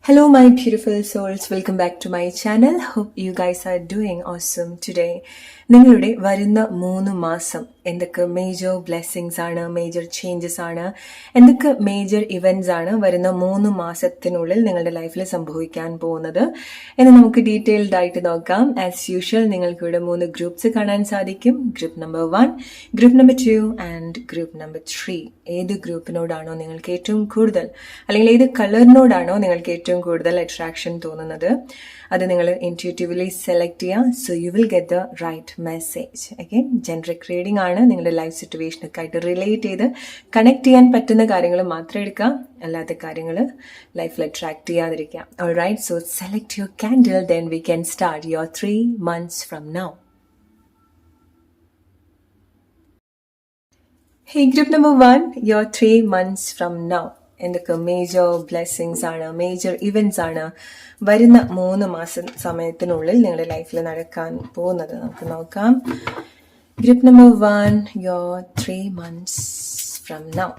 Hello, my beautiful souls. Welcome back to my channel. Hope you guys are doing awesome today. നിങ്ങളുടെ വരുന്ന 3 മാസം എന്തൊക്കെ major blessings ആണ്, major changes ആണ്, എന്തൊക്കെ മേജർ ഇവന്റ്സ് ആണ് വരുന്ന 3 മാസത്തിനുള്ളിൽ നിങ്ങളുടെ ലൈഫിൽ സംഭവിക്കാൻ പോകുന്നത് എന്ന് നമുക്ക് ഡീറ്റെയിൽഡ് ആയിട്ട് നോക്കാം. ആസ് യൂഷ്വൽ നിങ്ങൾക്ക് ഇവിടെ 3 ഗ്രൂപ്പ്സ് കാണാൻ സാധിക്കും. Group number 1, group number 2 and group number 3. ഏത് ഗ്രൂപ്പിനോടാണോ നിങ്ങൾക്ക് ഏറ്റവും കൂടുതൽ അല്ലെങ്കിൽ ഏത് കളറിനോടാണോ നിങ്ങൾക്ക് ഏറ്റവും കൂടുതൽ അട്രാക്ഷൻ തോന്നുന്നത് അത് നിങ്ങൾ ഇൻറ്റ്യൂട്ടീവ്ലി സെലക്ട് ചെയ്യുക. So you will get the right message. Again generic reading ആണ്. നിങ്ങളുടെ ലൈഫ് സിറ്റുവേഷനൊക്കെ ആയിട്ട് റിലേറ്റ് ചെയ്ത് കണക്ട് ചെയ്യാൻ പറ്റുന്ന കാര്യങ്ങൾ മാത്രം എടുക്കുക, അല്ലാത്ത കാര്യങ്ങൾ ലൈഫിൽ അട്രാക്ട് ചെയ്യാതിരിക്കുക. Alright, so select your candle, then we can start your 3 months from now. Hey, group number 1, your 3 months from now. എന്തൊക്കെ മേജർ ബ്ലെസ്സിങ്സ് ആണ്, മേജർ ഇവന്റ്സ് ആണ് വരുന്ന 3 മാസം സമയത്തിനുള്ളിൽ നിങ്ങളുടെ ലൈഫിൽ നടക്കാൻ പോകുന്നത് നമുക്ക് നോക്കാം. Group number 1, your 3 months from now.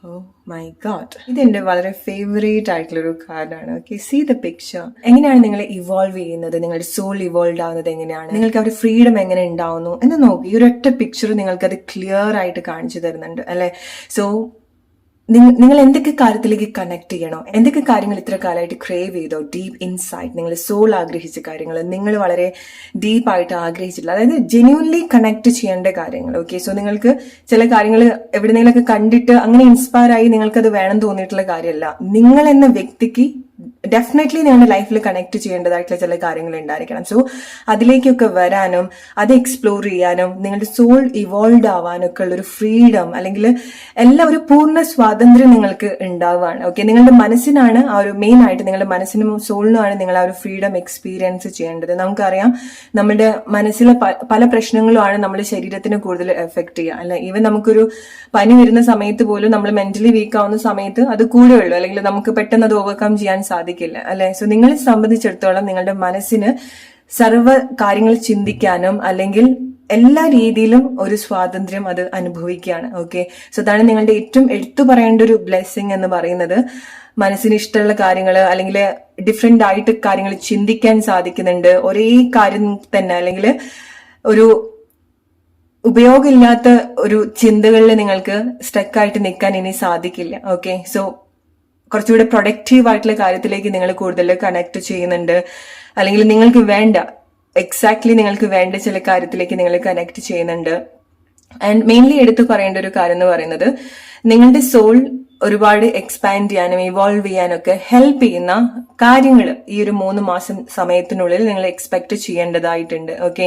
Oh my God. ഇതെന്റെ വളരെ ഫേവറേറ്റ് ആയിട്ടുള്ളൊരു കാർഡാണ്. Okay, see the picture. എങ്ങനെയാണ് നിങ്ങൾ ഇവോൾവ് ചെയ്യുന്നത്, നിങ്ങളുടെ സോൾ ഇവോൾവ് ആവുന്നത് എങ്ങനെയാണ്, നിങ്ങൾക്ക് ഒരു ഫ്രീഡം എങ്ങനെ ഉണ്ടാവുന്നു എന്ന് നോക്കി. ഈ ഒരൊറ്റ പിക്ചർ നിങ്ങൾക്ക് അത് ക്ലിയർ ആയിട്ട് കാണിച്ചു തരുന്നുണ്ട് അല്ലെ. സോ നിങ്ങൾ എന്തൊക്കെ കാര്യത്തിലേക്ക് കണക്ട് ചെയ്യണോ, എന്തൊക്കെ കാര്യങ്ങൾ ഇത്ര കാലമായിട്ട് ക്രേവ് ചെയ്തോ, ഡീപ്പ് ഇൻസൈറ്റ്, നിങ്ങൾ സോൾ ആഗ്രഹിച്ച കാര്യങ്ങൾ, നിങ്ങൾ വളരെ ഡീപ്പായിട്ട് ആഗ്രഹിച്ചിട്ടില്ല, അതായത് ജെന്യൂൻലി കണക്ട് ചെയ്യേണ്ട കാര്യങ്ങൾ. ഓക്കെ, സോ നിങ്ങൾക്ക് ചില കാര്യങ്ങൾ എവിടെന്നെങ്കിലൊക്കെ കണ്ടിട്ട് അങ്ങനെ ഇൻസ്പയർ ആയി നിങ്ങൾക്കത് വേണം തോന്നിയിട്ടുള്ള കാര്യമല്ല. നിങ്ങൾ എന്ന വ്യക്തിക്ക് ഡെഫിനറ്റ്ലി നിങ്ങളുടെ ലൈഫിൽ കണക്ട് ചെയ്യേണ്ടതായിട്ടുള്ള ചില കാര്യങ്ങൾ ഉണ്ടായിരിക്കണം. സോ അതിലേക്കൊക്കെ വരാനും അത് എക്സ്പ്ലോർ ചെയ്യാനും നിങ്ങളുടെ സോൾ ഇവോൾവ് ആവാനൊക്കെ ഉള്ളൊരു ഫ്രീഡം അല്ലെങ്കിൽ എല്ലാം ഒരു പൂർണ്ണ സ്വാതന്ത്ര്യം നിങ്ങൾക്ക് ഉണ്ടാവുകയാണ്. ഓക്കെ, നിങ്ങളുടെ മനസ്സിനാണ് ആ ഒരു മെയിൻ ആയിട്ട്, നിങ്ങളുടെ മനസ്സിനും സോളിനുമാണ് നിങ്ങൾ ആ ഒരു ഫ്രീഡം എക്സ്പീരിയൻസ് ചെയ്യേണ്ടത്. നമുക്കറിയാം നമ്മുടെ മനസ്സിലെ പല പ്രശ്നങ്ങളുമാണ് നമ്മുടെ ശരീരത്തിന് കൂടുതൽ എഫക്ട് ചെയ്യുക അല്ലെ. ഈവൻ നമുക്കൊരു പനി വരുന്ന സമയത്ത് പോലും നമ്മൾ മെന്റലി വീക്ക് ആവുന്ന സമയത്ത് അത് കൂടെ ഉള്ളൂ, അല്ലെങ്കിൽ നമുക്ക് പെട്ടെന്ന് അത് ഓവർകം ചെയ്യാൻ സാധിക്കില്ല അല്ലെ. സോ നിങ്ങളെ സംബന്ധിച്ചിടത്തോളം നിങ്ങളുടെ മനസ്സിന് സർവ്വ കാര്യങ്ങൾ ചിന്തിക്കാനും അല്ലെങ്കിൽ എല്ലാ രീതിയിലും ഒരു സ്വാതന്ത്ര്യം അത് അനുഭവിക്കുകയാണ്. ഓക്കെ, സോ അതാണ് നിങ്ങളുടെ ഏറ്റവും എടുത്തു പറയേണ്ട ഒരു ബ്ലെസ്സിങ് എന്ന് പറയുന്നത്. മനസ്സിന് ഇഷ്ടമുള്ള കാര്യങ്ങൾ അല്ലെങ്കിൽ ഡിഫറെന്റ് ആയിട്ട് കാര്യങ്ങൾ ചിന്തിക്കാൻ സാധിക്കുന്നുണ്ട്. ഒരേ കാര്യം തന്നെ അല്ലെങ്കിൽ ഒരു ഉപയോഗമില്ലാത്ത ഒരു ചിന്തകളിൽ നിങ്ങൾക്ക് സ്റ്റക്കായിട്ട് നിൽക്കാൻ ഇനി സാധിക്കില്ല. ഓക്കെ, സോ കുറച്ചുകൂടെ പ്രൊഡക്റ്റീവ് ആയിട്ടുള്ള കാര്യത്തിലേക്ക് നിങ്ങൾ കൂടുതൽ കണക്ട് ചെയ്യുന്നുണ്ട്, അല്ലെങ്കിൽ നിങ്ങൾക്ക് വേണ്ട എക്സാക്ട്ലി നിങ്ങൾക്ക് വേണ്ട ചില കാര്യത്തിലേക്ക് നിങ്ങൾ കണക്ട് ചെയ്യുന്നുണ്ട്. ആൻഡ് മെയിൻലി എടുത്തു പറയേണ്ട ഒരു കാര്യം എന്ന് പറയുന്നത് നിങ്ങളുടെ സോൾ ഒരുപാട് എക്സ്പാൻഡ് ചെയ്യാനും ഇവോൾവ് ചെയ്യാനൊക്കെ ഹെൽപ്പ് ചെയ്യുന്ന കാര്യങ്ങൾ ഈ ഒരു 3 മാസം സമയത്തിനുള്ളിൽ നിങ്ങൾ എക്സ്പെക്ട് ചെയ്യേണ്ടതായിട്ടുണ്ട്. ഓക്കെ,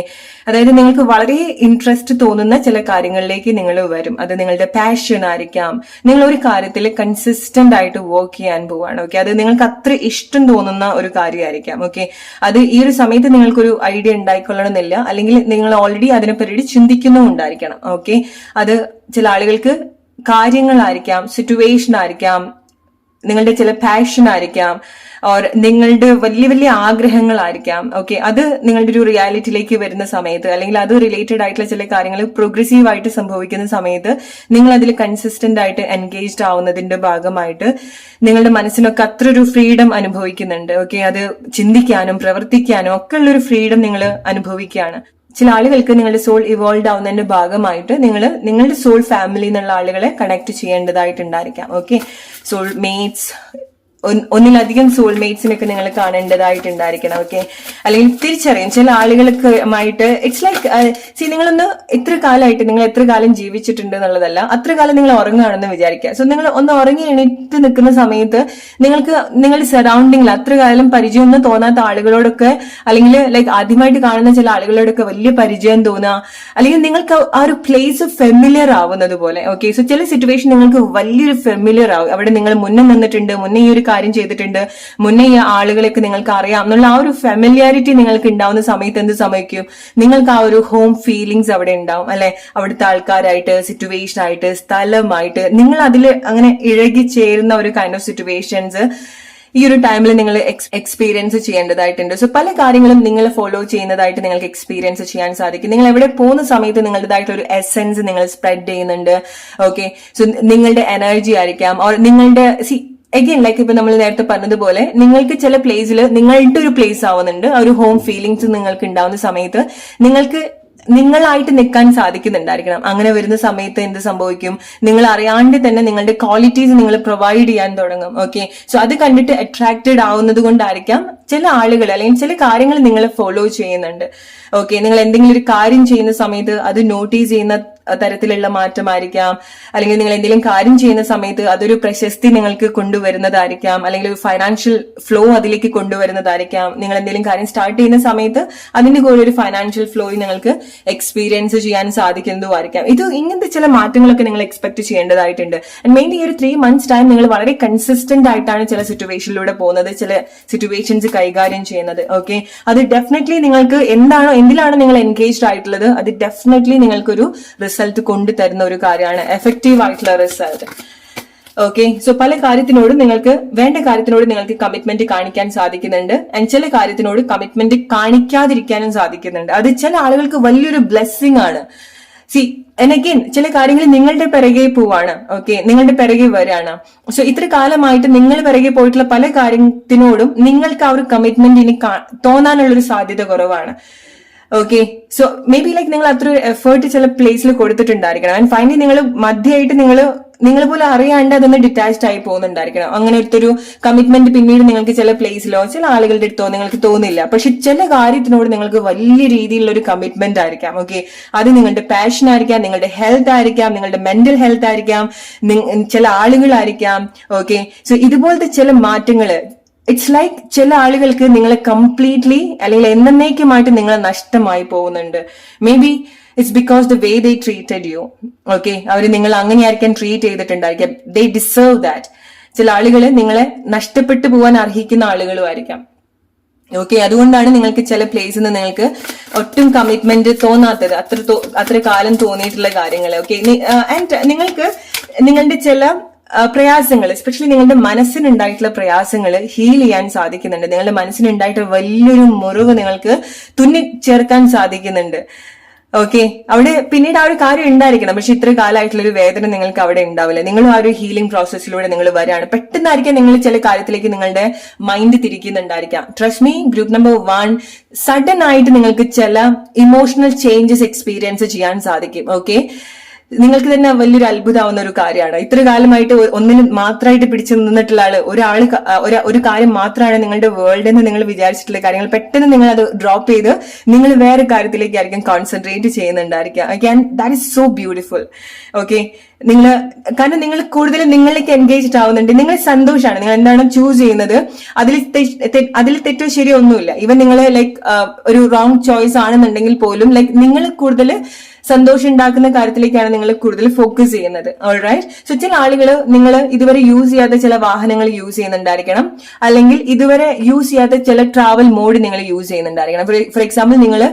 അതായത് നിങ്ങൾക്ക് വളരെ ഇൻട്രസ്റ്റ് തോന്നുന്ന ചില കാര്യങ്ങളിലേക്ക് നിങ്ങൾ വരും. അത് നിങ്ങളുടെ പാഷൻ ആയിരിക്കാം, നിങ്ങൾ ഒരു കാര്യത്തിൽ കൺസിസ്റ്റന്റ് ആയിട്ട് വർക്ക് ചെയ്യാൻ പോവാണ്. ഓക്കെ, അത് നിങ്ങൾക്ക് അത്ര ഇഷ്ടം തോന്നുന്ന ഒരു കാര്യമായിരിക്കാം. ഓക്കെ, അത് ഈ ഒരു സമയത്ത് നിങ്ങൾക്കൊരു ഐഡിയ ഉണ്ടായിക്കൊള്ളണമെന്നില്ല, അല്ലെങ്കിൽ നിങ്ങൾ ഓൾറെഡി അതിനെപ്പറ്റി ചിന്തിക്കുന്നുണ്ടായിരിക്കണം. ഓക്കെ, അത് ചില ആളുകൾക്ക് കാര്യങ്ങളായിരിക്കാം, സിറ്റുവേഷൻ ആയിരിക്കാം, നിങ്ങളുടെ ചില പാഷൻ ആയിരിക്കാം, ഓർ നിങ്ങളുടെ വലിയ വലിയ ആഗ്രഹങ്ങളായിരിക്കാം. ഓക്കെ, അത് നിങ്ങളുടെ ഒരു റിയാലിറ്റിയിലേക്ക് വരുന്ന സമയത്ത് അല്ലെങ്കിൽ അത് റിലേറ്റഡ് ആയിട്ടുള്ള ചില കാര്യങ്ങൾ പ്രോഗ്രസീവ് ആയിട്ട് സംഭവിക്കുന്ന സമയത്ത് നിങ്ങൾ അതിൽ കൺസിസ്റ്റന്റ് ആയിട്ട് എൻഗേജ്ഡ് ആവുന്നതിന്റെ ഭാഗമായിട്ട് നിങ്ങളുടെ മനസ്സിനൊക്കെ അത്ര ഒരു ഫ്രീഡം അനുഭവിക്കുന്നുണ്ട്. ഓക്കെ, അത് ചിന്തിക്കാനും പ്രവർത്തിക്കാനും ഒക്കെ ഉള്ളൊരു ഫ്രീഡം നിങ്ങൾ അനുഭവിക്കുകയാണ്. ചില ആളുകൾക്ക് നിങ്ങളുടെ സോൾ ഇവോൾവ് ആവുന്നതിന്റെ ഭാഗമായിട്ട് നിങ്ങളുടെ സോൾ ഫാമിലി എന്നുള്ള ആളുകളെ കണക്ട് ചെയ്യേണ്ടതായിട്ടുണ്ടായിരിക്കാം. ഓക്കെ, സോൾ മേറ്റ്സ്, ഒന്നിലധികം സോൾമേറ്റ്സിനൊക്കെ നിങ്ങൾ കാണേണ്ടതായിട്ടുണ്ടായിരിക്കണം. ഓക്കെ, അല്ലെങ്കിൽ തിരിച്ചറിയും ചില ആളുകൾക്കുമായിട്ട് ഇറ്റ്സ് ലൈക്ക് നിങ്ങളൊന്ന് എത്ര കാലമായിട്ട് നിങ്ങൾ എത്ര കാലം ജീവിച്ചിട്ടുണ്ട് എന്നുള്ളതല്ല, അത്ര കാലം നിങ്ങൾ ഉറങ്ങുകയാണെന്ന് വിചാരിക്കുക. സോ നിങ്ങൾ ഒന്ന് ഉറങ്ങി എണീറ്റ് നിൽക്കുന്ന സമയത്ത് നിങ്ങൾക്ക് നിങ്ങളുടെ സറൗണ്ടിങ്ങിൽ അത്ര കാലം പരിചയമൊന്നും തോന്നാത്ത ആളുകളോടൊക്കെ അല്ലെങ്കിൽ ലൈക്ക് ആദ്യമായിട്ട് കാണുന്ന ചില ആളുകളോടൊക്കെ വലിയ പരിചയം തോന്നുക, അല്ലെങ്കിൽ നിങ്ങൾക്ക് ആ ഒരു പ്ലേസ് ഫെമിലിയർ ആവുന്നത് പോലെ. ഓക്കെ, സോ ചില സിറ്റുവേഷൻ നിങ്ങൾക്ക് വലിയൊരു ഫെമിലിയർ ആവും. അവിടെ നിങ്ങൾ മുന്നേ നിന്നിട്ടുണ്ട്, മുന്നേ ഈ ഒരു കാര്യം ചെയ്തിട്ടുണ്ട്, മുന്നേ ഈ ആളുകളൊക്കെ നിങ്ങൾക്ക് അറിയാം എന്നുള്ള ആ ഒരു ഫെമിലിയാരിറ്റി നിങ്ങൾക്ക് ഉണ്ടാവുന്ന സമയത്ത് എന്ത് സംഭവിക്കും, നിങ്ങൾക്ക് ആ ഒരു ഹോം ഫീലിങ്സ് അവിടെ ഉണ്ടാവും അല്ലെ. അവിടുത്തെ ആൾക്കാരായിട്ട്, സിറ്റുവേഷൻ ആയിട്ട്, സ്ഥലമായിട്ട് നിങ്ങൾ അതിൽ അങ്ങനെ ഇഴകി ചേരുന്ന ഒരു കൈൻഡ് ഓഫ് സിറ്റുവേഷൻസ് ഈ ഒരു ടൈമിൽ നിങ്ങൾ എക്സ്പീരിയൻസ് ചെയ്യേണ്ടതായിട്ടുണ്ട്. സോ പല കാര്യങ്ങളും നിങ്ങൾ ഫോളോ ചെയ്യുന്നതായിട്ട് നിങ്ങൾക്ക് എക്സ്പീരിയൻസ് ചെയ്യാൻ സാധിക്കും. നിങ്ങൾ എവിടെ പോകുന്ന സമയത്ത് നിങ്ങളുടേതായിട്ടുള്ള ഒരു എസെൻസ് നിങ്ങൾ സ്പ്രെഡ് ചെയ്യുന്നുണ്ട്. ഓക്കെ, സോ നിങ്ങളുടെ എനർജി ആയിരിക്കാം, ഓർ നിങ്ങളുടെ അഗൈൻ ലൈക്ക് ഇപ്പൊ നമ്മൾ നേരത്തെ പറഞ്ഞതുപോലെ നിങ്ങൾക്ക് ചില പ്ലേസിൽ നിങ്ങളുടെ ഒരു പ്ലേസ് ആവുന്നുണ്ട്, ആ ഒരു ഹോം ഫീലിങ്സ് നിങ്ങൾക്ക് ഉണ്ടാവുന്ന സമയത്ത് നിങ്ങൾക്ക് നിങ്ങളായിട്ട് നിൽക്കാൻ സാധിക്കുന്നുണ്ടായിരിക്കണം. അങ്ങനെ വരുന്ന സമയത്ത് എന്ത് സംഭവിക്കും, നിങ്ങൾ അറിയാണ്ട് തന്നെ നിങ്ങളുടെ ക്വാളിറ്റീസ് നിങ്ങൾ പ്രൊവൈഡ് ചെയ്യാൻ തുടങ്ങും. ഓക്കെ, സോ അത് കണ്ടിട്ട് അട്രാക്റ്റഡ് ആവുന്നത് കൊണ്ടായിരിക്കാം ചില ആളുകൾ അല്ലെങ്കിൽ ചില കാര്യങ്ങൾ നിങ്ങൾ ഫോളോ ചെയ്യുന്നുണ്ട്. ഓക്കെ, നിങ്ങൾ എന്തെങ്കിലും ഒരു കാര്യം ചെയ്യുന്ന സമയത്ത് അത് നോട്ടീസ് ചെയ്യുന്ന തരത്തിലുള്ള മാറ്റമായിരിക്കാം, അല്ലെങ്കിൽ നിങ്ങൾ എന്തെങ്കിലും കാര്യം ചെയ്യുന്ന സമയത്ത് അതൊരു പ്രശസ്തി നിങ്ങൾക്ക് കൊണ്ടുവരുന്നതായിരിക്കാം, അല്ലെങ്കിൽ ഒരു ഫൈനാൻഷ്യൽ ഫ്ലോ അതിലേക്ക് കൊണ്ടുവരുന്നതായിരിക്കാം. നിങ്ങൾ എന്തെങ്കിലും കാര്യം സ്റ്റാർട്ട് ചെയ്യുന്ന സമയത്ത് അതിന്റെ കൂടെ ഒരു ഫൈനാൻഷ്യൽ ഫ്ലോ നിങ്ങൾക്ക് എക്സ്പീരിയൻസ് ചെയ്യാൻ സാധിക്കുന്നതുമായിരിക്കാം. ഇങ്ങനത്തെ ചില മാറ്റങ്ങളൊക്കെ നിങ്ങൾ എക്സ്പെക്ട് ചെയ്യേണ്ടതായിട്ടുണ്ട്. ആൻഡ് മെയിൻലി ഈ ഒരു 3 months ടൈം നിങ്ങൾ വളരെ കൺസിസ്റ്റന്റ് ആയിട്ടാണ് ചില സിറ്റുവേഷനിലൂടെ പോകുന്നത്, ചില സിറ്റുവേഷൻസ് കൈകാര്യം ചെയ്യുന്നത്. ഓക്കെ, അത് ഡെഫിനറ്റ്ലി നിങ്ങൾക്ക് എന്തിലാണ് നിങ്ങൾ എൻഗേജ്ഡ് ആയിട്ടുള്ളത്, അത് ഡെഫിനറ്റ്ലി നിങ്ങൾക്കൊരു റിസൾട്ട് കൊണ്ടുതരുന്ന ഒരു കാര്യമാണ്, എഫക്റ്റീവ് ആയിട്ടുള്ള റിസൾട്ട്. ഓക്കെ, സോ പല കാര്യത്തിനോടും നിങ്ങൾക്ക് വേണ്ട കാര്യത്തിനോട് നിങ്ങൾക്ക് കമ്മിറ്റ്മെന്റ് കാണിക്കാൻ സാധിക്കുന്നുണ്ട്, ആൻഡ് ചില കാര്യത്തിനോട് കമ്മിറ്റ്മെന്റ് കാണിക്കാതിരിക്കാനും സാധിക്കുന്നുണ്ട്. അത് ചില ആളുകൾക്ക് വലിയൊരു ബ്ലെസ്സിങ് ആണ്. and again ചില കാര്യങ്ങൾ നിങ്ങളുടെ പിറകെ പോവാണ്. ഓക്കെ, നിങ്ങളുടെ പിറകെ വരാണ്. സോ ഇത്ര കാലമായിട്ട് നിങ്ങൾ പിറകെ പോയിട്ടുള്ള പല കാര്യത്തിനോടും നിങ്ങൾക്ക് ആ ഒരു കമ്മിറ്റ്മെന്റ് ഇനി തോന്നാനുള്ള ഒരു സാധ്യത കുറവാണ്. Okay, so may be like നിങ്ങൾ അത്ര എഫേർട്ട് ചില പ്ലേസിൽ കൊടുത്തിട്ടുണ്ടായിരിക്കണം, ആൻഡ് ഫൈനലി നിങ്ങൾ മധ്യമായിട്ട് നിങ്ങൾ പോലും അറിയാണ്ട് അതൊന്ന് ഡിറ്റാച്ച്ഡ് ആയി പോകുന്നുണ്ടായിരിക്കണം. അങ്ങനെ ഒരു കമ്മിറ്റ്മെന്റ് പിന്നീട് നിങ്ങൾക്ക് ചില പ്ലേസിലോ ചില ആളുകളുടെ അടുത്തോ നിങ്ങൾക്ക് തോന്നില്ല, പക്ഷെ ചില കാര്യത്തിനോട് നിങ്ങൾക്ക് വലിയ രീതിയിലുള്ള ഒരു കമ്മിറ്റ്മെന്റ് ആയിരിക്കാം. ഓക്കെ, അത് നിങ്ങളുടെ പാഷൻ ആയിരിക്കാം, നിങ്ങളുടെ ഹെൽത്ത് ആയിരിക്കാം, നിങ്ങളുടെ മെന്റൽ ഹെൽത്ത് ആയിരിക്കാം, ചില ആളുകളായിരിക്കാം. ഓക്കെ, സോ ഇതുപോലത്തെ ചില മാറ്റങ്ങള് ഇറ്റ്സ് ലൈക്ക് ചില ആളുകൾക്ക് നിങ്ങളെ കംപ്ലീറ്റ്ലി അല്ലെങ്കിൽ എന്നേക്കുമായിട്ട് നിങ്ങളെ നഷ്ടമായി പോകുന്നുണ്ട്. May be it's because the way they treated you. Okay, അവർ നിങ്ങൾ അങ്ങനെയായിരിക്കാം ട്രീറ്റ് ചെയ്തിട്ടുണ്ടായിരിക്കാം. They deserve that. ചില ആളുകൾ നിങ്ങളെ നഷ്ടപ്പെട്ടു പോകാൻ അർഹിക്കുന്ന ആളുകളും ആയിരിക്കാം. ഓക്കെ, അതുകൊണ്ടാണ് നിങ്ങൾക്ക് ചില പ്ലേസിൽ നിന്ന് നിങ്ങൾക്ക് ഒട്ടും കമ്മിറ്റ്മെന്റ് തോന്നാത്തത്, അത്ര കാലം തോന്നിയിട്ടുള്ള കാര്യങ്ങൾ. ഓക്കെ, ആൻഡ് നിങ്ങൾക്ക് നിങ്ങളുടെ ചില പ്രയാസങ്ങൾ, എസ്പെഷ്യലി നിങ്ങളുടെ മനസ്സിനുണ്ടായിട്ടുള്ള പ്രയാസങ്ങൾ ഹീൽ ചെയ്യാൻ സാധിക്കുന്നുണ്ട്. നിങ്ങളുടെ മനസ്സിനുണ്ടായിട്ട് വലിയൊരു മുറിവ് നിങ്ങൾക്ക് തുന്നി ചേർക്കാൻ സാധിക്കുന്നുണ്ട്. ഓക്കെ, അവിടെ പിന്നീട് ആ ഒരു കാര്യം ഉണ്ടായിരിക്കണം, പക്ഷെ ഇത്ര കാലമായിട്ടുള്ള ഒരു വേദന നിങ്ങൾക്ക് അവിടെ ഉണ്ടാവില്ല. നിങ്ങൾ ആ ഒരു ഹീലിംഗ് പ്രോസസ്സിലൂടെ നിങ്ങൾ വരികയാണ്. പെട്ടെന്നായിരിക്കാം നിങ്ങൾ ചില കാര്യത്തിലേക്ക് നിങ്ങളുടെ മൈൻഡ് തിരിക്കുന്നുണ്ടായിരിക്കാം. Trust me, group number 1 sudden ആയിട്ട് നിങ്ങൾക്ക് ചില ഇമോഷണൽ ചേഞ്ചസ് എക്സ്പീരിയൻസ് ചെയ്യാൻ സാധിക്കും. ഓക്കെ, നിങ്ങൾക്ക് തന്നെ വലിയൊരു അത്ഭുതമാവുന്ന ഒരു കാര്യമാണ്. ഇത്ര കാലമായിട്ട് ഒന്നിന് മാത്രമായിട്ട് പിടിച്ചു നിന്നിട്ടുള്ള ഒരു കാര്യം മാത്രമാണ് നിങ്ങളുടെ വേൾഡ് എന്ന് നിങ്ങൾ വിചാരിച്ചിട്ടുള്ള കാര്യങ്ങൾ പെട്ടെന്ന് നിങ്ങൾ അത് ഡ്രോപ്പ് ചെയ്ത് നിങ്ങൾ വേറെ കാര്യത്തിലേക്കായിരിക്കും കോൺസെൻട്രേറ്റ് ചെയ്യുന്നുണ്ടായിരിക്കുക. Again that is so beautiful. Okay, കാരണം നിങ്ങൾ കൂടുതൽ നിങ്ങളിലേക്ക് എൻഗേജ്ഡ് ആവുന്നുണ്ട്, നിങ്ങൾ സന്തോഷമാണ്, നിങ്ങൾ എന്താണ് ചൂസ് ചെയ്യുന്നത് അതിൽ തെറ്റോ ശരിയോ ഒന്നുമില്ല. ഈവൻ നിങ്ങൾ ലൈക്ക് ഒരു റോങ് ചോയ്സ് ആണെന്നുണ്ടെങ്കിൽ പോലും ലൈക്ക് നിങ്ങൾ കൂടുതൽ സന്തോഷം ഉണ്ടാക്കുന്ന കാര്യത്തിലേക്കാണ് നിങ്ങൾ കൂടുതൽ ഫോക്കസ് ചെയ്യുന്നത്. ഓൾറൈറ്റ്, സോ ചില ആളുകൾ നിങ്ങൾ ഇതുവരെ യൂസ് ചെയ്യാത്ത ചില വാഹനങ്ങൾ യൂസ് ചെയ്യുന്നുണ്ടായിരിക്കണം, അല്ലെങ്കിൽ ഇതുവരെ യൂസ് ചെയ്യാത്ത ചില ട്രാവൽ മോഡ് നിങ്ങൾ യൂസ് ചെയ്യുന്നുണ്ടായിരിക്കണം. ഫോർ എക്സാമ്പിൾ, നിങ്ങൾ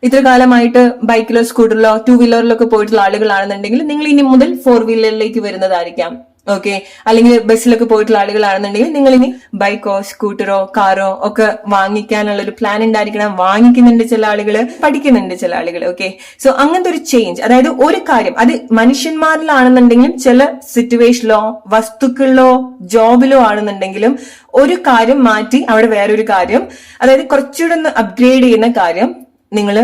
ഇത്ര കാലമായിട്ട് ബൈക്കിലോ സ്കൂട്ടറിലോ 2 വീലറിലോ ഒക്കെ പോയിട്ടുള്ള ആളുകളാണെന്നുണ്ടെങ്കിൽ നിങ്ങൾ ഇനി മുതൽ 4 വീലറിലേക്ക് വരുന്നതായിരിക്കാം. ഓക്കെ, അല്ലെങ്കിൽ ബസ്സിലൊക്കെ പോയിട്ടുള്ള ആളുകളാണെന്നുണ്ടെങ്കിൽ നിങ്ങൾ ഇനി ബൈക്കോ സ്കൂട്ടറോ കാറോ ഒക്കെ വാങ്ങിക്കാനുള്ള ഒരു പ്ലാൻ ഉണ്ടായിരിക്കണം. വാങ്ങിക്കുന്നുണ്ട് ചില ആളുകൾ, പഠിക്കുന്നുണ്ട് ചില ആളുകൾ. ഓക്കെ, സോ അങ്ങനത്തെ ഒരു ചേഞ്ച്, അതായത് ഒരു കാര്യം അത് മനുഷ്യന്മാരിലാണെന്നുണ്ടെങ്കിലും ചില സിറ്റുവേഷനിലോ വസ്തുക്കളിലോ ജോബിലോ ആണെന്നുണ്ടെങ്കിലും ഒരു കാര്യം മാറ്റി അവിടെ വേറൊരു കാര്യം, അതായത് കുറച്ചുകൂടെ ഒന്ന് അപ്ഗ്രേഡ് ചെയ്യുന്ന കാര്യം നിങ്ങൾ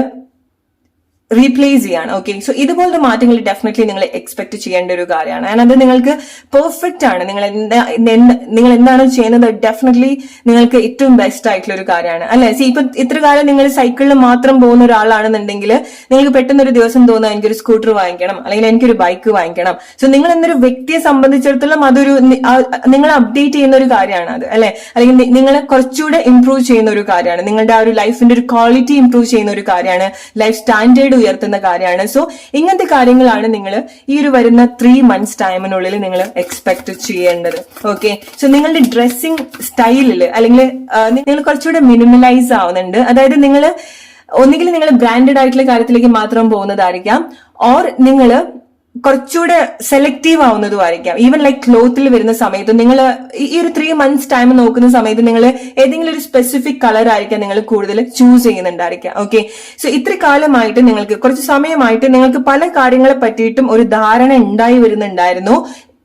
റീപ്ലേസ് ചെയ്യാണ്. ഓക്കെ, സോ ഇതുപോലത്തെ മാറ്റങ്ങൾ ഡെഫിനറ്റ്ലി നിങ്ങൾ എക്സ്പെക്ട് ചെയ്യേണ്ട ഒരു കാര്യമാണ്. ആൻഡ് അത് നിങ്ങൾക്ക് പെർഫെക്റ്റ് ആണ്. നിങ്ങൾ എന്താണോ ചെയ്യുന്നത് ഡെഫിനറ്റ്ലി നിങ്ങൾക്ക് ഏറ്റവും ബെസ്റ്റ് ആയിട്ടുള്ള ഒരു കാര്യമാണ്, അല്ലെ? ഇപ്പൊ ഇത്ര കാലം നിങ്ങൾ സൈക്കിളിൽ മാത്രം പോകുന്ന ഒരാളാണെന്നുണ്ടെങ്കിൽ നിങ്ങൾക്ക് പെട്ടെന്ന് ഒരു ദിവസം തോന്നുക എനിക്കൊരു സ്കൂട്ടർ വാങ്ങിക്കണം, അല്ലെങ്കിൽ എനിക്കൊരു ബൈക്ക് വാങ്ങിക്കണം. സോ നിങ്ങൾ എന്നൊരു വ്യക്തിയെ സംബന്ധിച്ചിടത്തോളം അതൊരു നിങ്ങൾ അപ്ഡേറ്റ് ചെയ്യുന്ന ഒരു കാര്യമാണ് അത്, അല്ലെ? അല്ലെങ്കിൽ നിങ്ങളെ കുറച്ചുകൂടെ ഇംപ്രൂവ് ചെയ്യുന്ന ഒരു കാര്യമാണ്, നിങ്ങളുടെ ആ ഒരു ലൈഫിന്റെ ഒരു ക്വാളിറ്റി ഇംപ്രൂവ് ചെയ്യുന്ന ഒരു കാര്യമാണ്, ലൈഫ് സ്റ്റാൻഡേർഡ് ഉയർത്തുന്ന കാര്യമാണ്. സോ ഇങ്ങനത്തെ കാര്യങ്ങളാണ് നിങ്ങൾ ഈ ഒരു വരുന്ന 3 months ടൈമിനുള്ളിൽ നിങ്ങൾ എക്സ്പെക്ട് ചെയ്യേണ്ടത്. ഓക്കെ, സോ നിങ്ങളുടെ ഡ്രസ്സിംഗ് സ്റ്റൈലിൽ അല്ലെങ്കിൽ നിങ്ങൾ കുറച്ചുകൂടെ മിനിമലൈസ് ആവുന്നുണ്ട്. അതായത് ഒന്നുകിൽ നിങ്ങൾ ബ്രാൻഡഡ് ആയിട്ടുള്ള കാര്യത്തിലേക്ക് മാത്രം പോകുന്നതായിരിക്കാം, ഓർ നിങ്ങൾ കുറച്ചുകൂടെ സെലക്റ്റീവ് ആവുന്നതുമായിരിക്കാം. ഈവൻ ലൈക്ക് ക്ലോത്തിൽ വരുന്ന സമയത്ത് നിങ്ങൾ ഈ ഒരു 3 months ടൈം നോക്കുന്ന സമയത്ത് നിങ്ങൾ ഏതെങ്കിലും ഒരു സ്പെസിഫിക് കളർ ആയിരിക്കാം നിങ്ങൾ കൂടുതൽ ചൂസ് ചെയ്യുന്നുണ്ടായിരിക്കാം. ഓക്കെ, സോ ഇത്ര കാലമായിട്ട് നിങ്ങൾക്ക് കുറച്ച് സമയമായിട്ട് നിങ്ങൾക്ക് പല കാര്യങ്ങളെ പറ്റിയിട്ടും ഒരു ധാരണ ഉണ്ടായി വരുന്നുണ്ടായിരുന്നു.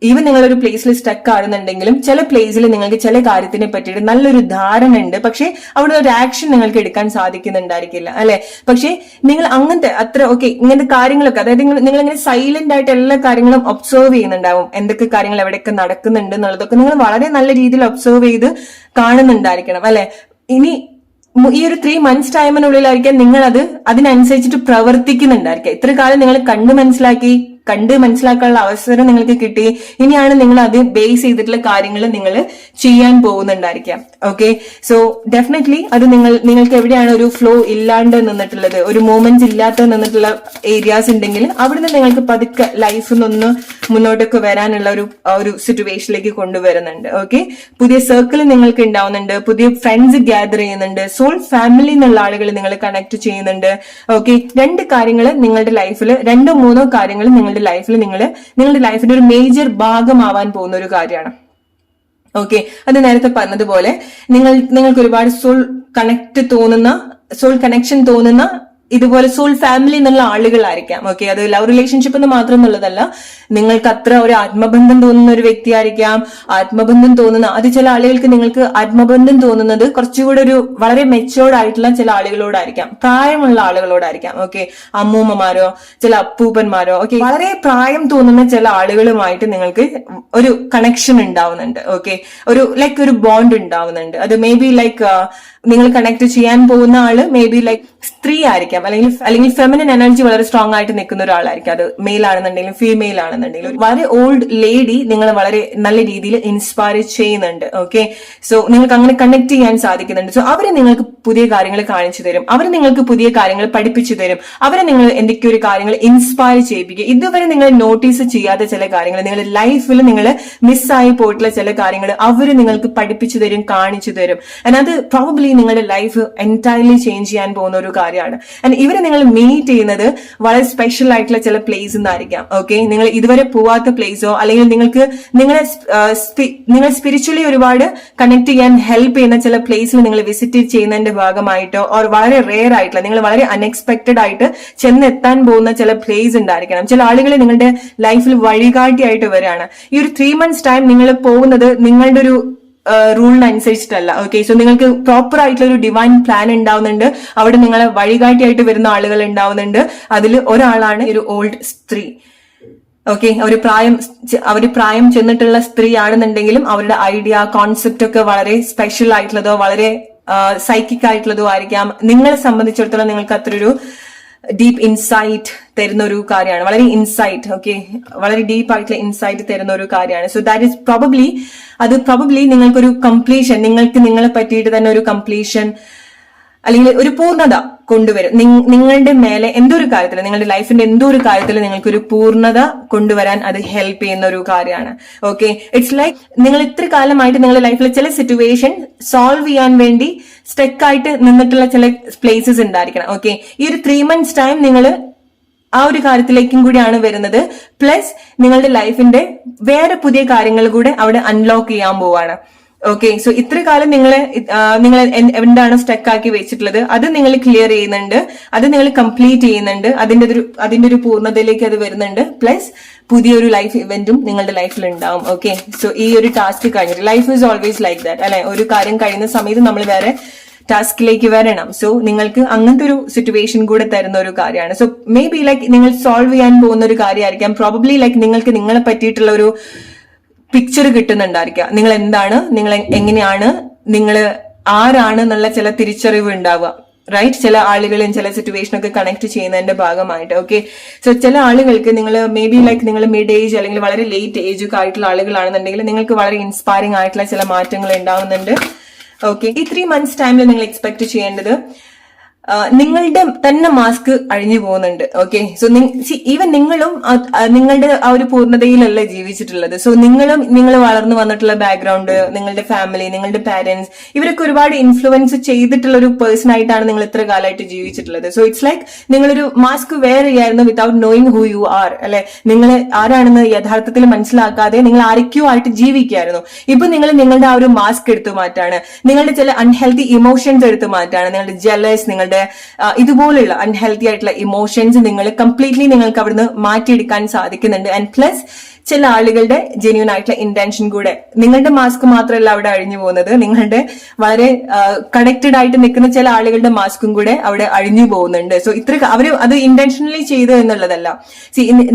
ഈവൻ നിങ്ങളൊരു പ്ലേസിൽ സ്റ്റക്ക് ആകുന്നുണ്ടെങ്കിലും ചില പ്ലേസിൽ നിങ്ങൾക്ക് ചില കാര്യത്തിനെ പറ്റിയിട്ട് നല്ലൊരു ധാരണ ഉണ്ട്, പക്ഷെ അവിടെ ഒരു ആക്ഷൻ നിങ്ങൾക്ക് എടുക്കാൻ സാധിക്കുന്നുണ്ടായിരിക്കില്ല അല്ലെ. പക്ഷെ നിങ്ങൾ അങ്ങനത്തെ അത്ര ഓക്കെ ഇങ്ങനത്തെ കാര്യങ്ങളൊക്കെ, അതായത് നിങ്ങൾ ഇങ്ങനെ സൈലന്റ് ആയിട്ട് എല്ലാ കാര്യങ്ങളും ഒബ്സർവ് ചെയ്യുന്നുണ്ടാവും. എന്തൊക്കെ കാര്യങ്ങൾ എവിടെയൊക്കെ നടക്കുന്നുണ്ട് എന്നുള്ളതൊക്കെ നിങ്ങൾ വളരെ നല്ല രീതിയിൽ ഒബ്സർവ് ചെയ്ത് കാണുന്നുണ്ടായിരിക്കണം അല്ലെ. ഇനി ഈ ഒരു 3 months ടൈമിനുള്ളിലായിരിക്കാം നിങ്ങൾ അതിനനുസരിച്ചിട്ട് പ്രവർത്തിക്കുന്നുണ്ടായിരിക്കാം. ഇത്ര കാലം നിങ്ങൾ കണ്ട് മനസ്സിലാക്കാനുള്ള അവസരം നിങ്ങൾക്ക് കിട്ടി. ഇനിയാണ് നിങ്ങൾ അത് ബേസ് ചെയ്തിട്ടുള്ള കാര്യങ്ങൾ നിങ്ങൾ ചെയ്യാൻ പോകുന്നുണ്ടായിരിക്കാം. ഓക്കെ, സോ ഡെഫിനറ്റ്ലി അത് നിങ്ങൾക്ക് എവിടെയാണ് ഒരു ഫ്ലോ ഇല്ലാണ്ട് നിന്നിട്ടുള്ളത്, ഒരു മൂവ്മെന്റ്സ് ഇല്ലാത്ത നിന്നിട്ടുള്ള ഏരിയാസ് ഉണ്ടെങ്കിൽ അവിടുന്ന് നിങ്ങൾക്ക് പതുക്കെ ലൈഫിൽ നിന്ന് മുന്നോട്ടൊക്കെ വരാനുള്ള ഒരു സിറ്റുവേഷനിലേക്ക് കൊണ്ടുവരുന്നുണ്ട്. ഓക്കെ, പുതിയ സർക്കിൾ നിങ്ങൾക്ക് ഉണ്ടാവുന്നുണ്ട്, പുതിയ ഫ്രണ്ട്സ് ഗ്യാദർ ചെയ്യുന്നുണ്ട്, സോൾ ഫാമിലി എന്നുള്ള ആളുകൾ നിങ്ങൾ കണക്ട് ചെയ്യുന്നുണ്ട്. ഓക്കെ, 2 കാര്യങ്ങൾ നിങ്ങളുടെ ലൈഫിൽ, 2-3 കാര്യങ്ങൾ നിങ്ങളുടെ ലൈഫിന്റെ ഒരു മേജർ ഭാഗമാവാൻ പോകുന്ന ഒരു കാര്യമാണ്. ഓക്കെ, അത് നേരത്തെ പറഞ്ഞതുപോലെ നിങ്ങൾക്ക് ഒരുപാട് സോൾ കണക്ഷൻ തോന്നുന്ന ഇതുപോലെ സോൾ ഫാമിലി എന്നുള്ള ആളുകളായിരിക്കാം. ഓക്കെ, അത് ലവ് റിലേഷൻഷിപ്പ് എന്ന് മാത്രം എന്നുള്ളതല്ല, നിങ്ങൾക്ക് അത്ര ഒരു ആത്മബന്ധം തോന്നുന്ന ഒരു വ്യക്തിയായിരിക്കാം. ആത്മബന്ധം തോന്നുന്ന അത് ചില ആളുകൾക്ക് നിങ്ങൾക്ക് ആത്മബന്ധം തോന്നുന്നത് കുറച്ചുകൂടെ ഒരു വളരെ മെച്ചോർഡ് ആയിട്ടുള്ള ചില ആളുകളോടായിരിക്കാം, പ്രായമുള്ള ആളുകളോടായിരിക്കാം. ഓക്കെ, അമ്മൂമ്മമാരോ ചില അപ്പൂപ്പന്മാരോ ഒക്കെ വളരെ പ്രായം തോന്നുന്ന ചില ആളുകളുമായിട്ട് നിങ്ങൾക്ക് ഒരു കണക്ഷൻ ഉണ്ടാവുന്നുണ്ട്. ഓക്കെ, ഒരു ബോണ്ട് ഉണ്ടാവുന്നുണ്ട്. അത് മേ ബി നിങ്ങൾ കണക്ട് ചെയ്യാൻ പോകുന്ന ആള് മേ ബി സ്ത്രീ ആയിരിക്കാം, അല്ലെങ്കിൽ ഫെമിനിൻ എനർജി വളരെ സ്ട്രോങ് ആയിട്ട് നിൽക്കുന്ന ഒരാളായിരിക്കും. അത് മെയിൽ ആണെന്നുണ്ടെങ്കിലും ഫീമെയിൽ ആണെന്നുണ്ടെങ്കിലും വളരെ ഓൾഡ് ലേഡി നിങ്ങളെ വളരെ നല്ല രീതിയിൽ ഇൻസ്പയർ ചെയ്യുന്നുണ്ട്. ഓക്കെ, സോ നിങ്ങൾക്ക് അങ്ങനെ കണക്ട് ചെയ്യാൻ സാധിക്കുന്നുണ്ട്. സോ അവരെ നിങ്ങൾക്ക് പുതിയ കാര്യങ്ങൾ കാണിച്ചു തരും, അവരെ നിങ്ങൾക്ക് പുതിയ കാര്യങ്ങൾ പഠിപ്പിച്ചു തരും, അവരെ നിങ്ങൾ എന്തൊക്കെ ഒരു കാര്യങ്ങൾ ഇൻസ്പയർ ചെയ്യിപ്പിക്കുക. ഇതുവരെ നിങ്ങൾ നോട്ടീസ് ചെയ്യാത്ത ചില കാര്യങ്ങൾ, നിങ്ങളുടെ ലൈഫിൽ നിങ്ങൾ മിസ്സായി പോയിട്ടുള്ള ചില കാര്യങ്ങൾ അവര് നിങ്ങൾക്ക് പഠിപ്പിച്ചു തരും, കാണിച്ചു തരും. അത് പ്രോബബ്ലി നിങ്ങളുടെ ലൈഫ് എൻറ്റയർലി ചേഞ്ച് ചെയ്യാൻ പോകുന്ന ഒരു കാര്യമാണ്. ആൻഡ് ഇവരെ നിങ്ങൾ മീറ്റ് ചെയ്യുന്നത് വളരെ സ്പെഷ്യൽ ആയിട്ടുള്ള ചില പ്ലേസ് എന്നായിരിക്കാം. ഓക്കെ, നിങ്ങൾ ഇതുവരെ പോവാത്ത പ്ലേസോ അല്ലെങ്കിൽ നിങ്ങൾ സ്പിരിച്വലി ഒരുപാട് കണക്ട് ചെയ്യാൻ ഹെൽപ്പ് ചെയ്യുന്ന ചില പ്ലേസിൽ നിങ്ങൾ വിസിറ്റ് ചെയ്യുന്നതിന്റെ ഭാഗമായിട്ടോ ഓർ വളരെ റെയർ ആയിട്ടുള്ള നിങ്ങൾ വളരെ അൺഎക്സ്പെക്ടഡ് ആയിട്ട് ചെന്നെത്താൻ പോകുന്ന ചില പ്ലേസ് ഉണ്ടായിരിക്കണം. ചില ആളുകൾ നിങ്ങളുടെ ലൈഫിൽ വഴികാട്ടിയായിട്ട് വരികയാണ്. ഈ ഒരു 3 months ടൈം നിങ്ങൾ പോകുന്നത് നിങ്ങളുടെ ഒരു റൂളിനനുസരിച്ചിട്ടല്ല. ഓക്കെ, സോ നിങ്ങൾക്ക് പ്രോപ്പർ ആയിട്ടുള്ള ഒരു ഡിവൈൻ പ്ലാൻ ഉണ്ടാവുന്നുണ്ട്. അവിടെ നിങ്ങളെ വഴികാട്ടിയായിട്ട് വരുന്ന ആളുകൾ ഉണ്ടാവുന്നുണ്ട്. അതിൽ ഒരാളാണ് ഒരു ഓൾഡ് സ്ത്രീ. ഓക്കെ, അവര് പ്രായം ചെന്നിട്ടുള്ള സ്ത്രീ ആണെന്നുണ്ടെങ്കിലും അവരുടെ ഐഡിയ കോൺസെപ്റ്റ് ഒക്കെ വളരെ സ്പെഷ്യൽ ആയിട്ടുള്ളതോ വളരെ സൈക്കിക് ആയിട്ടുള്ളതോ ആയിരിക്കാം. നിങ്ങളെ സംബന്ധിച്ചിടത്തോളം നിങ്ങൾക്ക് അത്രയൊരു ഡീപ്പ് ഇൻസൈറ്റ് തരുന്ന ഒരു കാര്യമാണ്. വളരെ ഇൻസൈറ്റ്, ഓക്കെ, വളരെ ഡീപ്പ് ആയിട്ടുള്ള ഇൻസൈറ്റ് തരുന്ന ഒരു കാര്യമാണ്. സോ ദാറ്റ് ഈസ് പ്രോബബ്ലി നിങ്ങൾക്കൊരു കംപ്ലീഷൻ, നിങ്ങൾക്ക് നിങ്ങളെ പറ്റിയിട്ട് തന്നെ ഒരു കംപ്ലീഷൻ അല്ലെങ്കിൽ ഒരു പൂർണ്ണത കൊണ്ടുവരും. നിങ്ങളുടെ മേലെ എന്തൊരു കാര്യത്തിൽ, നിങ്ങളുടെ ലൈഫിന്റെ എന്തൊരു കാര്യത്തിൽ നിങ്ങൾക്കൊരു പൂർണ്ണത കൊണ്ടുവരാൻ അത് ഹെൽപ്പ് ചെയ്യുന്ന ഒരു കാര്യമാണ്. ഓക്കെ, ഇറ്റ്സ് ലൈക്ക് നിങ്ങൾ ഇത്ര കാലമായിട്ട് നിങ്ങളുടെ ലൈഫിൽ ചില സിറ്റുവേഷൻ സോൾവ് ചെയ്യാൻ വേണ്ടി സ്റ്റക്ക് ആയിട്ട് നിന്നിട്ടുള്ള ചില പ്ലേസസ് ഉണ്ടായിരിക്കണം. ഓക്കെ, ഈ ഒരു 3 months ടൈം നിങ്ങൾ ആ ഒരു കാര്യത്തിലേക്കും കൂടിയാണ് വരുന്നത്. പ്ലസ് നിങ്ങളുടെ ലൈഫിന്റെ വേറെ പുതിയ കാര്യങ്ങൾ കൂടെ അവിടെ അൺലോക്ക് ചെയ്യാൻ പോവാണ്. ഓക്കെ, സോ ഇത്ര കാലം നിങ്ങൾ എന്താണ് സ്റ്റക്ക് ആക്കി വെച്ചിട്ടുള്ളത് അത് നിങ്ങൾ ക്ലിയർ ചെയ്യുന്നുണ്ട്, അത് നിങ്ങൾ കംപ്ലീറ്റ് ചെയ്യുന്നുണ്ട്, അതിന്റെ ഒരു പൂർണ്ണതയിലേക്ക് അത് വരുന്നുണ്ട്. പ്ലസ് പുതിയൊരു ലൈഫ് ഇവന്റും നിങ്ങളുടെ ലൈഫിൽ ഉണ്ടാവും. ഓക്കെ, സോ ഈ ഒരു ടാസ്ക് കഴിഞ്ഞിട്ട് life is always like that അല്ലെ. ഒരു കാര്യം കഴിയുന്ന സമയത്ത് നമ്മൾ വേറെ ടാസ്കിലേക്ക് വരണം. സോ നിങ്ങൾക്ക് അങ്ങനത്തെ ഒരു സിറ്റുവേഷൻ കൂടെ തരുന്ന ഒരു കാര്യമാണ്. സോ മേ ബി നിങ്ങൾ സോൾവ് ചെയ്യാൻ പോകുന്ന ഒരു കാര്യമായിരിക്കാം. പ്രോബബ്ലി നിങ്ങൾക്ക് നിങ്ങളെ പറ്റിയിട്ടുള്ള ഒരു പിക്ചർ കിട്ടുന്നുണ്ടായിരിക്കാം. നിങ്ങൾ എന്താണ്, നിങ്ങൾ എങ്ങനെയാണ്, നിങ്ങൾ ആരാണ് എന്നുള്ള ചില തിരിച്ചറിവ് ഉണ്ടാവുക. റൈറ്റ്, ചില ആളുകളും ചില സിറ്റുവേഷനൊക്കെ കണക്ട് ചെയ്യുന്നതിന്റെ ഭാഗമായിട്ട്. ഓക്കെ, സോ ചില ആളുകൾക്ക് നിങ്ങൾ മേ ബി നിങ്ങൾ മിഡ് ഏജ് അല്ലെങ്കിൽ വളരെ ലേറ്റ് ഏജ് ഒക്കെ ആയിട്ടുള്ള ആളുകളാണെന്നുണ്ടെങ്കിൽ നിങ്ങൾക്ക് വളരെ ഇൻസ്പയറിംഗ് ആയിട്ടുള്ള ചില മാറ്റങ്ങൾ ഉണ്ടാവുന്നുണ്ട്. ഓക്കെ, ഈ 3 months ടൈമിൽ നിങ്ങൾ എക്സ്പെക്ട് ചെയ്യേണ്ടത് നിങ്ങളുടെ തന്നെ മാസ്ക് അഴിഞ്ഞു പോകുന്നുണ്ട്. ഓക്കെ, സോ ഈവൻ നിങ്ങളും നിങ്ങളുടെ ആ ഒരു പൂർണ്ണതയിലല്ല ജീവിച്ചിട്ടുള്ളത്. സോ നിങ്ങൾ വളർന്നു വന്നിട്ടുള്ള ബാക്ക്ഗ്രൗണ്ട്, നിങ്ങളുടെ ഫാമിലി, നിങ്ങളുടെ പാരന്റ്സ്, ഇവരൊക്കെ ഒരുപാട് ഇൻഫ്ലുവൻസ് ചെയ്തിട്ടുള്ള ഒരു പേഴ്സൺ ആയിട്ടാണ് നിങ്ങൾ ഇത്ര കാലമായിട്ട് ജീവിച്ചിട്ടുള്ളത്. സോ ഇറ്റ്സ് ലൈക്ക് നിങ്ങളൊരു മാസ്ക് വെയർ ചെയ്യായിരുന്നു without knowing who you are, അല്ലെ? നിങ്ങൾ ആരാണെന്ന് യഥാർത്ഥത്തിൽ മനസ്സിലാക്കാതെ നിങ്ങൾ ആരൊക്കെയോ ആയിട്ട് ജീവിക്കുകയായിരുന്നു. ഇപ്പൊ നിങ്ങൾ നിങ്ങളുടെ ആ ഒരു മാസ്ക് എടുത്തു മാറ്റാണ്, നിങ്ങളുടെ ചില അൺഹെൽത്തി ഇമോഷൻസ് എടുത്തു മാറ്റാണ്. നിങ്ങളുടെ ജലസ്, നിങ്ങളുടെ ഇതുപോലുള്ള അൺഹെൽത്തി ആയിട്ടുള്ള ഇമോഷൻസ് നിങ്ങൾക്ക് അവിടുന്ന് മാറ്റിയെടുക്കാൻ സാധിക്കുന്നുണ്ട്. ആൻഡ് പ്ലസ് ചില ആളുകളുടെ ജെന്യൂൻ ആയിട്ടുള്ള ഇന്റൻഷൻ കൂടെ, നിങ്ങളുടെ മാസ്ക് മാത്രമല്ല അവിടെ അഴിഞ്ഞു പോകുന്നത്, നിങ്ങളുടെ വളരെ കണക്റ്റഡ് ആയിട്ട് നിൽക്കുന്ന ചില ആളുകളുടെ മാസ്കും കൂടെ അവിടെ അഴിഞ്ഞു പോകുന്നുണ്ട്. സോ അവര് അത് ഇന്റൻഷനലി ചെയ്തു എന്നുള്ളതല്ല.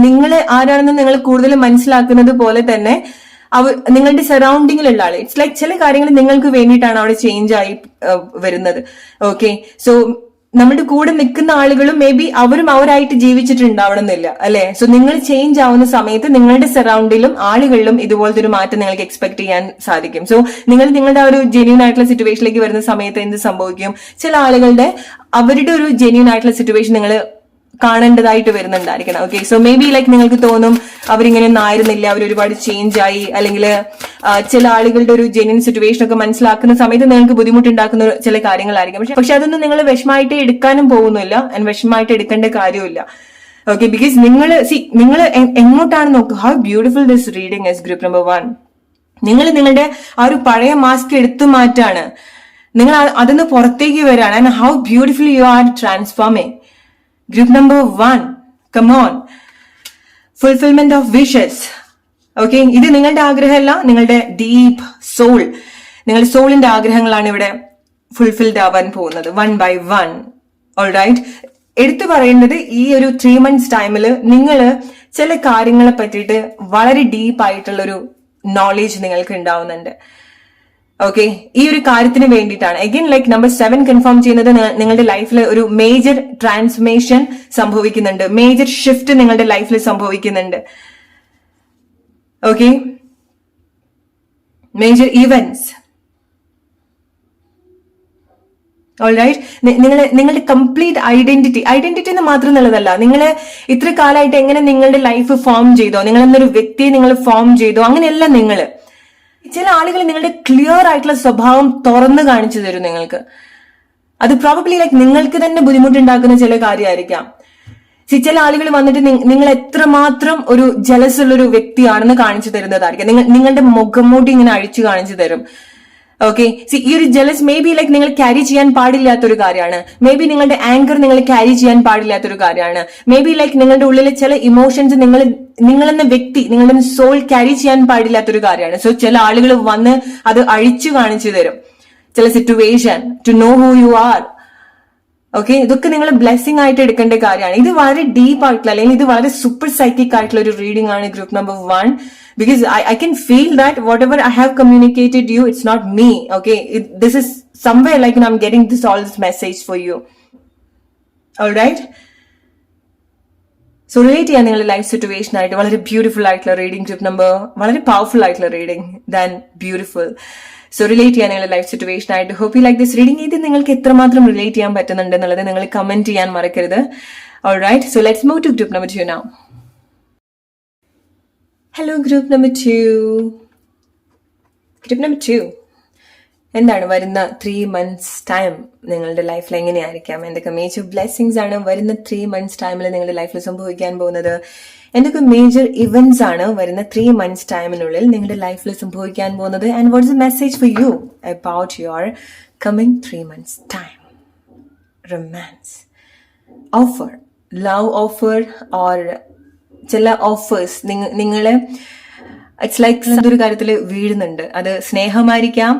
നിങ്ങൾ ആരാണെന്ന് നിങ്ങൾ കൂടുതൽ മനസ്സിലാക്കുന്നത് പോലെ തന്നെ നിങ്ങളുടെ സറൗണ്ടിങ്ങിലുള്ള ആള്, ഇറ്റ്സ് ലൈക്ക് ചില കാര്യങ്ങൾ നിങ്ങൾക്ക് വേണ്ടിയിട്ടാണ് അവിടെ ചേഞ്ച് ആയി വരുന്നത്. ഓക്കെ, സോ നമ്മുടെ കൂടെ നിൽക്കുന്ന ആളുകളും മേ ബി അവരായിട്ട് ജീവിച്ചിട്ടുണ്ടാവണമെന്നില്ല, അല്ലെ? സോ നിങ്ങൾ ചേഞ്ച് ആവുന്ന സമയത്ത് നിങ്ങളുടെ സറൗണ്ടിലും ആളുകളിലും ഇതുപോലത്തെ ഒരു മാറ്റം നിങ്ങൾക്ക് എക്സ്പെക്ട് ചെയ്യാൻ സാധിക്കും. സോ നിങ്ങളുടെ ആ ഒരു ജെന്യൂൻ ആയിട്ടുള്ള സിറ്റുവേഷനിലേക്ക് വരുന്ന സമയത്ത് എന്ത് സംഭവിക്കും? ചില ആളുകളുടെ അവരുടെ ഒരു ജെന്യൂൻ ആയിട്ടുള്ള സിറ്റുവേഷൻ നിങ്ങൾ കാണേണ്ടതായിട്ട് വരുന്നുണ്ടായിരിക്കണം. Okay, so may be like നിങ്ങൾക്ക് തോന്നും അവരിങ്ങനെയൊന്നും ആയിരുന്നില്ല, അവർ ഒരുപാട് ചേഞ്ച് ആയി, അല്ലെങ്കിൽ ചില ആളുകളുടെ ഒരു ജെന്യൂൻ സിറ്റുവേഷൻ ഒക്കെ മനസ്സിലാക്കുന്ന സമയത്ത് നിങ്ങൾക്ക് ബുദ്ധിമുട്ടുണ്ടാക്കുന്ന ചില കാര്യങ്ങളായിരിക്കും. പക്ഷെ അതൊന്നും നിങ്ങൾ വിഷമമായിട്ട് എടുക്കാനും പോകുന്നില്ല, ആൻഡ് വിഷമമായിട്ട് എടുക്കേണ്ട കാര്യമില്ല. ഓക്കെ, ബിക്കോസ് നിങ്ങൾ എങ്ങോട്ടാണ് നോക്കുക. How beautiful this reading is. Group number 1, നിങ്ങളുടെ ആ ഒരു പഴയ മാസ്ക് എടുത്തു മാറ്റാണ്, നിങ്ങൾ അതിന്ന് പുറത്തേക്ക് വരാണ്. And how beautiful you are transforming. Group number 1, come on, fulfillment of wishes. Okay, ഇത് നിങ്ങളുടെ ആഗ്രഹമല്ല, നിങ്ങളുടെ ഡീപ്പ് സോൾ, നിങ്ങളുടെ സോളിന്റെ ആഗ്രഹങ്ങളാണ് ഇവിടെ ഫുൾഫിൽഡ് ആവാൻ പോകുന്നത്, 1 by 1. ഓൾറൈറ്റ്, എടുത്തു പറയേണ്ടത് ഈ ഒരു 3 months ടൈമിൽ നിങ്ങൾ ചില കാര്യങ്ങളെ പറ്റിയിട്ട് വളരെ ഡീപ്പ് ആയിട്ടുള്ളൊരു നോളേജ് നിങ്ങൾക്ക് ഉണ്ടാവുന്നുണ്ട്. ഓക്കെ, ഈ ഒരു കാര്യത്തിന് വേണ്ടിയിട്ടാണ്. അഗൈൻ ലൈക്ക് നമ്പർ 7 കൺഫേം ചെയ്യുന്നത് നിങ്ങളുടെ ലൈഫിൽ ഒരു മേജർ ട്രാൻസ്ഫോർമേഷൻ സംഭവിക്കുന്നുണ്ട്, മേജർ ഷിഫ്റ്റ് നിങ്ങളുടെ ലൈഫിൽ സംഭവിക്കുന്നുണ്ട്. Okay, major events. ഓൾറൈറ്റ്, നിങ്ങളുടെ കംപ്ലീറ്റ് ഐഡന്റിറ്റി എന്ന് മാത്രം എന്നുള്ളതല്ല, നിങ്ങൾ ഇത്ര കാലമായിട്ട് എങ്ങനെ നിങ്ങളുടെ ലൈഫ് ഫോം ചെയ്തോ, നിങ്ങൾ എന്നൊരു വ്യക്തിയെ നിങ്ങൾ ഫോം ചെയ്തോ, അങ്ങനെയല്ല. ചില ആളുകൾ നിങ്ങളുടെ ക്ലിയർ ആയിട്ടുള്ള സ്വഭാവം തുറന്നു കാണിച്ചു തരും നിങ്ങൾക്ക്. അത് പ്രോബബ്ലി ലൈക്ക് നിങ്ങൾക്ക് തന്നെ ബുദ്ധിമുട്ടുണ്ടാക്കുന്ന ചില കാര്യമായിരിക്കാം. ചില ആളുകൾ വന്നിട്ട് നിങ്ങൾ എത്രമാത്രം ഒരു ജലസ് ഉള്ളൊരു വ്യക്തിയാണെന്ന് കാണിച്ചു തരുന്നതായിരിക്കും. നിങ്ങളുടെ മുഖംമൂട്ടി ഇങ്ങനെ അഴിച്ചു കാണിച്ചു തരും. ഓക്കെ, ഈ ഒരു ജലസ് മേ ബി ലൈക്ക് നിങ്ങൾ ക്യാരി ചെയ്യാൻ പാടില്ലാത്തൊരു കാര്യമാണ്. മേ ബി നിങ്ങളുടെ ആങ്കർ നിങ്ങൾ ക്യാരി ചെയ്യാൻ പാടില്ലാത്തൊരു കാര്യമാണ്. മേ ബി ലൈക്ക് നിങ്ങളുടെ ഉള്ളിലെ ചില ഇമോഷൻസ് നിങ്ങളെന്ന വ്യക്തി, നിങ്ങളുടെ സോൾ ക്യാരി ചെയ്യാൻ പാടില്ലാത്തൊരു കാര്യമാണ്. സോ ചില ആളുകൾ വന്ന് അത് അഴിച്ചു കാണിച്ചു തരും, ചില situation, to know who you are. Okay, ഇതൊക്കെ നിങ്ങൾ ബ്ലെസ്സിംഗ് ആയിട്ട് എടുക്കേണ്ട കാര്യമാണ്. ഇത് വളരെ ഡീപ്പ് ആയിട്ടുള്ള, അല്ലെങ്കിൽ ഇത് വളരെ സൂപ്പർ സൈക്കിക് ആയിട്ടുള്ള ഒരു റീഡിംഗ് ആണ് group number 1. Because I can feel that whatever I have communicated you, it's not me. Okay, this is somewhere like I'm getting all this message for you. All right. So relate ചെയ്യാൻ നിങ്ങളുടെ life situation ആയിട്ട് വളരെ beautiful ആയിട്ടുള്ള reading group number, വളരെ powerful ആയിട്ടുള്ള reading than beautiful. So relate ചെയ്യാൻ നിങ്ങളുടെ life situation ആയിട്ട്. Hope you like this reading. ഇത് നിങ്ങൾക്ക് എത്രമാത്രം റിലേറ്റ് ചെയ്യാൻ പറ്റുന്നുണ്ട് എന്നുള്ളത് നിങ്ങൾ കമന്റ് ചെയ്യാൻ മറക്കരുത്. All right, so let's move to group number 2 now. Hello group number 2. Group number 2 എന്താണ് വരുന്ന 3 months ടൈം നിങ്ങളുടെ ലൈഫിൽ എങ്ങനെയായിരിക്കാം? എന്തൊക്കെ മേജർ ബ്ലെസ്സിങ്സ് ആണ് വരുന്ന 3 months ടൈമിൽ നിങ്ങളുടെ ലൈഫിൽ സംഭവിക്കാൻ പോകുന്നത്? എന്തൊക്കെ മേജർ ഇവന്റ്സ് ആണ് വരുന്ന 3 months ടൈമിനുള്ളിൽ നിങ്ങളുടെ ലൈഫിൽ സംഭവിക്കാൻ പോകുന്നത്? And what is A message for you about your coming 3 months time? Romance, offer, love offer, or ചില ഓഫേഴ്സ് നിങ്ങളെ ഇറ്റ്സ് ലൈക്ക് എന്തൊരു കാര്യത്തിൽ വീഴുന്നുണ്ട്. അത് സ്നേഹമായിരിക്കാം,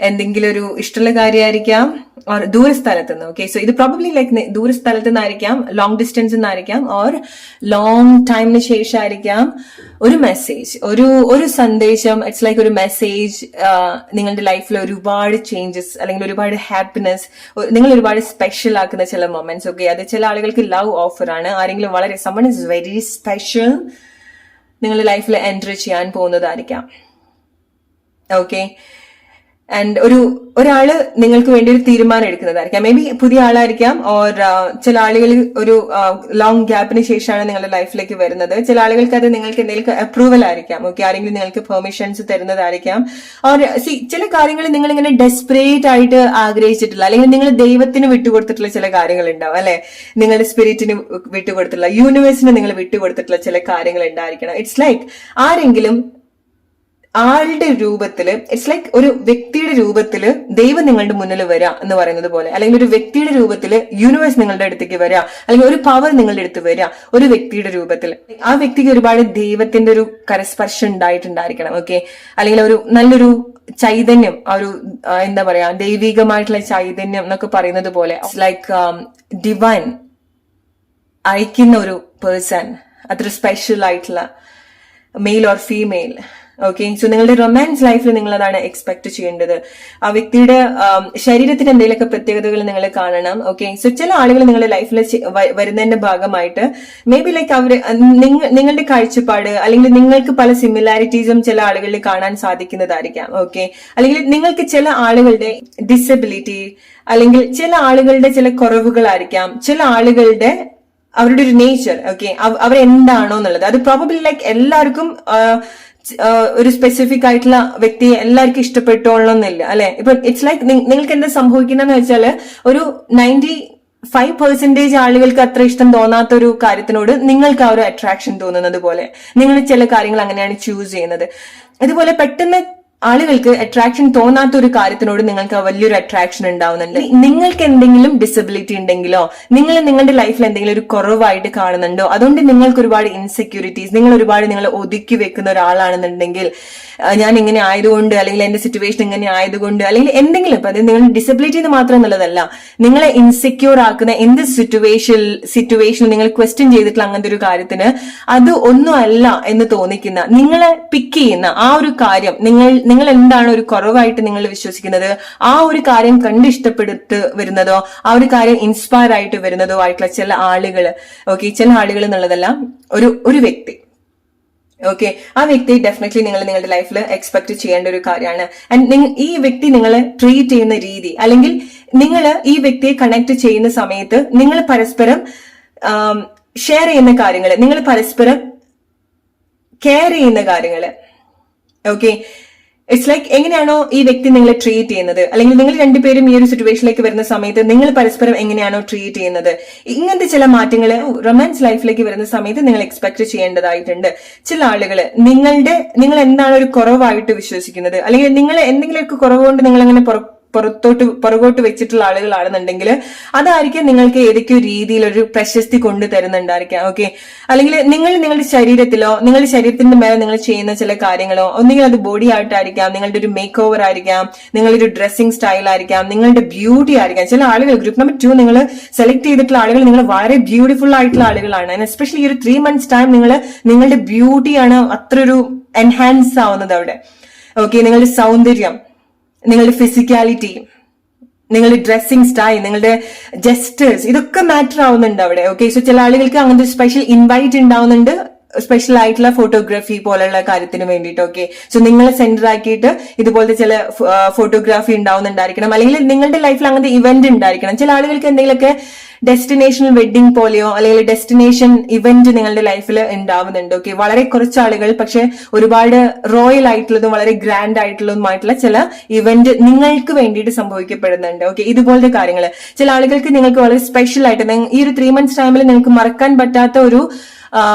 എന്തെങ്കിലും ഒരു ഇഷ്ടമുള്ള കാര്യമായിരിക്കാം, ഓർ ദൂരസ്ഥലത്ത് നിന്ന്. ഓക്കെ, സോ ഇത് പ്രോബബ്ലി ലൈക്ക് ദൂരസ്ഥലത്ത് നിന്നായിരിക്കാം, ലോങ് ഡിസ്റ്റൻസ് നിന്നായിരിക്കാം, ഓർ ലോങ് ടൈമിന് ശേഷമായിരിക്കാം. ഒരു മെസ്സേജ്, ഒരു സന്ദേശം, ഇറ്റ്സ് ലൈക്ക് ഒരു മെസ്സേജ് നിങ്ങളുടെ ലൈഫിൽ ഒരുപാട് ചേഞ്ചസ് അല്ലെങ്കിൽ ഒരുപാട് ഹാപ്പിനെസ്, നിങ്ങൾ ഒരുപാട് സ്പെഷ്യൽ ആക്കുന്ന ചില മൊമെന്റ്സ്. ഓക്കെ, അത് ചില ആളുകൾക്ക് ലവ് ഓഫർ ആണ്. ആരെങ്കിലും വളരെ someone is very special നിങ്ങളുടെ ലൈഫിൽ എൻറ്റർ ചെയ്യാൻ പോകുന്നതായിരിക്കാം. ഓക്കെ, ആൻഡ് ഒരാള് നിങ്ങൾക്ക് വേണ്ടി ഒരു തീരുമാനം എടുക്കുന്നതായിരിക്കാം. മേ ബി പുതിയ ആളായിരിക്കാം, ഓർ ചില ആളുകൾ ഒരു ലോങ് ഗ്യാപ്പിന് ശേഷമാണ് നിങ്ങളുടെ ലൈഫിലേക്ക് വരുന്നത്. ചില ആളുകൾക്ക് അത് നിങ്ങൾക്ക് എന്തെങ്കിലും അപ്രൂവൽ ആയിരിക്കാം. ഓക്കെ, ആരെങ്കിലും നിങ്ങൾക്ക് പെർമിഷൻസ് തരുന്നതായിരിക്കാം. ഓർ ചില കാര്യങ്ങൾ നിങ്ങൾ ഇങ്ങനെ ഡെസ്പറേറ്റ് ആയിട്ട് ആഗ്രഹിച്ചിട്ടില്ല, അല്ലെങ്കിൽ നിങ്ങൾ ദൈവത്തിന് വിട്ടുകൊടുത്തിട്ടുള്ള ചില കാര്യങ്ങൾ ഉണ്ടാവും അല്ലെ, നിങ്ങളുടെ സ്പിരിറ്റിന് വിട്ടുകൊടുത്തിട്ടുള്ള, യൂണിവേഴ്സിന് നിങ്ങൾ വിട്ടുകൊടുത്തിട്ടുള്ള ചില കാര്യങ്ങൾ ഉണ്ടായിരിക്കണം. ഇറ്റ്സ് ലൈക്ക് ആരെങ്കിലും ആളുടെ രൂപത്തില്, ഇറ്റ്സ് ലൈക്ക് ഒരു വ്യക്തിയുടെ രൂപത്തില് ദൈവം നിങ്ങളുടെ മുന്നിൽ വരിക എന്ന് പറയുന്നത് പോലെ, അല്ലെങ്കിൽ ഒരു വ്യക്തിയുടെ രൂപത്തില് യൂണിവേഴ്സ് നിങ്ങളുടെ അടുത്തേക്ക് വരിക, അല്ലെങ്കിൽ ഒരു പവർ നിങ്ങളുടെ അടുത്ത് വരിക ഒരു വ്യക്തിയുടെ രൂപത്തിൽ. ആ വ്യക്തിക്ക് ഒരുപാട് ദൈവത്തിന്റെ ഒരു കരസ്പർശം ഉണ്ടായിട്ടുണ്ടായിരിക്കണം. ഓക്കെ, അല്ലെങ്കിൽ ഒരു നല്ലൊരു ചൈതന്യം, ഒരു എന്താ പറയാ, ദൈവികമായിട്ടുള്ള ചൈതന്യം എന്നൊക്കെ പറയുന്നത് പോലെ, ലൈക്ക് ഡിവൈൻ അയക്കുന്ന ഒരു പേഴ്സൺ, അത്ര സ്പെഷ്യൽ ആയിട്ടുള്ള male or female. Okay, so നിങ്ങളുടെ റൊമാൻസ് ലൈഫിൽ നിങ്ങൾ അതാണ് എക്സ്പെക്ട് ചെയ്യേണ്ടത്. ആ വ്യക്തിയുടെ ശരീരത്തിന് എന്തെങ്കിലുമൊക്കെ പ്രത്യേകതകൾ നിങ്ങൾ കാണണം. ഓക്കെ, സോ ചില ആളുകൾ നിങ്ങളുടെ ലൈഫിൽ വരുന്നതിന്റെ ഭാഗമായിട്ട് മേ ബി ലൈക്ക് അവര് നിങ്ങളുടെ കാഴ്ചപ്പാട്, അല്ലെങ്കിൽ നിങ്ങൾക്ക് പല സിമിലാരിറ്റീസും ചില ആളുകളിൽ കാണാൻ സാധിക്കുന്നതായിരിക്കാം. ഓക്കെ, അല്ലെങ്കിൽ നിങ്ങൾക്ക് ചില ആളുകളുടെ ഡിസബിലിറ്റി, അല്ലെങ്കിൽ ചില ആളുകളുടെ ചില കുറവുകളായിരിക്കാം, ചില ആളുകളുടെ അവരുടെ ഒരു നേച്ചർ. ഓക്കെ, അവരെന്താണോ എന്നുള്ളത് അത് പ്രോബബ്ലി ലൈക്ക് എല്ലാവർക്കും ഒരു സ്പെസിഫിക് ആയിട്ടുള്ള വ്യക്തിയെ എല്ലാവർക്കും ഇഷ്ടപ്പെട്ടോളണമെന്നില്ല അല്ലെ. ഇപ്പൊ ഇറ്റ്സ് ലൈക്ക് നിങ്ങൾക്ക് എന്താ സംഭവിക്കുന്നതെന്ന് വെച്ചാല്, ഒരു 95% ആളുകൾക്ക് അത്ര ഇഷ്ടം തോന്നാത്ത ഒരു കാര്യത്തിനോട് നിങ്ങൾക്ക് ആ ഒരു അട്രാക്ഷൻ തോന്നുന്നത് പോലെ നിങ്ങൾ ചില കാര്യങ്ങൾ അങ്ങനെയാണ് ചൂസ് ചെയ്യുന്നത്. ഇതുപോലെ പെട്ടെന്ന് ആളുകൾക്ക് അട്രാക്ഷൻ തോന്നാത്ത ഒരു കാര്യത്തിനോട് നിങ്ങൾക്ക് വലിയൊരു അട്രാക്ഷൻ ഉണ്ടാവുന്നുണ്ട്. നിങ്ങൾക്ക് എന്തെങ്കിലും ഡിസബിലിറ്റി ഉണ്ടെങ്കിലോ, നിങ്ങൾ നിങ്ങളുടെ ലൈഫിൽ എന്തെങ്കിലും ഒരു കുറവായിട്ട് കാണുന്നുണ്ടോ, അതുകൊണ്ട് നിങ്ങൾക്ക് ഒരുപാട് ഇൻസെക്യൂരിറ്റീസ്, നിങ്ങൾ ഒതുക്കി വെക്കുന്ന ഒരാളാണെന്നുണ്ടെങ്കിൽ, ഞാൻ ഇങ്ങനെ ആയതുകൊണ്ട്, അല്ലെങ്കിൽ എന്റെ സിറ്റുവേഷൻ ഇങ്ങനെ ആയതുകൊണ്ട്, അല്ലെങ്കിൽ എന്തെങ്കിലും ഇപ്പൊ അത് നിങ്ങളുടെ ഡിസബിലിറ്റി എന്ന് മാത്രം എന്നുള്ളതല്ല, നിങ്ങളെ ഇൻസെക്യൂർ ആക്കുന്ന എന്ത് സിറ്റുവേഷൻ നിങ്ങൾ ക്വസ്റ്റ്യൻ ചെയ്തിട്ടുള്ള അങ്ങനത്തെ ഒരു കാര്യത്തിന് അത് ഒന്നും അല്ല എന്ന് തോന്നിക്കുന്ന, നിങ്ങളെ പിക്ക് ചെയ്യുന്ന ആ ഒരു കാര്യം, നിങ്ങൾ എന്താണ് ഒരു കുറവായിട്ട് നിങ്ങൾ വിശ്വസിക്കുന്നത്, ആ ഒരു കാര്യം കണ്ട് ഇഷ്ടപ്പെടുത്ത് വരുന്നതോ, ആ ഒരു കാര്യം ഇൻസ്പയർ ആയിട്ട് വരുന്നതോ ആയിട്ടുള്ള ചില ആളുകൾ. ഓക്കെ, ചില ആളുകൾ എന്നുള്ളതല്ല, ഒരു വ്യക്തി. ഓക്കെ, ആ വ്യക്തി ഡെഫിനറ്റ്ലി നിങ്ങൾ നിങ്ങളുടെ ലൈഫിൽ എക്സ്പെക്ട് ചെയ്യേണ്ട ഒരു കാര്യമാണ്. ആൻഡ് ഈ വ്യക്തി നിങ്ങളെ ട്രീറ്റ് ചെയ്യുന്ന രീതി, അല്ലെങ്കിൽ നിങ്ങൾ ഈ വ്യക്തിയെ കണക്ട് ചെയ്യുന്ന സമയത്ത് നിങ്ങൾ പരസ്പരം ഷെയർ ചെയ്യുന്ന കാര്യങ്ങൾ, നിങ്ങൾ പരസ്പരം കെയർ ചെയ്യുന്ന കാര്യങ്ങൾ. ഓക്കെ, ഇറ്റ്സ് ലൈക്ക് എങ്ങനെയാണോ ഈ വ്യക്തി നിങ്ങളെ ട്രീറ്റ് ചെയ്യുന്നത്, അല്ലെങ്കിൽ നിങ്ങൾ രണ്ടുപേരും ഈ ഒരു സിറ്റുവേഷനിലേക്ക് വരുന്ന സമയത്ത് നിങ്ങൾ പരസ്പരം എങ്ങനെയാണോ ട്രീറ്റ് ചെയ്യുന്നത്, ഇങ്ങനത്തെ ചില മാറ്റങ്ങൾ റൊമാൻസ് ലൈഫിലേക്ക് വരുന്ന സമയത്ത് നിങ്ങൾ എക്സ്പെക്ട് ചെയ്യേണ്ടതായിട്ടുണ്ട്. ചില ആളുകൾ നിങ്ങൾ എന്താണ് ഒരു കുറവായിട്ട് വിശ്വസിക്കുന്നത്, അല്ലെങ്കിൽ നിങ്ങൾ എന്തെങ്കിലുമൊക്കെ കുറവുകൊണ്ട് നിങ്ങൾ അങ്ങനെ പുറകോട്ട് വെച്ചിട്ടുള്ള ആളുകളാണെന്നുണ്ടെങ്കിൽ അതായിരിക്കും നിങ്ങൾക്ക് ഏതൊക്കെയോ രീതിയിൽ ഒരു പ്രശസ്തി കൊണ്ടു തരുന്നുണ്ടായിരിക്കാം. ഓക്കെ, അല്ലെങ്കിൽ നിങ്ങളുടെ ശരീരത്തിലോ, നിങ്ങളുടെ ശരീരത്തിന്റെ മേലെ നിങ്ങൾ ചെയ്യുന്ന ചില കാര്യങ്ങളോ, ഒന്നുകിൽ അത് ബോഡി ആയിട്ടായിരിക്കാം, നിങ്ങളുടെ ഒരു മേക്ക് ഓവർ ആയിരിക്കാം, നിങ്ങളുടെ ഒരു ഡ്രസ്സിംഗ് സ്റ്റൈൽ ആയിരിക്കാം, നിങ്ങളുടെ ബ്യൂട്ടി ആയിരിക്കാം. ചില ആളുകൾ ഗ്രൂപ്പ് നമ്പർ 2 നിങ്ങൾ സെലക്ട് ചെയ്തിട്ടുള്ള ആളുകൾ നിങ്ങൾ വളരെ ബ്യൂട്ടിഫുൾ ആയിട്ടുള്ള ആളുകളാണ്. ആൻഡ് എസ്പെഷ്യലി ഈ ഒരു 3 months ടൈം നിങ്ങളുടെ ബ്യൂട്ടിയാണ് അത്ര ഒരു എൻഹാൻസ് ആവുന്നത് അവിടെ. ഓക്കെ, നിങ്ങളുടെ സൗന്ദര്യം, നിങ്ങളുടെ ഫിസിക്കാലിറ്റി, നിങ്ങളുടെ ഡ്രസ്സിംഗ് സ്റ്റൈൽ, നിങ്ങളുടെ ജെസ്റ്റേഴ്സ്, ഇതൊക്കെ മാറ്റർ ആവുന്നുണ്ട് അവിടെ. ഓക്കെ, സോ ചില ആളുകൾക്ക് അങ്ങനത്തെ സ്പെഷ്യൽ ഇൻവൈറ്റ് ഉണ്ടാവുന്നുണ്ട്, സ്പെഷ്യൽ ആയിട്ടുള്ള ഫോട്ടോഗ്രാഫി പോലുള്ള കാര്യത്തിന് വേണ്ടിയിട്ട്. ഓക്കെ, സോ നിങ്ങളെ സെന്റർ ആക്കിയിട്ട് ഇതുപോലത്തെ ചില ഫോട്ടോഗ്രാഫി ഉണ്ടാവുന്നുണ്ടായിരിക്കണം, അല്ലെങ്കിൽ നിങ്ങളുടെ ലൈഫിൽ അങ്ങനത്തെ ഇവന്റ് ഉണ്ടായിരിക്കണം. ചില ആളുകൾക്ക് എന്തെങ്കിലുമൊക്കെ ഡെസ്റ്റിനേഷൻ വെഡിങ് പോലെയോ, അല്ലെങ്കിൽ ഡെസ്റ്റിനേഷൻ ഇവന്റ് നിങ്ങളുടെ ലൈഫിൽ ഉണ്ടാവുന്നുണ്ട്. ഓക്കെ, വളരെ കുറച്ച് ആളുകൾ, പക്ഷെ ഒരുപാട് റോയൽ ആയിട്ടുള്ളതും വളരെ ഗ്രാൻഡ് ആയിട്ടുള്ളതുമായിട്ടുള്ള ചില ഇവന്റ് നിങ്ങൾക്ക് വേണ്ടിയിട്ട് സംഭവിക്കപ്പെടുന്നുണ്ട്. ഓക്കെ, ഇതുപോലത്തെ കാര്യങ്ങൾ ചില ആളുകൾക്ക് നിങ്ങൾക്ക് വളരെ സ്പെഷ്യൽ ആയിട്ട് ഈ ഒരു 3 months ടൈമിൽ നിങ്ങൾക്ക് മറക്കാൻ പറ്റാത്ത ഒരു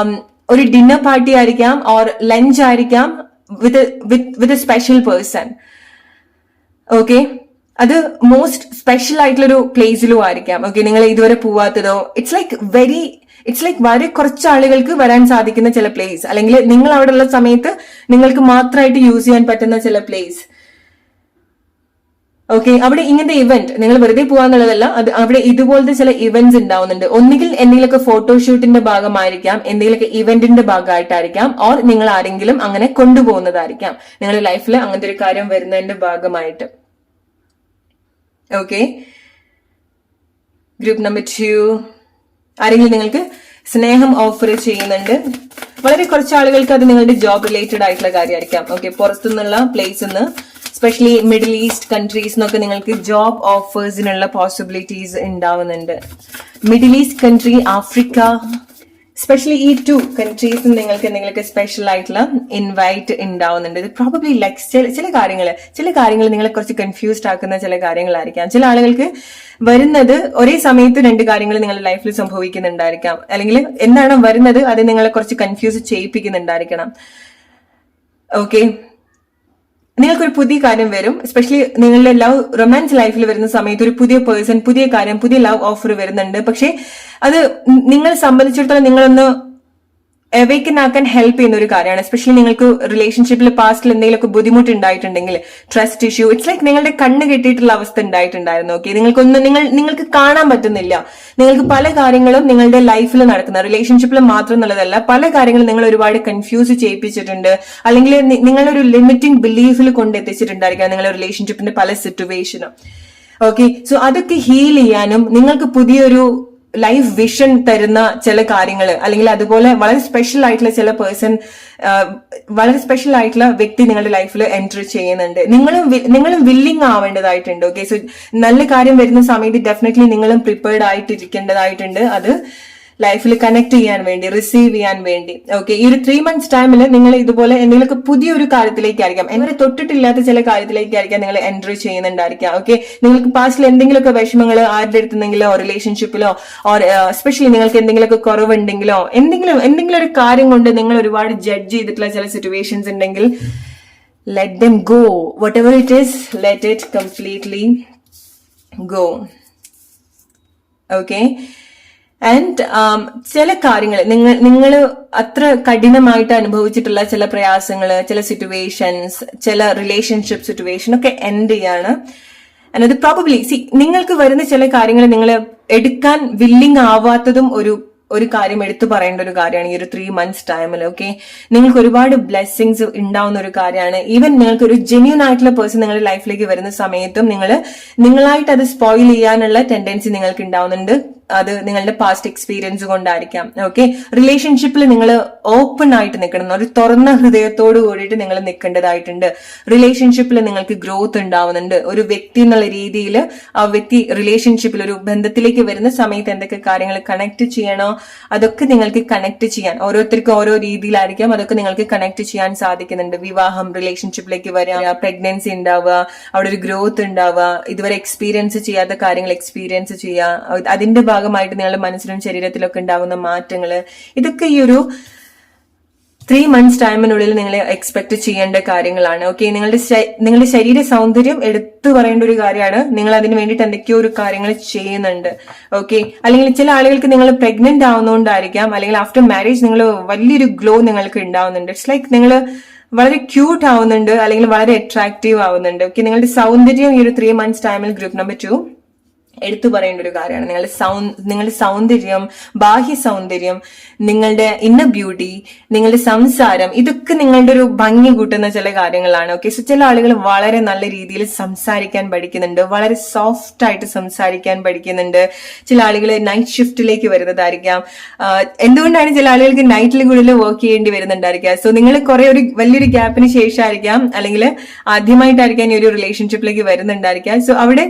ഡിന്നർ പാർട്ടി ആയിരിക്കാം, ഓർ ലഞ്ച് ആയിരിക്കാം with a special person. Okay, അത് മോസ്റ്റ് സ്പെഷ്യൽ ആയിട്ടുള്ള ഒരു പ്ലേസിലും ആയിരിക്കാം. ഓക്കെ, നിങ്ങൾ ഇതുവരെ പോവാത്തതോ, ഇറ്റ്സ് ലൈക്ക് വളരെ കുറച്ച് ആളുകൾക്ക് വരാൻ സാധിക്കുന്ന ചില പ്ലേസ്, അല്ലെങ്കിൽ നിങ്ങൾ അവിടെ ഉള്ള സമയത്ത് നിങ്ങൾക്ക് മാത്രമായിട്ട് യൂസ് ചെയ്യാൻ പറ്റുന്ന ചില പ്ലേസ്. ഓക്കെ, അവിടെ ഇങ്ങനത്തെ ഇവന്റ് നിങ്ങൾ വെറുതെ പോവാന്നുള്ളതല്ല, അവിടെ ഇതുപോലത്തെ ചില ഇവന്റ്സ് ഉണ്ടാവുന്നുണ്ട്. ഒന്നുകിൽ എന്തെങ്കിലുമൊക്കെ ഫോട്ടോഷൂട്ടിന്റെ ഭാഗമായിരിക്കാം, എന്തെങ്കിലുമൊക്കെ ഇവന്റിന്റെ ഭാഗമായിട്ടായിരിക്കാം, ഓർ നിങ്ങൾ ആരെങ്കിലും അങ്ങനെ കൊണ്ടുപോകുന്നതായിരിക്കാം നിങ്ങളുടെ ലൈഫിൽ അങ്ങനത്തെ ഒരു കാര്യം വരുന്നതിന്റെ ഭാഗമായിട്ട്. ഓക്കെ, ഗ്രൂപ്പ് നമ്പർ 2 ആരെങ്കിലും നിങ്ങൾക്ക് സ്നേഹം ഓഫർ ചെയ്യുന്നുണ്ട്. വളരെ കുറച്ച് ആളുകൾക്ക് അത് നിങ്ങളുടെ ജോബ് റിലേറ്റഡ് ആയിട്ടുള്ള കാര്യമായിരിക്കാം. ഓക്കെ, പുറത്തുനിന്നുള്ള പ്ലേസിൽ നിന്ന് എസ്പെഷ്യലി മിഡിൽ ഈസ്റ്റ് കൺട്രീസ് എന്നൊക്കെ നിങ്ങൾക്ക് ജോബ് ഓഫേഴ്സിനുള്ള പോസിബിലിറ്റീസ് ഉണ്ടാവുന്നുണ്ട്. Middle east country, Africa, specially ഈ 2 കൺട്രീസ് നിങ്ങൾക്ക് എന്തെങ്കിലുമൊക്കെ സ്പെഷ്യൽ ആയിട്ടുള്ള ഇൻവൈറ്റ് ഉണ്ടാവുന്നുണ്ട്. ഇത് പ്രോബബ്ലി ലൈക്ക് ചില കാര്യങ്ങൾ നിങ്ങളെ കുറച്ച് കൺഫ്യൂസ്ഡ് ആക്കുന്ന ചില കാര്യങ്ങളായിരിക്കാം. ചില ആളുകൾക്ക് വരുന്നത് ഒരേ സമയത്ത് 2 കാര്യങ്ങൾ നിങ്ങളുടെ ലൈഫിൽ സംഭവിക്കുന്നുണ്ടായിരിക്കാം, അല്ലെങ്കിൽ എന്താണ് വരുന്നത് അത് നിങ്ങളെ കുറച്ച് കൺഫ്യൂസ് ചെയ്യിപ്പിക്കുന്നുണ്ടായിരിക്കണം. ഓക്കെ, നിങ്ങൾക്കൊരു പുതിയ കാര്യം വരും. എസ്പെഷ്യലി നിങ്ങളുടെ ലവ് റൊമാൻസ് ലൈഫിൽ വരുന്ന സമയത്ത് ഒരു പുതിയ പേഴ്സൺ, പുതിയ കാര്യം, പുതിയ ലവ് ഓഫർ വരുന്നുണ്ട്. പക്ഷെ അത് നിങ്ങളെ സംബന്ധിച്ചിടത്തോളം നിങ്ങളൊന്ന് അവേക്കൻ ആക്കാൻ ഹെൽപ്പ് ചെയ്യുന്ന ഒരു കാര്യമാണ്. എസ്പെഷ്യലി നിങ്ങൾക്ക് റിലേഷൻഷിപ്പിൽ പാസ്റ്റിൽ എന്തെങ്കിലുമൊക്കെ ബുദ്ധിമുട്ട് ഉണ്ടായിട്ടുണ്ടെങ്കിൽ, ട്രസ്റ്റ് ഇഷ്യൂ, ഇറ്റ്സ് ലൈക്ക് നിങ്ങളുടെ കണ്ണ് കെട്ടിയിട്ടുള്ള അവസ്ഥ ഉണ്ടായിട്ടുണ്ടായിരുന്നു. ഓക്കെ, നിങ്ങൾക്ക് കാണാൻ പറ്റുന്നില്ല. നിങ്ങൾക്ക് പല കാര്യങ്ങളും നിങ്ങളുടെ ലൈഫിൽ നടക്കുന്ന, റിലേഷൻഷിപ്പിൽ മാത്രം എന്നുള്ളതല്ല, പല കാര്യങ്ങളും നിങ്ങൾ ഒരുപാട് കൺഫ്യൂസ് ചെയ്യിപ്പിച്ചിട്ടുണ്ട്, അല്ലെങ്കിൽ നിങ്ങളൊരു ലിമിറ്റിംഗ് ബിലീഫിൽ കൊണ്ടെത്തിച്ചിട്ടുണ്ടായിരിക്കാം നിങ്ങളുടെ റിലേഷൻഷിപ്പിന്റെ പല സിറ്റുവേഷനും. ഓക്കെ, സോ അതൊക്കെ ഹീൽ ചെയ്യാനും നിങ്ങൾക്ക് പുതിയൊരു ലൈഫ് വിഷൻ തരുന്ന ചില കാര്യങ്ങൾ, അല്ലെങ്കിൽ അതുപോലെ വളരെ സ്പെഷ്യൽ ആയിട്ടുള്ള ചില പേഴ്സൺ, വളരെ സ്പെഷ്യൽ ആയിട്ടുള്ള വ്യക്തി നിങ്ങളുടെ ലൈഫിൽ എൻറ്റർ ചെയ്യുന്നുണ്ട്. നിങ്ങളും വില്ലിങ് ആവേണ്ടതായിട്ടുണ്ട്. ഓക്കെ, സോ നല്ല കാര്യം വരുന്ന സമയത്ത് ഡെഫിനറ്റ്ലി നിങ്ങളും പ്രിപ്പയർഡ് ആയിട്ട് ഇരിക്കേണ്ടതായിട്ടുണ്ട്. അത് ലൈഫിൽ കണക്ട് ചെയ്യാൻ വേണ്ടി, റിസീവ് ചെയ്യാൻ വേണ്ടി. ഓക്കെ, ഈ ഒരു 3 months ടൈമിൽ നിങ്ങൾ ഇതുപോലെ എന്തെങ്കിലുമൊക്കെ പുതിയൊരു കാര്യത്തിലേക്കായിരിക്കാം, ഇവരെ തൊട്ടിട്ടില്ലാത്ത ചില കാര്യത്തിലേക്കായിരിക്കാം നിങ്ങൾ എൻറ്റർ ചെയ്യുന്നുണ്ടായിരിക്കാം. ഓക്കെ, നിങ്ങൾക്ക് പാസ്റ്റിൽ എന്തെങ്കിലുമൊക്കെ വിഷമങ്ങൾ ആരുടെ അടുത്തുന്നെങ്കിലോ റിലേഷൻഷിപ്പിലോ, ഓർ എസ്പെഷ്യലി നിങ്ങൾക്ക് എന്തെങ്കിലുമൊക്കെ കുറവുണ്ടെങ്കിലോ, എന്തെങ്കിലും ഒരു കാര്യം കൊണ്ട് നിങ്ങൾ ഒരുപാട് ജഡ്ജ് ചെയ്തിട്ടുള്ള ചില സിറ്റുവേഷൻസ് ഉണ്ടെങ്കിൽ, let them go. What ever it is, let it completely go. Okay, and ചില കാര്യങ്ങൾ നിങ്ങൾ അത്ര കഠിനമായിട്ട് അനുഭവിച്ചിട്ടുള്ള ചില പ്രയാസങ്ങൾ, ചില സിറ്റുവേഷൻസ്, ചില റിലേഷൻഷിപ്പ് സിറ്റുവേഷൻ ഒക്കെ എൻഡ് ചെയ്യാണ്. ആൻഡ് അത് പ്രോബബ്ലി നിങ്ങൾക്ക് വരുന്ന ചില കാര്യങ്ങൾ നിങ്ങൾ എടുക്കാൻ വില്ലിങ് ആവാത്തതും ഒരു കാര്യം എടുത്തു പറയേണ്ട ഒരു കാര്യമാണ് ഈ ഒരു 3 months ടൈമിൽ. ഓക്കെ, നിങ്ങൾക്ക് ഒരുപാട് ബ്ലെസ്സിങ്സ് ഉണ്ടാവുന്ന ഒരു കാര്യമാണ്. ഈവൻ നിങ്ങൾക്ക് ഒരു ജെന്യൂൻ ആയിട്ടുള്ള പേഴ്സൺ നിങ്ങളുടെ ലൈഫിലേക്ക് വരുന്ന സമയത്തും നിങ്ങളായിട്ട് അത് സ്പോയിൽ ചെയ്യാനുള്ള ടെൻഡൻസി നിങ്ങൾക്ക് ഉണ്ടാവുന്നുണ്ട്. അത് നിങ്ങളുടെ പാസ്റ്റ് എക്സ്പീരിയൻസ് കൊണ്ടായിരിക്കാം. ഓക്കെ, റിലേഷൻഷിപ്പിൽ നിങ്ങൾ ഓപ്പൺ ആയിട്ട് നിൽക്കണം, ഒരു തുറന്ന ഹൃദയത്തോട് കൂടിയിട്ട് നിങ്ങൾ നിൽക്കേണ്ടതായിട്ടുണ്ട്. റിലേഷൻഷിപ്പിൽ നിങ്ങൾക്ക് ഗ്രോത്ത് ഉണ്ടാവുന്നുണ്ട്. ഒരു വ്യക്തി എന്നുള്ള രീതിയിൽ ആ വ്യക്തി റിലേഷൻഷിപ്പിൽ ഒരു ബന്ധത്തിലേക്ക് വരുന്ന സമയത്ത് എന്തൊക്കെ കാര്യങ്ങൾ കണക്ട് ചെയ്യണോ അതൊക്കെ നിങ്ങൾക്ക് കണക്ട് ചെയ്യാൻ, ഓരോരുത്തർക്കും ഓരോ രീതിയിലായിരിക്കാം, അതൊക്കെ നിങ്ങൾക്ക് കണക്ട് ചെയ്യാൻ സാധിക്കുന്നുണ്ട്. വിവാഹം, റിലേഷൻഷിപ്പിലേക്ക് വരിക, പ്രഗ്നൻസി ഉണ്ടാവുക, അവിടെ ഒരു ഗ്രോത്ത് ഉണ്ടാവുക, ഇതുവരെ എക്സ്പീരിയൻസ് ചെയ്യാത്ത കാര്യങ്ങൾ എക്സ്പീരിയൻസ് ചെയ്യുക, അതിന്റെ ഭാഗമായിട്ട് നിങ്ങളുടെ മനസ്സിലും ശരീരത്തിലൊക്കെ ഉണ്ടാകുന്ന മാറ്റങ്ങൾ, ഇതൊക്കെ ഈ ഒരു 3 months ടൈമിനുള്ളിൽ നിങ്ങൾ എക്സ്പെക്ട് ചെയ്യേണ്ട കാര്യങ്ങളാണ്. ഓക്കെ, നിങ്ങളുടെ ശരീര സൗന്ദര്യം എടുത്തു പറയേണ്ട ഒരു കാര്യമാണ്. നിങ്ങൾ അതിന് വേണ്ടിയിട്ട് എന്തൊക്കെയോ ഒരു കാര്യങ്ങൾ ചെയ്യുന്നുണ്ട്. ഓക്കെ, അല്ലെങ്കിൽ ചില ആളുകൾക്ക് നിങ്ങൾ പ്രഗ്നന്റ് ആവുന്നതുകൊണ്ടായിരിക്കാം, അല്ലെങ്കിൽ ആഫ്റ്റർ മാരേജ് നിങ്ങൾ വലിയൊരു ഗ്ലോ നിങ്ങൾക്ക് ഉണ്ടാവുന്നുണ്ട്. ഇറ്റ്സ് ലൈക്ക് നിങ്ങൾ വളരെ ക്യൂട്ട് ആവുന്നുണ്ട്, അല്ലെങ്കിൽ വളരെ അട്രാക്റ്റീവ് ആവുന്നുണ്ട്. ഓക്കെ, നിങ്ങളുടെ സൗന്ദര്യം ഈ ഒരു 3 months ടൈമിൽ ഗ്രൂപ്പ് നമ്പർ 2 എടുത്തു പറയേണ്ട ഒരു കാര്യമാണ്. നിങ്ങളുടെ സൗന്ദര്യം, ബാഹ്യ സൗന്ദര്യം, നിങ്ങളുടെ ഇന്നർ ബ്യൂട്ടി, നിങ്ങളുടെ സംസാരം, ഇതൊക്കെ നിങ്ങളുടെ ഒരു ഭംഗി കൂട്ടുന്ന ചില കാര്യങ്ങളാണ്. ഓക്കെ, സോ ചില ആളുകൾ വളരെ നല്ല രീതിയിൽ സംസാരിക്കാൻ പഠിക്കുന്നുണ്ട്, വളരെ സോഫ്റ്റ് ആയിട്ട് സംസാരിക്കാൻ പഠിക്കുന്നുണ്ട്. ചില ആളുകൾ നൈറ്റ് ഷിഫ്റ്റിലേക്ക് വരുന്നതായിരിക്കാം. എന്തുകൊണ്ടാണ് ചില ആളുകൾക്ക് നൈറ്റിൽ കൂടുതൽ വർക്ക് ചെയ്യേണ്ടി വരുന്നുണ്ടായിരിക്കാം. സോ നിങ്ങൾ വലിയൊരു ഗ്യാപ്പിന് ശേഷമായിരിക്കാം, അല്ലെങ്കിൽ ആദ്യമായിട്ടായിരിക്കാം ഈ ഒരു റിലേഷൻഷിപ്പിലേക്ക് വരുന്നുണ്ടായിരിക്കാം. സോ അവിടെ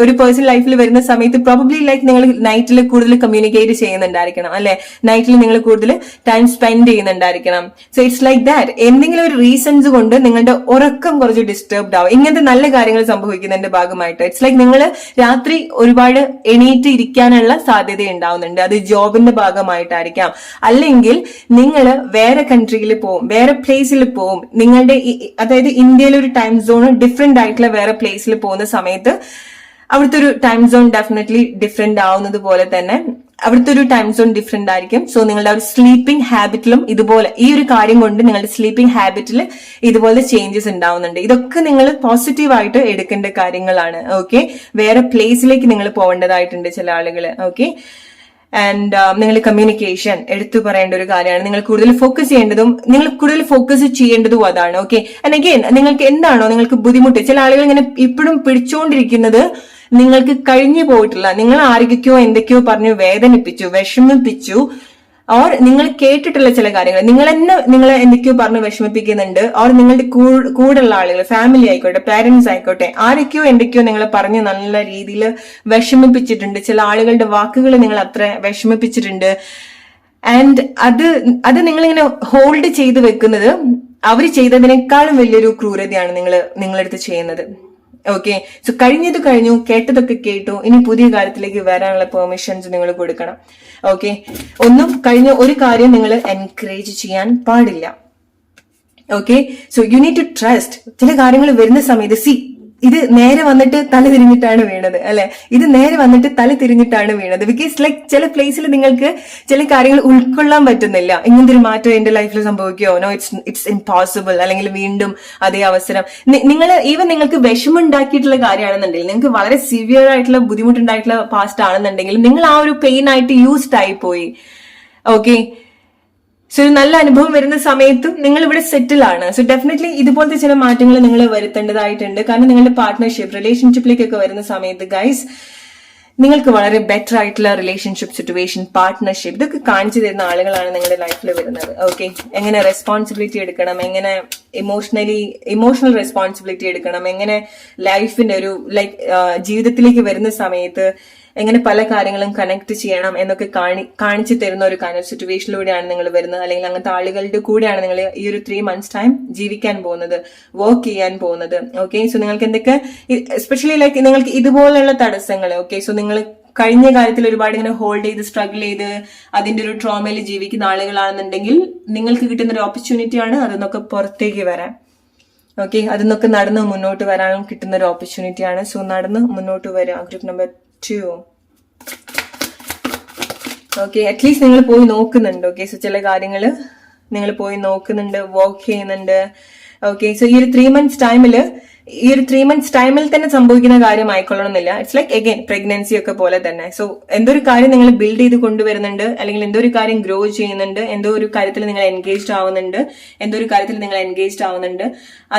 ഒരു പേഴ്സൺ ലൈഫിൽ വരുന്ന സമയത്ത് പ്രോബബ്ലി ലൈക്ക് നിങ്ങൾ നൈറ്റിൽ കൂടുതൽ കമ്മ്യൂണിക്കേറ്റ് ചെയ്യുന്നുണ്ടായിരിക്കണം, അല്ലെ? നൈറ്റിൽ നിങ്ങൾ കൂടുതൽ ടൈം സ്പെൻഡ് ചെയ്യുന്നുണ്ടായിരിക്കണം. So it's like that. എന്തെങ്കിലും ഒരു റീസൺസ് കൊണ്ട് നിങ്ങളുടെ ഉറക്കം കുറച്ച് ഡിസ്റ്റർബ്ഡ് ആവും. ഇങ്ങനത്തെ നല്ല കാര്യങ്ങൾ സംഭവിക്കുന്നതിന്റെ ഭാഗമായിട്ട് ഇറ്റ്സ് ലൈക്ക് നിങ്ങൾ രാത്രി ഒരുപാട് എണീറ്റ് ഇരിക്കാനുള്ള സാധ്യത ഉണ്ടാവുന്നുണ്ട്. അത് ജോബിന്റെ ഭാഗമായിട്ടായിരിക്കാം, അല്ലെങ്കിൽ നിങ്ങൾ വേറെ കൺട്രിയിൽ പോവും, വേറെ പ്ലേസിൽ പോവും. നിങ്ങളുടെ അതായത് ഇന്ത്യയിലെ ഒരു ടൈം സോൺ ഡിഫറെന്റ് ആയിട്ടുള്ള വേറെ പ്ലേസിൽ പോകുന്ന സമയത്ത് അവിടുത്തെ ഒരു ടൈം സോൺ ഡെഫിനറ്റ്ലി ഡിഫറെന്റ് ആവുന്നത് പോലെ തന്നെ അവിടുത്തെ ഒരു ടൈം സോൺ ഡിഫറെന്റ് ആയിരിക്കും. സോ നിങ്ങളുടെ ഒരു സ്ലീപ്പിംഗ് ഹാബിറ്റിലും ഇതുപോലെ ഈ ഒരു കാര്യം കൊണ്ട് നിങ്ങളുടെ സ്ലീപ്പിംഗ് ഹാബിറ്റിൽ ഇതുപോലെ ചേഞ്ചസ് ഉണ്ടാവുന്നുണ്ട്. ഇതൊക്കെ നിങ്ങൾ പോസിറ്റീവായിട്ട് എടുക്കേണ്ട കാര്യങ്ങളാണ്. ഓക്കെ, വേറെ പ്ലേസിലേക്ക് നിങ്ങൾ പോകേണ്ടതായിട്ടുണ്ട് ചില ആളുകൾ. ഓക്കെ, ആൻഡ് നിങ്ങൾ കമ്മ്യൂണിക്കേഷൻ എടുത്തു പറയേണ്ട ഒരു കാര്യമാണ്. നിങ്ങൾ കൂടുതൽ ഫോക്കസ് ചെയ്യേണ്ടതും അതാണ്. ഓക്കെ, ആൻഡ് അഗൈൻ നിങ്ങൾക്ക് എന്താണോ നിങ്ങൾക്ക് ബുദ്ധിമുട്ട്, ചില ആളുകൾ ഇങ്ങനെ ഇപ്പോഴും പിടിച്ചുകൊണ്ടിരിക്കുന്നത് നിങ്ങൾക്ക് കഴിഞ്ഞു പോയിട്ടുള്ള, നിങ്ങൾ ആർക്കൊക്കെയോ എന്തൊക്കെയോ പറഞ്ഞു വേദനിപ്പിച്ചു, വിഷമിപ്പിച്ചു, ഓർ നിങ്ങൾ കേട്ടിട്ടുള്ള ചില കാര്യങ്ങൾ നിങ്ങളെ എന്തൊക്കെയോ പറഞ്ഞ് വിഷമിപ്പിക്കുന്നുണ്ട്, ഓർ നിങ്ങളുടെ കൂടെയുള്ള ആളുകൾ, ഫാമിലി ആയിക്കോട്ടെ, പാരന്റ്സ് ആയിക്കോട്ടെ, ആരൊക്കെയോ എന്തൊക്കെയോ നിങ്ങളെ പറഞ്ഞ് നല്ല രീതിയിൽ വിഷമിപ്പിച്ചിട്ടുണ്ട്. ചില ആളുകളുടെ വാക്കുകൾ നിങ്ങൾ അത്ര വിഷമിപ്പിച്ചിട്ടുണ്ട്. ആൻഡ് അത് നിങ്ങളിങ്ങനെ ഹോൾഡ് ചെയ്ത് വെക്കുന്നത് അവർ ചെയ്തതിനേക്കാളും വലിയൊരു ക്രൂരതയാണ് നിങ്ങളെടുത്ത് ചെയ്യുന്നത്. ഓക്കെ, സോ കഴിഞ്ഞത് കഴിഞ്ഞു, കേട്ടതൊക്കെ കേട്ടു. ഇനി പുതിയ കാര്യത്തിലേക്ക് വരാനുള്ള പെർമിഷൻസ് നിങ്ങൾ കൊടുക്കണം. ഓക്കെ, കഴിഞ്ഞ ഒരു കാര്യം നിങ്ങൾ എൻകറേജ് ചെയ്യാൻ പാടില്ല. Okay, so you need to trust. ചില കാര്യങ്ങൾ വരുന്ന സമയത്ത് ഇത് നേരെ വന്നിട്ട് തല തിരിഞ്ഞിട്ടാണ് വീണത്, അല്ലെ? ഇത് നേരെ വന്നിട്ട് തല തിരിഞ്ഞിട്ടാണ് വീണത്. ബിക്കോസ് ലൈക്ക് ചില പ്ലേസിൽ നിങ്ങൾക്ക് ചില കാര്യങ്ങൾ ഉൾക്കൊള്ളാൻ പറ്റുന്നില്ല. ഇങ്ങനത്തെ ഒരു മാറ്റം എന്റെ ലൈഫിൽ സംഭവിക്കുമോ? No, it's impossible. അല്ലെങ്കിൽ വീണ്ടും അതേ അവസരം. നിങ്ങൾക്ക് വിഷമം ഉണ്ടാക്കിയിട്ടുള്ള കാര്യമാണെന്നുണ്ടെങ്കിൽ, നിങ്ങൾക്ക് വളരെ സിവിയർ ആയിട്ടുള്ള ബുദ്ധിമുട്ടുണ്ടായിട്ടുള്ള പാസ്റ്റ് ആണെന്നുണ്ടെങ്കിൽ, നിങ്ങൾ ആ ഒരു പെയിൻ ആയിട്ട് യൂസ്ഡ് ആയി പോയി. ഓക്കെ, സോ നല്ല അനുഭവം വരുന്ന സമയത്തും നിങ്ങൾ ഇവിടെ സെറ്റിൽ ആണ്. സോ ഡെഫിനറ്റ്ലി ഇതുപോലത്തെ ചില മാറ്റങ്ങൾ നിങ്ങൾ വരുത്തേണ്ടതായിട്ടുണ്ട്. കാരണം നിങ്ങളുടെ പാർട്ട്ണർഷിപ്പ്, റിലേഷൻഷിപ്പിലേക്കൊക്കെ വരുന്ന സമയത്ത് ഗൈസ്, നിങ്ങൾക്ക് വളരെ ബെറ്റർ ആയിട്ടുള്ള റിലേഷൻഷിപ്പ് സിറ്റുവേഷൻ, പാർട്ട്ണർഷിപ്പ് ഇതൊക്കെ കാണിച്ചു തരുന്ന ആളുകളാണ് നിങ്ങളുടെ ലൈഫിൽ വരുന്നത്. ഓക്കെ, എങ്ങനെ റെസ്പോൺസിബിലിറ്റി എടുക്കണം, എങ്ങനെ ഇമോഷണൽ റെസ്പോൺസിബിലിറ്റി എടുക്കണം, എങ്ങനെ ലൈഫിന്റെ ഒരു ജീവിതത്തിലേക്ക് വരുന്ന സമയത്ത് എങ്ങനെ പല കാര്യങ്ങളും കണക്ട് ചെയ്യണം എന്നൊക്കെ കാണിച്ചു തരുന്ന ഒരു സിറ്റുവേഷനിലൂടെയാണ് നിങ്ങൾ വരുന്നത്. അല്ലെങ്കിൽ അങ്ങനത്തെ ആളുകളുടെ കൂടെയാണ് നിങ്ങൾ ഈ ഒരു 3 months ടൈം ജീവിക്കാൻ പോകുന്നത്, വർക്ക് ചെയ്യാൻ പോകുന്നത്. ഓക്കെ, സോ നിങ്ങൾക്ക് എന്തൊക്കെ എസ്പെഷ്യലി നിങ്ങൾക്ക് ഇതുപോലുള്ള തടസ്സങ്ങൾ, ഓക്കെ, സോ നിങ്ങൾ കഴിഞ്ഞ കാര്യത്തിൽ ഒരുപാട് ഇങ്ങനെ ഹോൾഡ് ചെയ്ത് സ്ട്രഗിൾ ചെയ്ത് അതിന്റെ ഒരു ട്രോമയിൽ ജീവിക്കുന്ന ആളുകളാണെന്നുണ്ടെങ്കിൽ നിങ്ങൾക്ക് കിട്ടുന്ന ഒരു ഓപ്പർച്യൂണിറ്റിയാണ് അതിന്നൊക്കെ പുറത്തേക്ക് വരാൻ. ഓക്കെ, അതിന്നൊക്കെ നടന്ന് മുന്നോട്ട് വരാനും കിട്ടുന്ന ഒരു ഓപ്പർച്യൂണിറ്റിയാണ്. സോ നടന്ന് മുന്നോട്ട് വരാം. Group number 2. ഓക്കെ, അറ്റ്ലീസ്റ്റ് നിങ്ങൾ പോയി നോക്കുന്നുണ്ട്. ഓക്കെ, സോ ചില കാര്യങ്ങൾ നിങ്ങൾ പോയി നോക്കുന്നുണ്ട്, വർക്ക് ചെയ്യുന്നുണ്ട്. ഓക്കെ, സോ ഈ ഒരു 3 months ടൈമിൽ തന്നെ സംഭവിക്കുന്ന കാര്യം ആയിക്കൊള്ളണമെന്നില്ല. ഇറ്റ്സ് ലൈക്ക് അഗൈൻ പ്രഗ്നൻസി ഒക്കെ പോലെ തന്നെ. സോ എന്തോ ഒരു കാര്യം നിങ്ങൾ ബിൽഡ് ചെയ്ത് കൊണ്ടുവരുന്നുണ്ട്, അല്ലെങ്കിൽ എന്തോ ഒരു കാര്യം ഗ്രോ ചെയ്യുന്നുണ്ട്, എന്തോ ഒരു കാര്യത്തിൽ നിങ്ങൾ എൻഗേജ്ഡ് ആവുന്നുണ്ട്.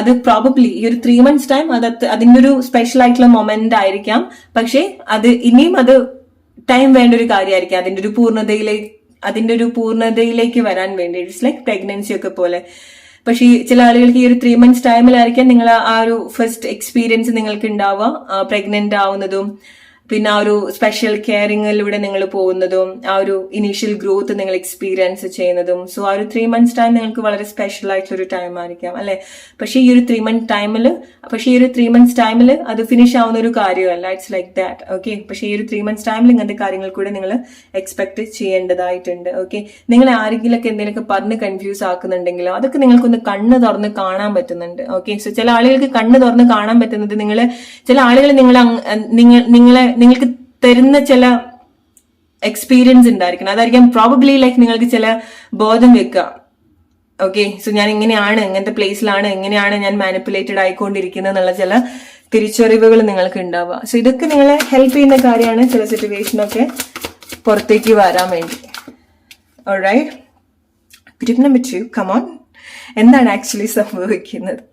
അത് പ്രോബബ്ലി ഈ ഒരു 3 months ടൈം അതിന്റെ ഒരു സ്പെഷ്യൽ ആയിട്ടുള്ള മൊമെന്റ് ആയിരിക്കാം. പക്ഷെ അത് ഇനിയും ടൈം വേണ്ട ഒരു കാര്യമായിരിക്കും അതിന്റെ ഒരു പൂർണ്ണതയിലേക്ക് വരാൻ വേണ്ടി. ഇറ്റ്സ് ലൈക്ക് പ്രഗ്നൻസി ഒക്കെ പോലെ. പക്ഷേ ചില ആളുകൾക്ക് ഈ ഒരു 3 months ടൈമിലായിരിക്കാം നിങ്ങൾ ആ ഒരു ഫസ്റ്റ് എക്സ്പീരിയൻസ് നിങ്ങൾക്ക് ഉണ്ടാവുക, പ്രഗ്നന്റ് ആവുന്നതും, പിന്നെ ആ ഒരു സ്പെഷ്യൽ കെയറിങ്ങിലൂടെ നിങ്ങൾ പോകുന്നതും, ആ ഒരു ഇനീഷ്യൽ ഗ്രോത്ത് നിങ്ങൾ എക്സ്പീരിയൻസ് ചെയ്യുന്നതും. സോ ആ ഒരു 3 months ടൈം നിങ്ങൾക്ക് വളരെ സ്പെഷ്യൽ ആയിട്ടുള്ള ഒരു ടൈം ആയിരിക്കാം, അല്ലെ? പക്ഷേ ഈ ഒരു 3 months ടൈമിൽ അത് ഫിനിഷ് ആവുന്ന ഒരു കാര്യമല്ല. It's like that. ഓക്കെ, പക്ഷേ ഈ ഒരു 3 months ടൈമിൽ ഇങ്ങനത്തെ കാര്യങ്ങൾ കൂടെ നിങ്ങൾ എക്സ്പെക്ട് ചെയ്യേണ്ടതായിട്ടുണ്ട്. ഓക്കെ, നിങ്ങളെ ആരെങ്കിലൊക്കെ എന്തെങ്കിലുമൊക്കെ പറഞ്ഞ് കൺഫ്യൂസ് ആക്കുന്നുണ്ടെങ്കിലോ അതൊക്കെ നിങ്ങൾക്കൊന്ന് കണ്ണ് തുറന്ന് കാണാൻ പറ്റുന്നുണ്ട്. ഓക്കെ, സോ ചില ആളുകൾക്ക് കണ്ണ് തുറന്ന് കാണാൻ പറ്റുന്നത് ചില ആളുകൾ നിങ്ങൾക്ക് തരുന്ന ചില എക്സ്പീരിയൻസ് ഉണ്ടായിരിക്കണം. അതായിരിക്കാം പ്രോബബ്ലി നിങ്ങൾക്ക് ചില ബോധം വെക്കുക. ഓക്കെ, സോ ഞാൻ ഇങ്ങനത്തെ പ്ലേസിലാണ്, എങ്ങനെയാണ് ഞാൻ മാനിപ്പുലേറ്റഡ് ആയിക്കൊണ്ടിരിക്കുന്നത് എന്നുള്ള ചില തിരിച്ചറിവുകൾ നിങ്ങൾക്ക് ഉണ്ടാവുക. സോ ഇതൊക്കെ നിങ്ങളെ ഹെൽപ്പ് ചെയ്യുന്ന കാര്യമാണ് ചില സിറ്റുവേഷനൊക്കെ പുറത്തേക്ക് വരാൻ വേണ്ടി. Alright, group number 2, come on. എന്താണ് ആക്ച്വലി സംഭവിക്കുന്നത്?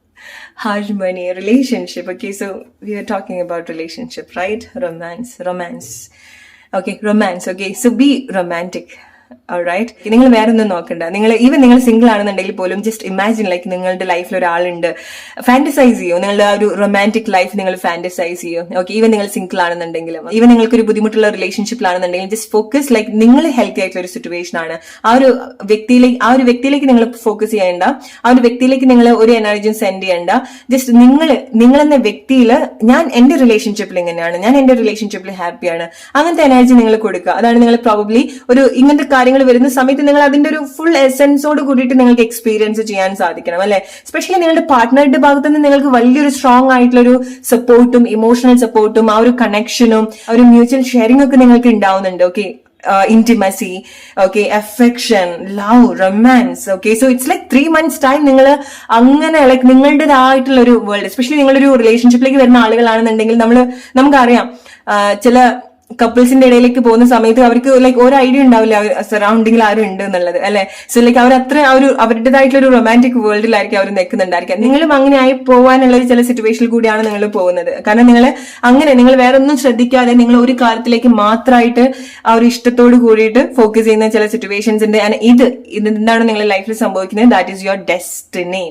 Harmony, relationship. Okay, so we are talking about relationship, right? Romance. Okay, romance. Okay, so be romantic. Alright, നിങ്ങൾ വേറെ ഒന്നും നോക്കണ്ട. നിങ്ങൾ സിംഗിൾ ആണെന്നുണ്ടെങ്കിൽ പോലും ജസ്റ്റ് ഇമാജിൻ നിങ്ങളുടെ ലൈഫിൽ ഒരാളുണ്ട്. ഫാന്റസൈസ് ചെയ്യോ, നിങ്ങളുടെ ആ ഒരു റൊമാൻറ്റിക് ലൈഫ് നിങ്ങൾ ഫാന്റസൈസ് ചെയ്യോ. ഓക്കെ, നിങ്ങൾ സിംഗിൾ ആണെന്നുണ്ടെങ്കിലും നിങ്ങൾക്ക് ഒരു ബുദ്ധിമുട്ടുള്ള റിലേഷൻഷിപ്പിലാണെന്നുണ്ടെങ്കിൽ ജസ്റ്റ് ഫോക്കസ് നിങ്ങൾ ഹെൽത്തി ആയിട്ടുള്ള ഒരു സിറ്റുവേഷൻ ആണ്. ആ ഒരു വ്യക്തിയിലേക്ക് നിങ്ങൾ ഫോക്കസ് ചെയ്യേണ്ട, ആ ഒരു വ്യക്തിയിലേക്ക് നിങ്ങൾ ഒരു എനർജിയും സെൻഡ് ചെയ്യേണ്ട. ജസ്റ്റ് നിങ്ങളെന്ന വ്യക്തിയിൽ ഞാൻ എന്റെ റിലേഷൻഷിപ്പിൽ ഇങ്ങനെയാണ്, ഞാൻ എന്റെ റിലേഷൻഷിപ്പിൽ ഹാപ്പിയാണ്, അങ്ങനത്തെ എനർജി നിങ്ങൾ കൊടുക്കുക. അതാണ് നിങ്ങൾ പ്രോബബ്ലി ഇങ്ങനത്തെ കാര്യങ്ങൾ വരുന്ന സമയത്ത് നിങ്ങൾ അതിന്റെ ഒരു ഫുൾ എസെൻസോട് കൂടിയിട്ട് നിങ്ങൾക്ക് എക്സ്പീരിയൻസ് ചെയ്യാൻ സാധിക്കണം, അല്ലെ? സ്പെഷ്യലി നിങ്ങളുടെ പാർട്ട്ണറുടെ ഭാഗത്ത് നിന്ന് നിങ്ങൾക്ക് വലിയൊരു സ്ട്രോങ് ആയിട്ടുള്ള ഒരു സപ്പോർട്ടും ഇമോഷണൽ സപ്പോർട്ടും ആ ഒരു കണക്ഷനും ആ ഒരു മ്യൂച്വൽ ഷെയറിംഗ് ഒക്കെ നിങ്ങൾക്ക് ഉണ്ടാവുന്നുണ്ട്. Okay, intimacy, okay, affection, love, romance. Okay, so it's like 3 months time നിങ്ങൾ അങ്ങനെ നിങ്ങളുടേതായിട്ടുള്ള ഒരു വേൾഡ്, എസ്പെഷ്യലി നിങ്ങളൊരു റിലേഷൻഷിപ്പിലേക്ക് വരുന്ന ആളുകളാണെന്നുണ്ടെങ്കിൽ നമുക്കറിയാം ചില കപ്പിൾസിന്റെ ഇടയിലേക്ക് പോകുന്ന സമയത്ത് അവർക്ക് ലൈക്ക് ഒരു ഐഡിയ ഉണ്ടാവില്ല സറൗണ്ടിങ്ങിൽ ആരും ഉണ്ട് എന്നുള്ളത് അല്ലെ. സോ ലൈക്ക് അവർ അത്ര അവരുടേതായിട്ടുള്ള ഒരു റൊമാൻറ്റിക് വേൾഡിലായിരിക്കും അവർ നിൽക്കുന്നുണ്ടായിരിക്കാം. നിങ്ങളും അങ്ങനെ ആയി പോകാനുള്ള ചില സിറ്റുവേഷനിൽ കൂടിയാണ് നിങ്ങൾ പോകുന്നത്. കാരണം നിങ്ങൾ വേറെ ഒന്നും ശ്രദ്ധിക്കാതെ നിങ്ങൾ ഒരു കാര്യത്തിലേക്ക് മാത്രമായിട്ട് ആ ഒരു ഇഷ്ടത്തോട് കൂടിയിട്ട് ഫോക്കസ് ചെയ്യുന്ന ചില സിറ്റുവേഷൻസ് ഉണ്ട്. ഇത് എന്താണ് നിങ്ങളുടെ ലൈഫിൽ സംഭവിക്കുന്നത്? That is your destiny.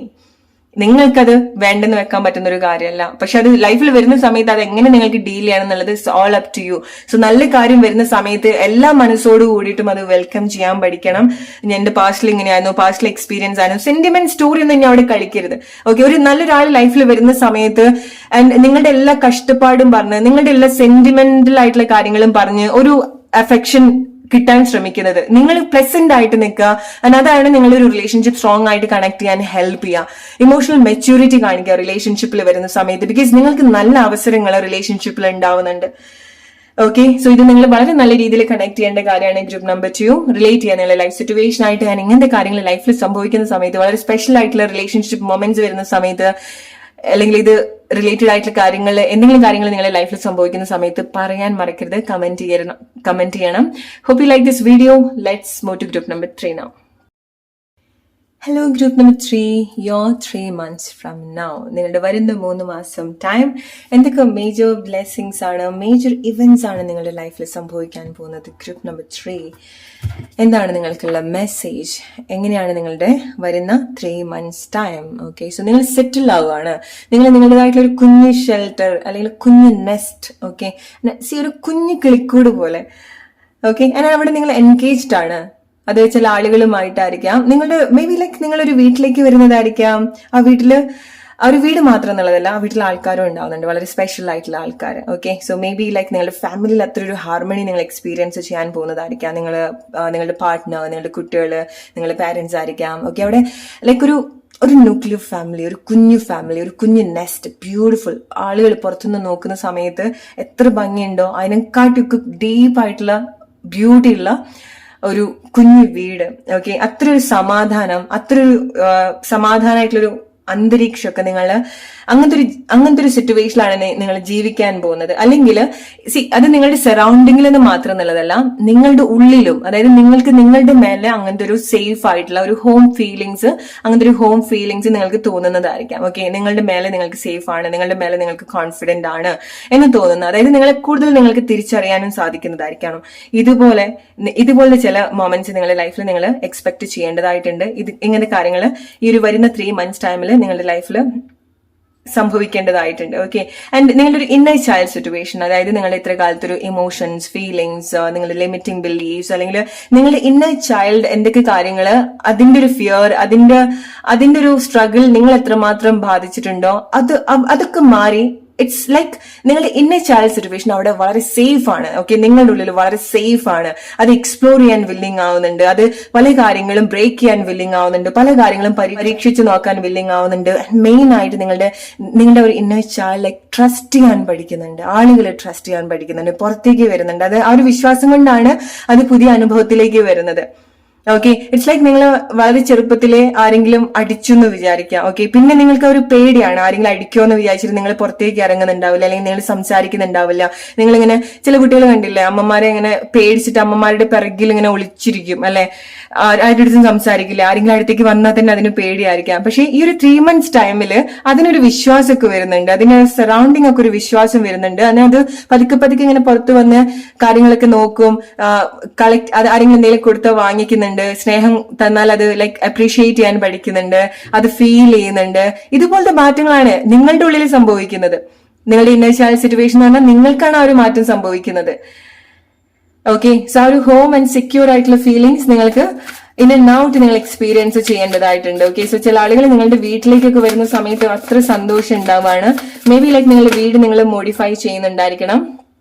നിങ്ങൾക്കത് വേണ്ടെന്ന് വെക്കാൻ പറ്റുന്ന ഒരു കാര്യമല്ല. പക്ഷെ അത് ലൈഫിൽ വരുന്ന സമയത്ത് അത് എങ്ങനെ നിങ്ങൾക്ക് ഡീൽ ചെയ്യണം എന്നുള്ളത് it's all up to you. So നല്ല കാര്യം വരുന്ന സമയത്ത് എല്ലാ മനസ്സോട് കൂടിയിട്ടും അത് വെൽക്കം ചെയ്യാൻ പഠിക്കണം. എന്റെ പാസ്റ്റിൽ ഇങ്ങനെയായിരുന്നു, പാസ്റ്റിൽ എക്സ്പീരിയൻസ് ആയിരുന്നു, സെന്റിമെന്റ് സ്റ്റോറി ഒന്നും ഇനി അവിടെ കളിക്കരുത്. ഓക്കെ, ഒരു നല്ലൊരാൾ ലൈഫിൽ വരുന്ന സമയത്ത് നിങ്ങളുടെ എല്ലാ കഷ്ടപ്പാടും പറഞ്ഞ് നിങ്ങളുടെ എല്ലാ സെന്റിമെന്റൽ ആയിട്ടുള്ള കാര്യങ്ങളും പറഞ്ഞ് ഒരു അഫെക്ഷൻ കിട്ടാൻ ശ്രമിക്കുന്നത്. നിങ്ങൾ പ്ലസന്റ് ആയിട്ട് നിൽക്കുക. അതാണ് നിങ്ങളൊരു റിലേഷൻഷിപ്പ് സ്ട്രോങ് ആയിട്ട് കണക്ട് ചെയ്യാൻ ഹെൽപ്പ് ചെയ്യുക. ഇമോഷണൽ മെച്യൂരിറ്റി കാണിക്കുക റിലേഷൻഷിപ്പിൽ വരുന്ന സമയത്ത്. ബിക്കോസ് നിങ്ങൾക്ക് നല്ല അവസരങ്ങൾ റിലേഷൻഷിപ്പിൽ ഉണ്ടാവുന്നുണ്ട്. ഓക്കെ, സോ ഇത് നിങ്ങൾ വളരെ നല്ല രീതിയിൽ കണക്ട് ചെയ്യേണ്ട കാര്യമാണ്. ഗ്രൂപ്പ് നമ്പർ 2, റിലേറ്റ് ചെയ്യാൻ നിങ്ങളുടെ ലൈഫ് സിറ്റുവേഷൻ ആയിട്ട് ഞാൻ ഇങ്ങനത്തെ കാര്യങ്ങൾ ലൈഫിൽ സംഭവിക്കുന്ന സമയത്ത്, വളരെ സ്പെഷ്യൽ ആയിട്ടുള്ള റിലേഷൻഷിപ്പ് മൊമെന്റ്സ് വരുന്ന സമയത്ത്, അല്ലെങ്കിൽ ഇത് റിലേറ്റഡ് ആയിട്ടുള്ള കാര്യങ്ങൾ, എന്തെങ്കിലും കാര്യങ്ങൾ നിങ്ങളുടെ ലൈഫിൽ സംഭവിക്കുന്ന സമയത്ത് പറയാൻ മറക്കരുത്. കമന്റ് ചെയ്യണം. Hope you like this video. Let's move to group number 3 now. Hello group number 3, your 3 months from now. നിങ്ങളുടെ വരുന്ന 3 മാസം ടൈം എന്തൊക്കെ മേജർ ബ്ലെസ്സിങ്സ് ആണ്, മേജർ ഇവന്റ്സ് ആണ് നിങ്ങളുടെ ലൈഫിൽ സംഭവിക്കാൻ പോകുന്നത്? ഗ്രൂപ്പ് നമ്പർ 3, എന്താണ് നിങ്ങൾക്കുള്ള മെസ്സേജ്? എങ്ങനെയാണ് നിങ്ങളുടെ വരുന്ന 3 months ടൈം? ഓക്കെ, സോ നിങ്ങൾ സെറ്റിൽ ആവുകയാണ്. നിങ്ങൾ നിങ്ങളുടേതായിട്ടുള്ള ഒരു കുഞ്ഞ് ഷെൽട്ടർ അല്ലെങ്കിൽ കുഞ്ഞ് നെസ്റ്റ്, ഓക്കെ, ഒരു കുഞ്ഞ് കിളിക്കൂട് പോലെ. ഓക്കെ, അവിടെ നിങ്ങൾ എൻഗേജ്ഡ് ആണ്. അത് ചില ആളുകളുമായിട്ടായിരിക്കാം. നിങ്ങളുടെ മേ ബി ലൈക്ക് നിങ്ങളൊരു വീട്ടിലേക്ക് വരുന്നതായിരിക്കാം. ആ ഒരു വീട് മാത്രം എന്നുള്ളതല്ല, ആ വീട്ടിലെ ആൾക്കാരും ഉണ്ടാവുന്നുണ്ട്, വളരെ സ്പെഷ്യൽ ആയിട്ടുള്ള ആൾക്കാർ. Okay, so may be like നിങ്ങളുടെ ഫാമിലിയിൽ അത്ര ഒരു ഹാർമണി നിങ്ങൾ എക്സ്പീരിയൻസ് ചെയ്യാൻ പോകുന്നതായിരിക്കാം. നിങ്ങളുടെ പാർട്ട്ണർ, നിങ്ങളുടെ കുട്ടികൾ, നിങ്ങളുടെ പാരന്റ്സ് ആയിരിക്കാം. ഓക്കെ, അവിടെ ലൈക്ക് ഒരു ന്യൂക്ലിയർ ഫാമിലി, ഒരു കുഞ്ഞു നെസ്റ്റ്, ബ്യൂട്ടിഫുൾ. ആളുകൾ പുറത്തുനിന്ന് നോക്കുന്ന സമയത്ത് എത്ര ഭംഗിയുണ്ടോ അതിനെക്കാട്ടൊക്കെ ഡീപ്പായിട്ടുള്ള ബ്യൂട്ടി ഉള്ള ഒരു കുഞ്ഞു വീട്. ഓക്കെ, അത്രയൊരു സമാധാനമായിട്ടുള്ളൊരു അന്തരീക്ഷമൊക്കെ നിങ്ങൾ അങ്ങനത്തെ ഒരു സിറ്റുവേഷനിലാണ് നിങ്ങൾ ജീവിക്കാൻ പോകുന്നത്. അല്ലെങ്കിൽ അത് നിങ്ങളുടെ സറൗണ്ടിങ്ങിൽ നിന്ന് മാത്രം എന്നുള്ളതല്ല, നിങ്ങളുടെ ഉള്ളിലും, അതായത് നിങ്ങൾക്ക് നിങ്ങളുടെ മേലെ അങ്ങനത്തെ ഒരു സേഫ് ആയിട്ടുള്ള ഒരു ഹോം ഫീലിങ്സ് നിങ്ങൾക്ക് തോന്നുന്നതായിരിക്കാം. ഓക്കെ, നിങ്ങളുടെ മേലെ നിങ്ങൾക്ക് സേഫ് ആണ്, നിങ്ങളുടെ മേലെ നിങ്ങൾക്ക് കോൺഫിഡന്റ് ആണ് എന്ന് തോന്നുന്നത്, അതായത് നിങ്ങളെ കൂടുതൽ നിങ്ങൾക്ക് തിരിച്ചറിയാനും സാധിക്കുന്നതായിരിക്കണം. ഇതുപോലെ ചില മൊമെന്റ്സ് നിങ്ങളുടെ ലൈഫിൽ നിങ്ങൾ എക്സ്പെക്ട് ചെയ്യേണ്ടതായിട്ടുണ്ട്. ഇങ്ങനത്തെ കാര്യങ്ങൾ ഈ ഒരു വരുന്ന 3 months ടൈമിൽ നിങ്ങളുടെ ലൈഫിൽ സംഭവിക്കേണ്ടതായിട്ടുണ്ട്. ഓക്കെ, ആൻഡ് നിങ്ങളുടെ ഒരു ഇന്നർ ചൈൽഡ് സിറ്റുവേഷൻ, അതായത് നിങ്ങളുടെ ഇത്ര കാലത്തൊരു ഇമോഷൻസ്, ഫീലിങ്സ്, നിങ്ങളുടെ ലിമിറ്റിംഗ് ബിലീഫ്സ്, അല്ലെങ്കിൽ നിങ്ങളുടെ ഇന്നർ ചൈൽഡ് എന്തൊക്കെ കാര്യങ്ങള്, അതിന്റെ ഒരു ഫിയർ, അതിന്റെ ഒരു സ്ട്രഗിൾ നിങ്ങൾ എത്രമാത്രം ബാധിച്ചിട്ടുണ്ടോ അതൊക്കെ മാറി ഇറ്റ്സ് ലൈക്ക് നിങ്ങളുടെ ഇന്നർ ചൈൽഡ് സിറ്റുവേഷൻ അവിടെ വളരെ സേഫ് ആണ്. ഓക്കെ, നിങ്ങളുടെ ഉള്ളിൽ വളരെ സേഫ് ആണ്. അത് എക്സ്പ്ലോർ ചെയ്യാൻ വില്ലിങ് ആവുന്നുണ്ട്. അത് പല കാര്യങ്ങളും ബ്രേക്ക് ചെയ്യാൻ വില്ലിങ് ആവുന്നുണ്ട്. പല കാര്യങ്ങളും പരീക്ഷിച്ച് നോക്കാൻ വില്ലിങ് ആവുന്നുണ്ട്. മെയിൻ ആയിട്ട് നിങ്ങളുടെ ഒരു ഇന്നർ ചൈൽഡ് ലൈക്ക് ട്രസ്റ്റ് ചെയ്യാൻ പഠിക്കുന്നുണ്ട്. ആളുകളെ ട്രസ്റ്റ് ചെയ്യാൻ പഠിക്കുന്നുണ്ട്, പുറത്തേക്ക് വരുന്നുണ്ട്. അത് ആ ഒരു വിശ്വാസം കൊണ്ടാണ് അത് പുതിയ അനുഭവത്തിലേക്ക് വരുന്നത്. ഓക്കെ, ഇറ്റ്സ് ലൈക്ക് നിങ്ങൾ വളരെ ചെറുപ്പത്തിലെ ആരെങ്കിലും അടിച്ചു എന്ന് വിചാരിക്കാം. ഓക്കെ, പിന്നെ നിങ്ങൾക്ക് ഒരു പേടിയാണ്, ആരെങ്കിലും അടിക്കുമോ എന്ന് വിചാരിച്ചിട്ട് നിങ്ങൾ പുറത്തേക്ക് ഇറങ്ങുന്നുണ്ടാവില്ല, അല്ലെങ്കിൽ നിങ്ങൾ സംസാരിക്കുന്നുണ്ടാവില്ല. നിങ്ങളിങ്ങനെ ചില കുട്ടികൾ കണ്ടില്ലേ, അമ്മമാരെ ഇങ്ങനെ പേടിച്ചിട്ട് അമ്മമാരുടെ പിറകിൽ ഇങ്ങനെ ഒളിച്ചിരിക്കും, അല്ലെ, ആരുടെ അടുത്തും സംസാരിക്കില്ല. ആരെങ്കിലും അടുത്തേക്ക് വന്നാൽ തന്നെ അതിന് പേടിയായിരിക്കാം. പക്ഷെ ഈ ഒരു 3 months ടൈമിൽ അതിനൊരു വിശ്വാസമൊക്കെ വരുന്നുണ്ട്, അതിന് സറൗണ്ടിങ് ഒക്കെ ഒരു വിശ്വാസം വരുന്നുണ്ട്. അത് പതുക്കെ ഇങ്ങനെ പുറത്ത് വന്ന് കാര്യങ്ങളൊക്കെ നോക്കും, ആരെങ്കിലും എന്തെങ്കിലും കൊടുത്താൽ വാങ്ങിക്കുന്നുണ്ട്, സ്നേഹം തന്നാൽ അത് ലൈക്ക് അപ്രീഷിയേറ്റ് ചെയ്യാൻ പഠിക്കുന്നുണ്ട്, അത് ഫീൽ ചെയ്യുന്നുണ്ട്. ഇതുപോലത്തെ മാറ്റങ്ങളാണ് നിങ്ങളുടെ ഉള്ളിൽ സംഭവിക്കുന്നത്. നിങ്ങളുടെ ഇന്നർ ചൈൽഡ് സിറ്റുവേഷൻ എന്ന് പറഞ്ഞാൽ നിങ്ങൾക്കാണ് ആ ഒരു മാറ്റം സംഭവിക്കുന്നത്. ഓക്കെ, സോ ആ ഒരു ഹോം ആൻഡ് സെക്യൂർ ആയിട്ടുള്ള ഫീലിങ്സ് നിങ്ങൾക്ക് ഇൻ ആൻഡ് ഔട്ട് നിങ്ങൾ എക്സ്പീരിയൻസ് ചെയ്യേണ്ടതായിട്ടുണ്ട്. ഓക്കെ, സോ ചില ആളുകൾ നിങ്ങളുടെ വീട്ടിലേക്കൊക്കെ വരുന്ന സമയത്ത് അത്ര സന്തോഷം ഉണ്ടാവാണ്. മേ ബി ലൈക്ക് നിങ്ങളുടെ വീട് നിങ്ങൾ മോഡിഫൈ ചെയ്യുന്നുണ്ടായിരിക്കണം.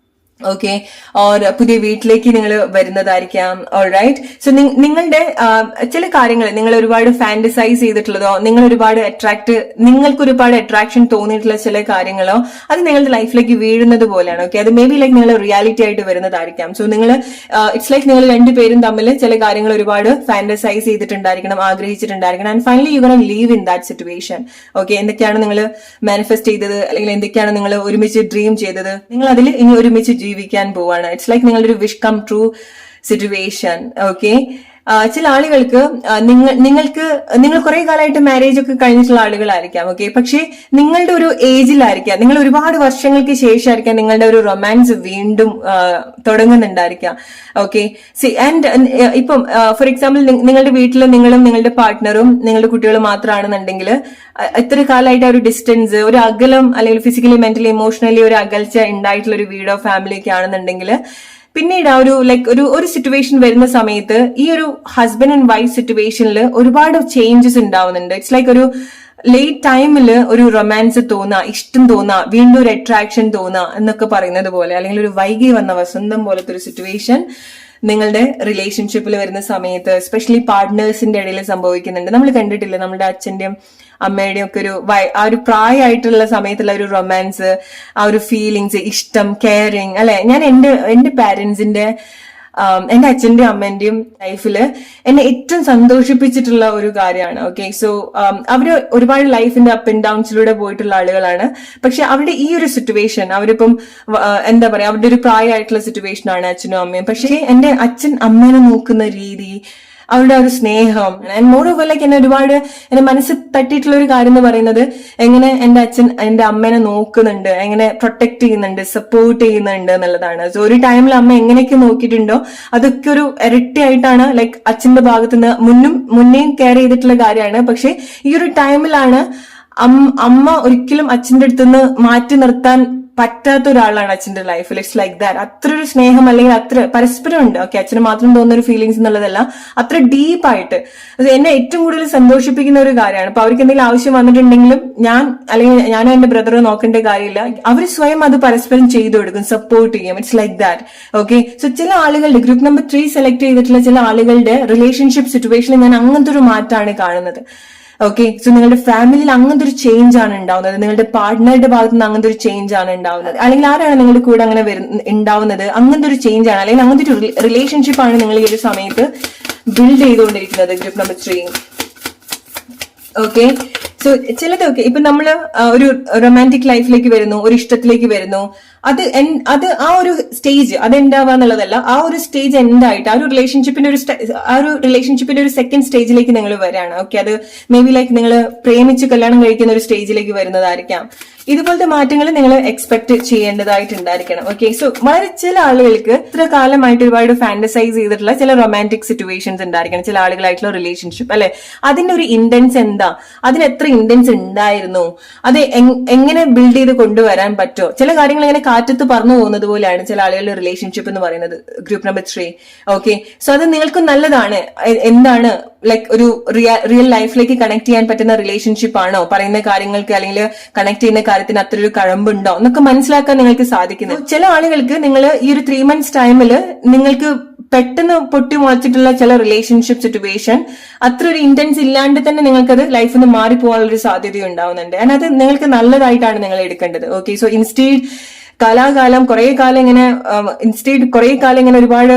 ഓക്കെ, ഓർ പുതിയ വീട്ടിലേക്ക് നിങ്ങൾ വരുന്നതായിരിക്കാം. ഓൾറൈറ്റ്, സോ നിങ്ങളുടെ ചില കാര്യങ്ങൾ നിങ്ങൾ ഒരുപാട് ഫാന്റസൈസ് ചെയ്തിട്ടുള്ളതോ, നിങ്ങൾക്ക് ഒരുപാട് അട്രാക്ഷൻ തോന്നിയിട്ടുള്ള ചില കാര്യങ്ങളോ അത് നിങ്ങളുടെ ലൈഫിലേക്ക് വീഴുന്നത് പോലെയാണ്. ഓക്കെ, അത് മേ ബി ലൈക്ക് നിങ്ങൾ റിയാലിറ്റി ആയിട്ട് വരുന്നതായിരിക്കാം. സോ നിങ്ങൾ ഇറ്റ്സ് ലൈക്ക് നിങ്ങൾ രണ്ടുപേരും തമ്മിൽ ചില കാര്യങ്ങൾ ഒരുപാട് ഫാന്റസൈസ് ചെയ്തിട്ടുണ്ടായിരിക്കണം, ആഗ്രഹിച്ചിട്ടുണ്ടായിരിക്കണം. And finally you gonna leave in that situation. Okay, എന്തൊക്കെയാണ് നിങ്ങൾ മാനിഫെസ്റ്റ് ചെയ്തത്, അല്ലെങ്കിൽ എന്തൊക്കെയാണ് നിങ്ങൾ ഒരുമിച്ച് ഡ്രീം ചെയ്തത്, നിങ്ങൾ അതിൽ ഇനി ഒരുമിച്ച് ജീവിക്കാൻ പോവാണ്. ഇറ്റ്സ് ലൈക്ക് നിങ്ങളുടെ ഒരു wish come true situation. Okay, ചില ആളുകൾക്ക് നിങ്ങൾ കുറെ കാലമായിട്ട് മാരേജ് ഒക്കെ കഴിഞ്ഞിട്ടുള്ള ആളുകളായിരിക്കാം. ഓക്കെ, പക്ഷെ നിങ്ങളുടെ ഒരു ഏജിലായിരിക്കാം, നിങ്ങൾ ഒരുപാട് വർഷങ്ങൾക്ക് ശേഷമായിരിക്കാം നിങ്ങളുടെ ഒരു റൊമാൻസ് വീണ്ടും തുടങ്ങുന്നുണ്ടായിരിക്കാം. ഓക്കെ, ആൻഡ് ഇപ്പം ഫോർ എക്സാമ്പിൾ നിങ്ങളുടെ വീട്ടിൽ നിങ്ങളും നിങ്ങളുടെ പാർട്ട്ണറും നിങ്ങളുടെ കുട്ടികളും മാത്രമാണെന്നുണ്ടെങ്കിൽ ഇത്ര കാലമായിട്ട് ഒരു ഡിസ്റ്റൻസ്, ഒരു അകലം, അല്ലെങ്കിൽ ഫിസിക്കലി മെന്റലി ഇമോഷണലി ഒരു അകൽച്ച ഉണ്ടായിട്ടുള്ള ഒരു വീടോ ഫാമിലി ഒക്കെ ആണെന്നുണ്ടെങ്കിൽ പിന്നീട് ആ ഒരു ഒരു സിറ്റുവേഷൻ വരുന്ന സമയത്ത് ഈ ഒരു ഹസ്ബൻഡ് ആൻഡ് വൈഫ് സിറ്റുവേഷനിൽ ഒരുപാട് ചേഞ്ചസ് ഉണ്ടാവുന്നുണ്ട്. ഇറ്റ്സ് ലൈക്ക് ഒരു ലേറ്റ് ടൈമില് ഒരു റൊമാൻസ് തോന്നുക, ഇഷ്ടം തോന്നുക, വീണ്ടും ഒരു അട്രാക്ഷൻ തോന്നുക എന്നൊക്കെ പറയുന്നത് പോലെ, അല്ലെങ്കിൽ ഒരു വൈകി വന്ന വസന്തം പോലത്തെ ഒരു സിറ്റുവേഷൻ നിങ്ങളുടെ റിലേഷൻഷിപ്പിൽ വരുന്ന സമയത്ത് എസ്പെഷ്യലി പാർട്ട്നേഴ്സിന്റെ ഇടയിൽ സംഭവിക്കുന്നുണ്ട്. നമ്മൾ കണ്ടിട്ടില്ല നമ്മുടെ അച്ഛന്റെയും അമ്മയുടെയും ഒക്കെ ആ ഒരു പ്രായമായിട്ടുള്ള സമയത്തുള്ള ഒരു റൊമാൻസ്, ആ ഒരു ഫീലിങ്സ്, ഇഷ്ടം, കെയറിങ് അല്ലെ. ഞാൻ എന്റെ പാരന്റ്സിന്റെ എന്റെ അച്ഛന്റെയും അമ്മേന്റെയും ലൈഫില് എന്നെ ഏറ്റവും സന്തോഷിപ്പിച്ചിട്ടുള്ള ഒരു കാര്യമാണ്. ഓക്കെ, സോ അവര് ഒരുപാട് ലൈഫിന്റെ അപ്പ് ആൻഡ് ഡൗൺസിലൂടെ പോയിട്ടുള്ള ആളുകളാണ്. പക്ഷെ അവരുടെ ഈ ഒരു സിറ്റുവേഷൻ, അവരിപ്പം എന്താ പറയാ, അവരുടെ ഒരു പ്രായമായിട്ടുള്ള സിറ്റുവേഷൻ ആണ് അച്ഛനും അമ്മയും. പക്ഷേ എന്റെ അച്ഛൻ അമ്മേനെ നോക്കുന്ന രീതി, അവരുടെ ഒരു സ്നേഹം, ആൻഡ് മോർ ഓവർ ലൈക്ക് എന്നെ ഒരുപാട് എന്റെ മനസ്സിൽ തട്ടിയിട്ടുള്ള ഒരു കാര്യം എന്ന് പറയുന്നത് എങ്ങനെ എന്റെ അച്ഛൻ എന്റെ അമ്മേനെ നോക്കുന്നുണ്ട്, എങ്ങനെ പ്രൊട്ടക്ട് ചെയ്യുന്നുണ്ട്, സപ്പോർട്ട് ചെയ്യുന്നുണ്ട് എന്നുള്ളതാണ്. സോ ഒരു ടൈമിൽ അമ്മ എങ്ങനെയൊക്കെ നോക്കിയിട്ടുണ്ടോ അതൊക്കെ ഒരു ഇരട്ടിയായിട്ടാണ് ലൈക്ക് അച്ഛന്റെ ഭാഗത്തുനിന്ന് മുന്നേയും കെയർ ചെയ്തിട്ടുള്ള കാര്യമാണ്. പക്ഷെ ഈ ഒരു ടൈമിലാണ് അമ്മ ഒരിക്കലും അച്ഛന്റെ അടുത്തുനിന്ന് മാറ്റി നിർത്താൻ പറ്റാത്ത ഒരാളാണ് അച്ഛന്റെ ലൈഫിൽ. It's like that. അത്ര ഒരു സ്നേഹം, അല്ലെങ്കിൽ അത്ര പരസ്പരം ഉണ്ട്. ഓക്കെ, അച്ഛന് മാത്രം തോന്നുന്ന ഒരു ഫീലിങ്സ് എന്നുള്ളതല്ല, അത്ര ഡീപ്പായിട്ട് അത് എന്നെ ഏറ്റവും കൂടുതൽ സന്തോഷിപ്പിക്കുന്ന ഒരു കാര്യമാണ്. അപ്പൊ അവർക്ക് എന്തെങ്കിലും ആവശ്യം വന്നിട്ടുണ്ടെങ്കിലും ഞാനോ എന്റെ ബ്രദറോ നോക്കേണ്ട കാര്യമില്ല, അവർ സ്വയം അത് പരസ്പരം ചെയ്തു കൊടുക്കും, സപ്പോർട്ട് ചെയ്യും. It's like that. Okay, so ചില ആളുകളുടെ ഗ്രൂപ്പ് നമ്പർ 3 സെലക്ട് ചെയ്തിട്ടുള്ള ചില ആളുകളുടെ റിലേഷൻഷിപ്പ് സിറ്റുവേഷനിൽ ഞാൻ അങ്ങനത്തെ ഒരു മാറ്റമാണ് കാണുന്നത്. ഓക്കെ, സോ നിങ്ങളുടെ ഫാമിലിയിൽ അങ്ങനത്തെ ഒരു ചേഞ്ച് ആണ് ഉണ്ടാവുന്നത്, നിങ്ങളുടെ പാർട്ട്ണറുടെ ഭാഗത്ത് നിന്ന് അങ്ങനത്തെ ഒരു ചേഞ്ച് ആണ് ഉണ്ടാവുന്നത്, അല്ലെങ്കിൽ ആരാണ് നിങ്ങളുടെ കൂടെ അങ്ങനെ ഉണ്ടാവുന്നത്, അങ്ങനത്തെ ഒരു ചേഞ്ച് ആണ്, അല്ലെങ്കിൽ അങ്ങനത്തെ ഒരു റിലേഷൻഷിപ്പ് ആണ് നിങ്ങൾ ഈ ഒരു സമയത്ത് ബിൽഡ് ചെയ്തുകൊണ്ടിരിക്കുന്നത് ഗ്രൂപ്പ് നമ്പർ 3. ഓക്കെ, സോ ചിലതൊക്കെ ഇപ്പൊ നമ്മള് ഒരു റൊമാൻറ്റിക് ലൈഫിലേക്ക് വരുന്നു, ഒരു ഇഷ്ടത്തിലേക്ക് വരുന്നു, അത് ആ ഒരു സ്റ്റേജ് അത് ഉണ്ടാവുക എന്നുള്ളതല്ല, ആ ഒരു സ്റ്റേജ് എന്തായിട്ട് ആ ഒരു റിലേഷൻഷിപ്പിന്റെ ഒരു സെക്കൻഡ് സ്റ്റേജിലേക്ക് നിങ്ങൾ വരാണ്. ഓക്കെ, അത് മേ ബി ലൈക്ക് നിങ്ങൾ പ്രേമിച്ച് കല്യാണം കഴിക്കുന്ന ഒരു സ്റ്റേജിലേക്ക് വരുന്നതായിരിക്കാം. ഇതുപോലത്തെ മാറ്റങ്ങൾ നിങ്ങൾ എക്സ്പെക്ട് ചെയ്യേണ്ടതായിട്ടുണ്ടായിരിക്കണം. ഓക്കെ, സോ വളരെ ചില ആളുകൾക്ക് ഇത്ര കാലമായിട്ട് ഒരുപാട് ഫാന്റസൈസ് ചെയ്തിട്ടുള്ള ചില റൊമാൻറ്റിക് സിറ്റുവേഷൻസ് ഉണ്ടായിരിക്കണം, ചില ആളുകളായിട്ടുള്ള റിലേഷൻഷിപ്പ് അല്ലെ. അതിന്റെ ഒരു ഇന്റൻസ് എന്താ, അതിന് എത്ര ഇന്റൻസ് ഉണ്ടായിരുന്നു, അത് എങ്ങനെ ബിൽഡ് ചെയ്ത് കൊണ്ടുവരാൻ പറ്റുമോ, ചില കാര്യങ്ങൾ ഇങ്ങനെ കാറ്റത്ത് പറഞ്ഞു പോകുന്നത് പോലെയാണ് ചില ആളുകളുടെ റിലേഷൻഷിപ്പ് എന്ന് പറയുന്നത് ഗ്രൂപ്പ് നമ്പർ 3. ഓക്കെ, സോ അത് നിങ്ങൾക്ക് നല്ലതാണ്. എന്താണ് ലൈക്ക് ഒരു റിയൽ ലൈഫിലേക്ക് കണക്ട് ചെയ്യാൻ പറ്റുന്ന റിലേഷൻഷിപ്പ് ആണോ, പറയുന്ന കാര്യങ്ങൾക്ക് അല്ലെങ്കിൽ കണക്ട് ചെയ്യുന്ന കാര്യത്തിന് അത്ര ഒരു കഴമ്പുണ്ടോ എന്നൊക്കെ മനസ്സിലാക്കാൻ നിങ്ങൾക്ക് സാധിക്കുന്നു. ചില ആളുകൾക്ക് നിങ്ങൾ ഈ ഒരു 3 months ടൈമിൽ നിങ്ങൾക്ക് പെട്ടെന്ന് പൊട്ടി മുളച്ചിട്ടുള്ള ചില റിലേഷൻഷിപ്പ് സിറ്റുവേഷൻ അത്ര ഒരു ഇന്റൻസ് ഇല്ലാണ്ട് തന്നെ നിങ്ങൾക്കത് ലൈഫിൽ നിന്ന് മാറിപ്പോകാനുള്ള ഒരു സാധ്യത ഉണ്ടാവുന്നുണ്ട്. ആൻഡ് അത് നിങ്ങൾക്ക് നല്ലതായിട്ടാണ് നിങ്ങൾ എടുക്കേണ്ടത്. ഓക്കെ, സോ ഇൻസ്റ്റീഡ് കാലാകാലം കുറെ കാലം ഇങ്ങനെ ഒരുപാട്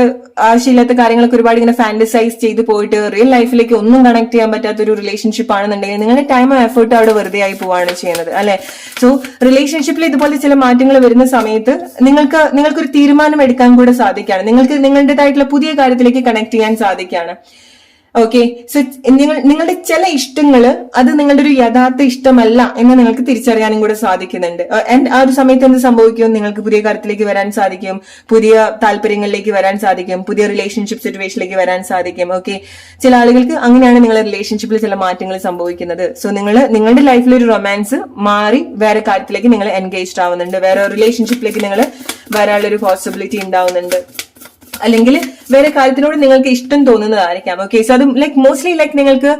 ആവശ്യമില്ലാത്ത കാര്യങ്ങളൊക്കെ ഒരുപാട് ഇങ്ങനെ ഫാന്റസൈസ് ചെയ്ത് പോയിട്ട് റിയൽ ലൈഫിലേക്ക് ഒന്നും കണക്ട് ചെയ്യാൻ പറ്റാത്ത ഒരു റിലേഷൻഷിപ്പ് ആണെന്നുണ്ടെങ്കിൽ നിങ്ങളുടെ ടൈമും എഫേർട്ടും അവിടെ വെറുതെ ആയി പോവാണ് ചെയ്യുന്നത് അല്ലെ. സോ റിലേഷൻഷിപ്പിൽ ഇതുപോലെ ചില മാറ്റങ്ങൾ വരുന്ന സമയത്ത് നിങ്ങൾക്കൊരു തീരുമാനം എടുക്കാൻ കൂടെ സാധിക്കുകയാണ്, നിങ്ങൾക്ക് നിങ്ങളുടേതായിട്ടുള്ള പുതിയ കാര്യത്തിലേക്ക് കണക്ട് ചെയ്യാൻ സാധിക്കുകയാണ്. ഓക്കെ, സോ നിങ്ങളുടെ ചില ഇഷ്ടങ്ങള് അത് നിങ്ങളുടെ ഒരു യഥാർത്ഥ ഇഷ്ടമല്ല എന്ന് നിങ്ങൾക്ക് തിരിച്ചറിയാനും കൂടെ സാധിക്കുന്നുണ്ട്. ആൻഡ് ആ ഒരു സമയത്ത് എന്ത് സംഭവിക്കും, നിങ്ങൾക്ക് പുതിയ കാര്യത്തിലേക്ക് വരാൻ സാധിക്കും, പുതിയ താല്പര്യങ്ങളിലേക്ക് വരാൻ സാധിക്കും, പുതിയ റിലേഷൻഷിപ്പ് സിറ്റുവേഷനിലേക്ക് വരാൻ സാധിക്കും. ഓക്കെ, ചില ആളുകൾക്ക് അങ്ങനെയാണ് നിങ്ങളുടെ റിലേഷൻഷിപ്പിൽ ചില മാറ്റങ്ങൾ സംഭവിക്കുന്നത്. സോ നിങ്ങളുടെ ലൈഫിൽ ഒരു റൊമാൻസ് മാറി വേറെ കാര്യത്തിലേക്ക് നിങ്ങൾ എൻഗേജ്ഡ് ആവുന്നുണ്ട്, വേറെ റിലേഷൻഷിപ്പിലേക്ക് നിങ്ങൾ വരാനുള്ളൊരു പോസിബിലിറ്റി ഉണ്ടാവുന്നുണ്ട്, അല്ലെങ്കിൽ വേറെ കാര്യത്തിനോട് നിങ്ങൾക്ക് ഇഷ്ടം തോന്നുന്നതായിരിക്കാം. ഓക്കെ, സോ അത് ലൈക്ക് മോസ്റ്റ്ലി ലൈക്ക് നിങ്ങൾക്ക്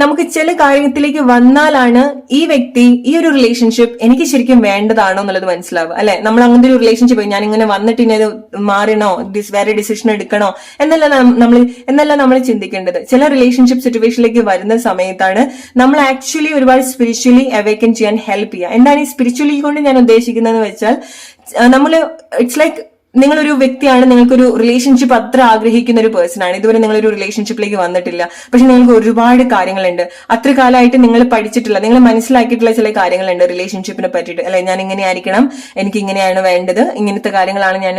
നമുക്ക് ചില കാര്യത്തിലേക്ക് വന്നാലാണ് ഈ വ്യക്തി, ഈ ഒരു റിലേഷൻഷിപ്പ് എനിക്ക് ശരിക്കും വേണ്ടതാണോ എന്നുള്ളത് മനസ്സിലാവുക അല്ലെ. നമ്മൾ അങ്ങനത്തെ ഒരു റിലേഷൻഷിപ്പ് ഞാൻ ഇങ്ങനെ വന്നിട്ട് ഇനി അത് മാറണോ, വേറെ ഡിസിഷൻ എടുക്കണോ എന്നല്ല നമ്മൾ ചിന്തിക്കേണ്ടത്. ചില റിലേഷൻഷിപ്പ് സിറ്റുവേഷനിലേക്ക് വരുന്ന സമയത്താണ് നമ്മൾ ആക്ച്വലി ഒരുപാട് സ്പിരിച്വലി അവേക്കൻ ചെയ്യാൻ ഹെൽപ്പ് ചെയ്യുക. എന്താണ് ഈ സ്പിരിച്വലി കൊണ്ട് ഞാൻ ഉദ്ദേശിക്കുന്നതെന്ന് വെച്ചാൽ ഇറ്റ്സ് ലൈക്ക് നിങ്ങളൊരു വ്യക്തിയാണ്, നിങ്ങൾക്കൊരു റിലേഷൻഷിപ്പ് അത്ര ആഗ്രഹിക്കുന്ന ഒരു പേഴ്സൺ ആണ്, ഇതുവരെ നിങ്ങളൊരു റിലേഷൻഷിപ്പിലേക്ക് വന്നിട്ടില്ല, പക്ഷെ നിങ്ങൾക്ക് ഒരുപാട് കാര്യങ്ങളുണ്ട്, അത്ര കാലമായിട്ട് നിങ്ങൾ പഠിച്ചിട്ടില്ല, നിങ്ങൾ മനസ്സിലാക്കിയിട്ടുള്ള ചില കാര്യങ്ങളുണ്ട് റിലേഷൻഷിപ്പിനെ പറ്റിയിട്ട്. അല്ലെ, ഞാൻ ഇങ്ങനെ ആയിരിക്കണം, എനിക്ക് ഇങ്ങനെയാണ് വേണ്ടത്, ഇങ്ങനത്തെ കാര്യങ്ങളാണ് ഞാൻ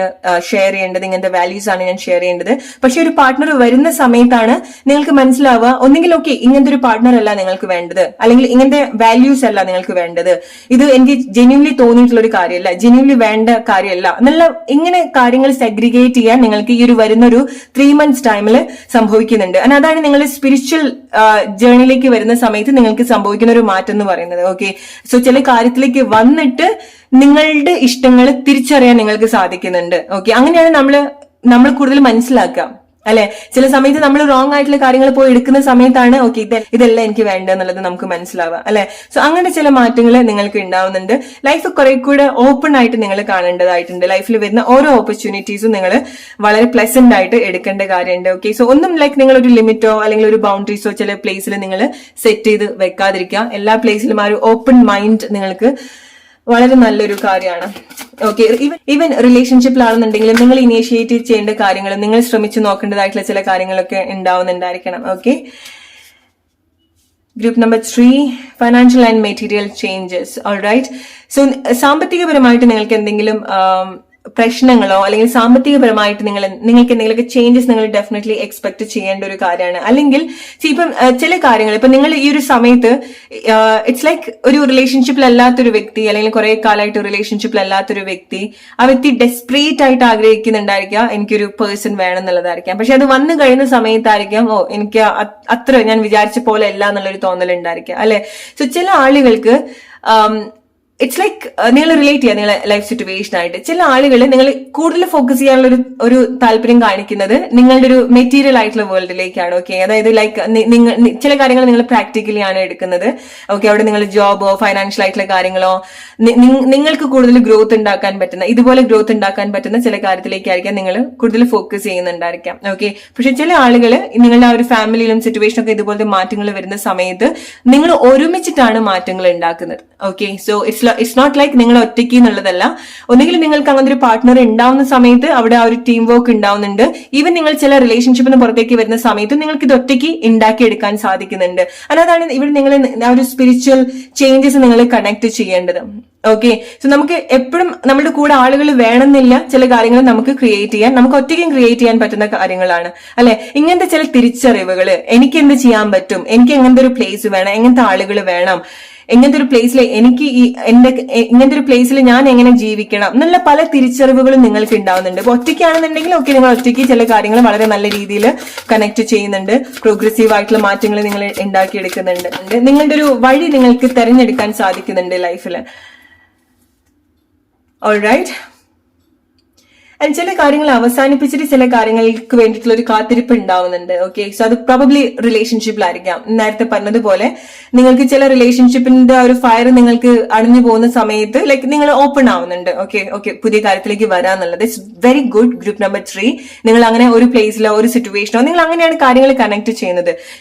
ഷെയർ ചെയ്യേണ്ടത്, ഇങ്ങനത്തെ വാല്യൂസ് ആണ് ഞാൻ ഷെയർ ചെയ്യേണ്ടത്. പക്ഷെ ഒരു പാർട്ട്ണർ വരുന്ന സമയത്താണ് നിങ്ങൾക്ക് മനസ്സിലാവുക, ഒന്നെങ്കിൽ ഓക്കെ ഇങ്ങനത്തെ ഒരു പാർട്ട്ണർ അല്ല നിങ്ങൾക്ക് വേണ്ടത്, അല്ലെങ്കിൽ ഇങ്ങനത്തെ വാല്യൂസ് അല്ല നിങ്ങൾക്ക് വേണ്ടത്, ഇത് എനിക്ക് ജെന്യൂൻലി തോന്നിയിട്ടുള്ള ഒരു കാര്യമല്ല, ജെന്യൂൻലി വേണ്ട കാര്യമല്ല എന്നുള്ള ഇങ്ങനെ കാര്യങ്ങൾ സെഗ്രിഗേറ്റ് ചെയ്യാൻ നിങ്ങൾക്ക് ഈ ഒരു വരുന്ന ഒരു 3 months ടൈമിൽ സംഭവിക്കുന്നുണ്ട്. അതാണ് നിങ്ങൾ സ്പിരിച്വൽ ജേർണിയിലേക്ക് വരുന്ന സമയത്ത് നിങ്ങൾക്ക് സംഭവിക്കുന്ന ഒരു മാറ്റം എന്ന് പറയുന്നത്. ഓക്കെ, സോ ചില കാര്യത്തിലേക്ക് വന്നിട്ട് നിങ്ങളുടെ ഇഷ്ടങ്ങൾ തിരിച്ചറിയാൻ നിങ്ങൾക്ക് സാധിക്കുന്നുണ്ട്. ഓക്കെ, അങ്ങനെയാണ് നമ്മൾ കൂടുതൽ മനസ്സിലാക്കുക. അല്ലെ, ചില സമയത്ത് നമ്മൾ റോങ് ആയിട്ടുള്ള കാര്യങ്ങൾ പോയി എടുക്കുന്ന സമയത്താണ് ഓക്കെ ഇതെല്ലാം എനിക്ക് വേണ്ട എന്നുള്ളത് നമുക്ക് മനസ്സിലാവുക. അല്ലെ, സോ അങ്ങനെ ചില മാറ്റങ്ങൾ നിങ്ങൾക്ക് ഉണ്ടാവുന്നുണ്ട്. ലൈഫ് കുറെ കൂടെ ഓപ്പൺ ആയിട്ട് നിങ്ങൾ കാണേണ്ടതായിട്ടുണ്ട്. ലൈഫിൽ വരുന്ന ഓരോ ഓപ്പർച്യൂണിറ്റീസും നിങ്ങൾ വളരെ പ്ലസന്റ് ആയിട്ട് എടുക്കേണ്ട കാര്യമുണ്ട്. ഓക്കെ, സോ ഒന്നും ലൈക്ക് നിങ്ങൾ ഒരു ലിമിറ്റോ അല്ലെങ്കിൽ ഒരു ബൗണ്ടറീസോ ചില പ്ലേസിൽ നിങ്ങൾ സെറ്റ് ചെയ്ത് വെക്കാതിരിക്കുക. എല്ലാ പ്ലേസിലും ആ ഒരു ഓപ്പൺ മൈൻഡ് നിങ്ങൾക്ക് വളരെ നല്ലൊരു കാര്യമാണ്. ഓക്കെ, ഈവൻ റിലേഷൻഷിപ്പിലാണെന്നുണ്ടെങ്കിലും നിങ്ങൾ ഇനീഷ്യേറ്റ് ചെയ്യേണ്ട കാര്യങ്ങളും നിങ്ങൾ ശ്രമിച്ചു നോക്കേണ്ടതായിട്ടുള്ള ചില കാര്യങ്ങളൊക്കെ ഉണ്ടാവുന്നുണ്ടായിരിക്കണം. Okay, group number 3, financial and material changes. Alright, so സാമ്പത്തികപരമായിട്ട് നിങ്ങൾക്ക് എന്തെങ്കിലും പ്രശ്നങ്ങളോ അല്ലെങ്കിൽ സാമ്പത്തികപരമായിട്ട് നിങ്ങൾക്ക് എന്തെങ്കിലുമൊക്കെ ചേഞ്ചസ് നിങ്ങൾ ഡെഫിനറ്റ്ലി എക്സ്പെക്ട് ചെയ്യേണ്ട ഒരു കാര്യമാണ്. അല്ലെങ്കിൽ ഇപ്പം ചില കാര്യങ്ങൾ ഇപ്പൊ നിങ്ങൾ ഈ ഒരു സമയത്ത് ഇറ്റ്സ് ലൈക്ക് ഒരു റിലേഷൻഷിപ്പിലല്ലാത്തൊരു വ്യക്തി അല്ലെങ്കിൽ കുറെ കാലമായിട്ട് റിലേഷൻഷിപ്പിലല്ലാത്തൊരു വ്യക്തി, ആ വ്യക്തി ഡെസ്പറേറ്റ് ആയിട്ട് ആഗ്രഹിക്കുന്നുണ്ടായിരിക്കാം എനിക്കൊരു പേഴ്സൺ വേണം എന്നുള്ളതായിരിക്കാം. പക്ഷെ അത് വന്നു കഴിയുന്ന സമയത്തായിരിക്കാം എനിക്ക് അത്ര ഞാൻ വിചാരിച്ച പോലെ അല്ല എന്നുള്ളൊരു തോന്നലുണ്ടായിരിക്കാം. അല്ലെ, സോ ചില ആളുകൾക്ക് ഇറ്റ്സ് ലൈക്ക് നിങ്ങൾ റിലേറ്റ് ചെയ്യുക നിങ്ങളെ ലൈഫ് സിറ്റുവേഷൻ ആയിട്ട്. ചില ആളുകൾ നിങ്ങൾ കൂടുതൽ ഫോക്കസ് ചെയ്യാനുള്ള ഒരു താല്പര്യം കാണിക്കുന്നത് നിങ്ങളുടെ ഒരു മെറ്റീരിയൽ ആയിട്ടുള്ള വേൾഡിലേക്കാണ്. ഓക്കെ, അതായത് ലൈക്ക് ചില കാര്യങ്ങൾ നിങ്ങൾ പ്രാക്ടിക്കലി ആണ് എടുക്കുന്നത്. ഓക്കെ, അവിടെ നിങ്ങൾ ജോബോ ഫൈനാൻഷ്യൽ ആയിട്ടുള്ള കാര്യങ്ങളോ നിങ്ങൾക്ക് കൂടുതൽ ഗ്രോത്ത് ഉണ്ടാക്കാൻ പറ്റുന്ന ഇതുപോലെ ഗ്രോത്ത് ഉണ്ടാക്കാൻ പറ്റുന്ന ചില കാര്യത്തിലേക്കായിരിക്കാം നിങ്ങൾ കൂടുതൽ ഫോക്കസ് ചെയ്യുന്നുണ്ടായിരിക്കാം. ഓക്കെ, പക്ഷെ ചില ആളുകൾ നിങ്ങളുടെ ആ ഒരു ഫാമിലിയിലും സിറ്റുവേഷനൊക്കെ ഇതുപോലത്തെ മാറ്റങ്ങൾ വരുന്ന സമയത്ത് നിങ്ങൾ ഒരുമിച്ചിട്ടാണ് മാറ്റങ്ങൾ ഉണ്ടാക്കുന്നത്. Okay, so it's not like നിങ്ങൾ ഒറ്റയ്ക്ക് എന്നുള്ളതല്ല. ഒന്നുകിൽ നിങ്ങൾക്ക് അങ്ങനെ ഒരു പാർട്ട്ണർ ഉണ്ടാവുന്ന സമയത്ത് അവിടെ ആ ഒരു ടീം വർക്ക് ഉണ്ടാവുന്നുണ്ട്. ഈവൻ നിങ്ങൾ ചില റിലേഷൻഷിപ്പിന് പുറത്തേക്ക് വരുന്ന സമയത്ത് നിങ്ങൾക്ക് ഇത് ഒറ്റയ്ക്ക് ഉണ്ടാക്കിയെടുക്കാൻ സാധിക്കുന്നുണ്ട്. അതാണ് ഇവിടെ നിങ്ങൾ ആ ഒരു സ്പിരിച്വൽ ചേഞ്ചസ് നിങ്ങൾ കണക്ട് ചെയ്യേണ്ടത്. ഓക്കെ, സോ നമുക്ക് എപ്പോഴും നമ്മുടെ കൂടെ ആളുകൾ വേണമെന്നില്ല. ചില കാര്യങ്ങൾ നമുക്ക് ക്രിയേറ്റ് ചെയ്യാൻ, നമുക്ക് ഒറ്റയ്ക്കും ക്രിയേറ്റ് ചെയ്യാൻ പറ്റുന്ന കാര്യങ്ങളാണ്. അല്ലെ, ഇങ്ങനത്തെ ചില തിരിച്ചറിവുകൾ, എനിക്ക് എന്ത് ചെയ്യാൻ പറ്റും, എനിക്ക് എങ്ങനത്തെ ഒരു പ്ലേസ് വേണം, എങ്ങനത്തെ ആളുകൾ വേണം, എങ്ങനത്തെ ഒരു പ്ലേസിൽ എനിക്ക് ഇങ്ങനത്തെ ഒരു പ്ലേസിൽ ഞാൻ എങ്ങനെ ജീവിക്കണം എന്നുള്ള പല തിരിച്ചറിവുകളും നിങ്ങൾക്ക് ഉണ്ടാവുന്നുണ്ട്. ഇപ്പൊ ഒറ്റയ്ക്കാണെന്നുണ്ടെങ്കിൽ ഓക്കെ നിങ്ങൾ ഒറ്റയ്ക്ക് ചില കാര്യങ്ങൾ വളരെ നല്ല രീതിയിൽ കണക്ട് ചെയ്യുന്നുണ്ട്. പ്രോഗ്രസീവ് ആയിട്ടുള്ള മാറ്റങ്ങൾ നിങ്ങൾ ഉണ്ടാക്കിയെടുക്കുന്നുണ്ട്. നിങ്ങളുടെ ഒരു വഴി നിങ്ങൾക്ക് തെരഞ്ഞെടുക്കാൻ സാധിക്കുന്നുണ്ട് ലൈഫിൽ. ഓൾറൈറ്റ്, ആൻഡ് ചില കാര്യങ്ങൾ അവസാനിപ്പിച്ചിട്ട് ചില കാര്യങ്ങൾക്ക് വേണ്ടിയിട്ടുള്ള ഒരു കാത്തിരിപ്പ് ഉണ്ടാവുന്നുണ്ട്. ഓക്കെ, സോ അത് പ്രോബബ്ലി റിലേഷൻഷിപ്പിലായിരിക്കാം. നേരത്തെ പറഞ്ഞതുപോലെ നിങ്ങൾക്ക് ചില റിലേഷൻഷിപ്പിന്റെ ഒരു ഫയർ നിങ്ങൾക്ക് അണിഞ്ഞു പോകുന്ന സമയത്ത് ലൈക്ക് നിങ്ങൾ ഓപ്പൺ ആവുന്നുണ്ട്. ഓക്കെ പുതിയ കാര്യത്തിലേക്ക് വരാന്നുള്ളത് it's very good. Group number 3, നിങ്ങൾ അങ്ങനെ ഒരു പ്ലേസിലോ ഒരു സിറ്റുവേഷനോ നിങ്ങൾ അങ്ങനെയാണ് കാര്യങ്ങൾ കണക്ട് ചെയ്യുന്നത്.